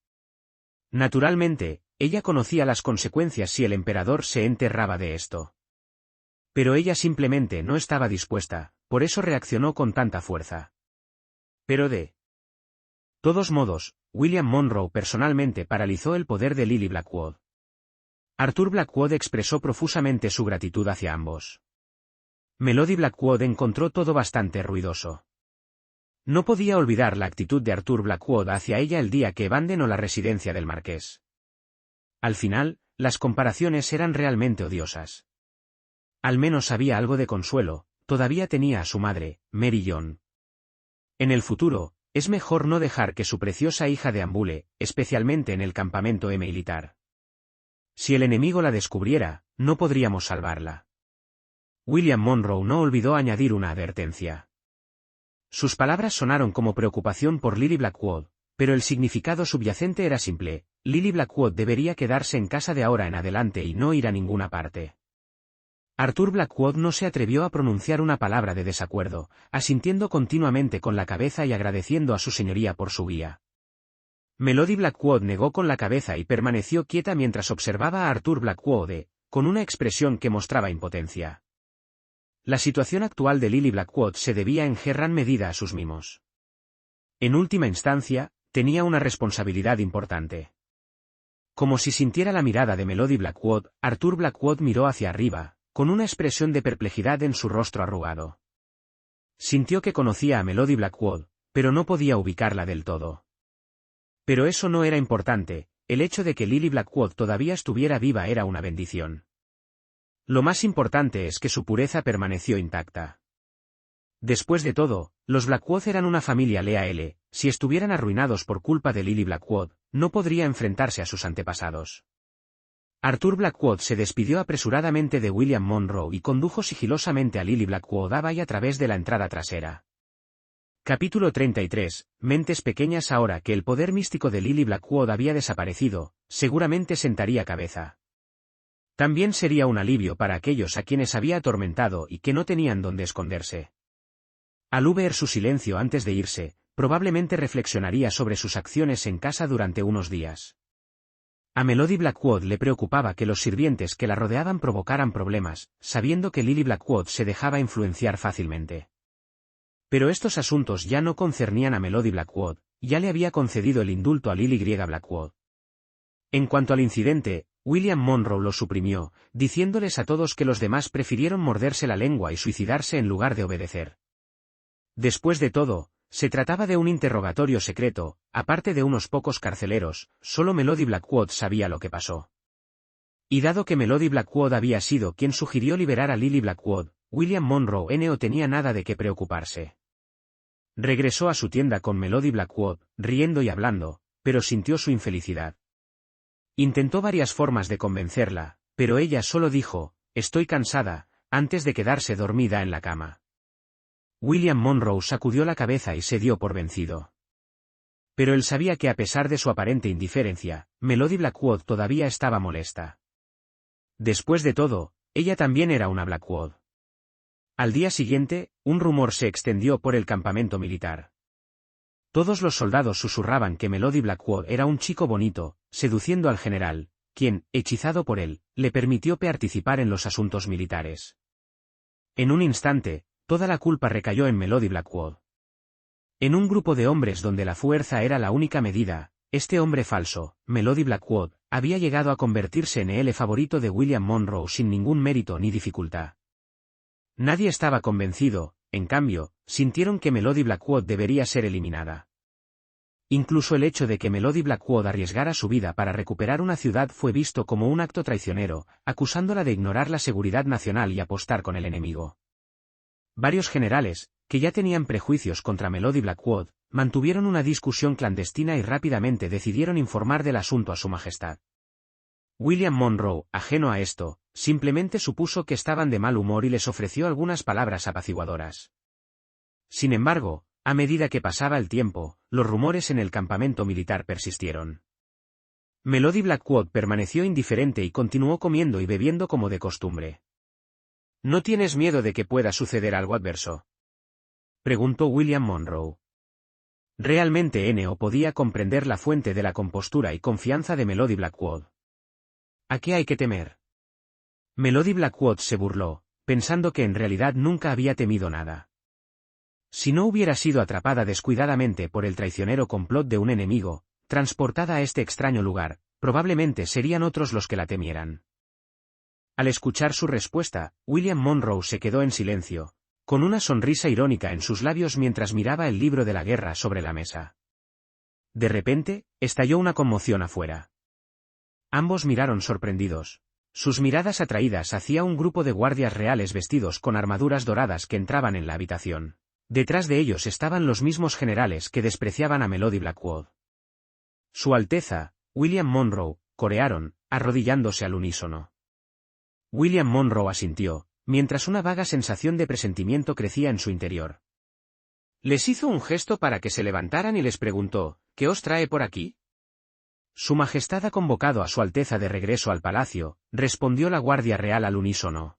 Naturalmente, ella conocía las consecuencias si el emperador se enterraba de esto. Pero ella simplemente no estaba dispuesta, por eso reaccionó con tanta fuerza. Pero de todos modos, William Monroe personalmente paralizó el poder de Lily Blackwood. Arthur Blackwood expresó profusamente su gratitud hacia ambos. Melody Blackwood encontró todo bastante ruidoso. No podía olvidar la actitud de Arthur Blackwood hacia ella el día que abandonó la residencia del marqués. Al final, las comparaciones eran realmente odiosas. Al menos había algo de consuelo, todavía tenía a su madre, Mary John. En el futuro, es mejor no dejar que su preciosa hija deambule, especialmente en el campamento militar. Si el enemigo la descubriera, no podríamos salvarla. William Monroe no olvidó añadir una advertencia. Sus palabras sonaron como preocupación por Lily Blackwood, pero el significado subyacente era simple: Lily Blackwood debería quedarse en casa de ahora en adelante y no ir a ninguna parte. Arthur Blackwood no se atrevió a pronunciar una palabra de desacuerdo, asintiendo continuamente con la cabeza y agradeciendo a su señoría por su guía. Melody Blackwood negó con la cabeza y permaneció quieta mientras observaba a Arthur Blackwood, con una expresión que mostraba impotencia. La situación actual de Lily Blackwood se debía en gran medida a sus mimos. En última instancia, tenía una responsabilidad importante. Como si sintiera la mirada de Melody Blackwood, Arthur Blackwood miró hacia arriba, con una expresión de perplejidad en su rostro arrugado. Sintió que conocía a Melody Blackwood, pero no podía ubicarla del todo. Pero eso no era importante, el hecho de que Lily Blackwood todavía estuviera viva era una bendición. Lo más importante es que su pureza permaneció intacta. Después de todo, los Blackwood eran una familia leal. Si estuvieran arruinados por culpa de Lily Blackwood, no podría enfrentarse a sus antepasados. Arthur Blackwood se despidió apresuradamente de William Monroe y condujo sigilosamente a Lily Blackwood a través de la entrada trasera. Capítulo 33. Mentes pequeñas. Ahora que el poder místico de Lily Blackwood había desaparecido, seguramente sentaría cabeza. También sería un alivio para aquellos a quienes había atormentado y que no tenían dónde esconderse. Al ver su silencio antes de irse, probablemente reflexionaría sobre sus acciones en casa durante unos días. A Melody Blackwood le preocupaba que los sirvientes que la rodeaban provocaran problemas, sabiendo que Lily Blackwood se dejaba influenciar fácilmente. Pero estos asuntos ya no concernían a Melody Blackwood, ya le había concedido el indulto a Lily Blackwood. En cuanto al incidente, William Monroe lo suprimió, diciéndoles a todos que los demás prefirieron morderse la lengua y suicidarse en lugar de obedecer. Después de todo, se trataba de un interrogatorio secreto, aparte de unos pocos carceleros, solo Melody Blackwood sabía lo que pasó. Y dado que Melody Blackwood había sido quien sugirió liberar a Lily Blackwood, William Monroe no tenía nada de qué preocuparse. Regresó a su tienda con Melody Blackwood, riendo y hablando, pero sintió su infelicidad. Intentó varias formas de convencerla, pero ella solo dijo: «Estoy cansada», antes de quedarse dormida en la cama. William Monroe sacudió la cabeza y se dio por vencido. Pero él sabía que a pesar de su aparente indiferencia, Melody Blackwood todavía estaba molesta. Después de todo, ella también era una Blackwood. Al día siguiente, un rumor se extendió por el campamento militar. Todos los soldados susurraban que Melody Blackwood era un chico bonito, seduciendo al general, quien, hechizado por él, le permitió participar en los asuntos militares. En un instante, toda la culpa recayó en Melody Blackwood. En un grupo de hombres donde la fuerza era la única medida, este hombre falso, Melody Blackwood, había llegado a convertirse en el favorito de William Monroe sin ningún mérito ni dificultad. Nadie estaba convencido, en cambio, sintieron que Melody Blackwood debería ser eliminada. Incluso el hecho de que Melody Blackwood arriesgara su vida para recuperar una ciudad fue visto como un acto traicionero, acusándola de ignorar la seguridad nacional y apostar con el enemigo. Varios generales, que ya tenían prejuicios contra Melody Blackwood, mantuvieron una discusión clandestina y rápidamente decidieron informar del asunto a su majestad. William Monroe, ajeno a esto, simplemente supuso que estaban de mal humor y les ofreció algunas palabras apaciguadoras. Sin embargo, a medida que pasaba el tiempo, los rumores en el campamento militar persistieron. Melody Blackwood permaneció indiferente y continuó comiendo y bebiendo como de costumbre. ¿No tienes miedo de que pueda suceder algo adverso?, preguntó William Monroe. Realmente N.O. podía comprender la fuente de la compostura y confianza de Melody Blackwood. ¿A qué hay que temer? Melody Blackwood se burló, pensando que en realidad nunca había temido nada. Si no hubiera sido atrapada descuidadamente por el traicionero complot de un enemigo, transportada a este extraño lugar, probablemente serían otros los que la temieran. Al escuchar su respuesta, William Monroe se quedó en silencio, con una sonrisa irónica en sus labios mientras miraba el libro de la guerra sobre la mesa. De repente, estalló una conmoción afuera. Ambos miraron sorprendidos. Sus miradas atraídas hacia un grupo de guardias reales vestidos con armaduras doradas que entraban en la habitación. Detrás de ellos estaban los mismos generales que despreciaban a Melody Blackwood. Su Alteza, William Monroe, corearon, arrodillándose al unísono. William Monroe asintió, mientras una vaga sensación de presentimiento crecía en su interior. Les hizo un gesto para que se levantaran y les preguntó, ¿qué os trae por aquí? Su Majestad ha convocado a Su Alteza de regreso al palacio, respondió la Guardia Real al unísono.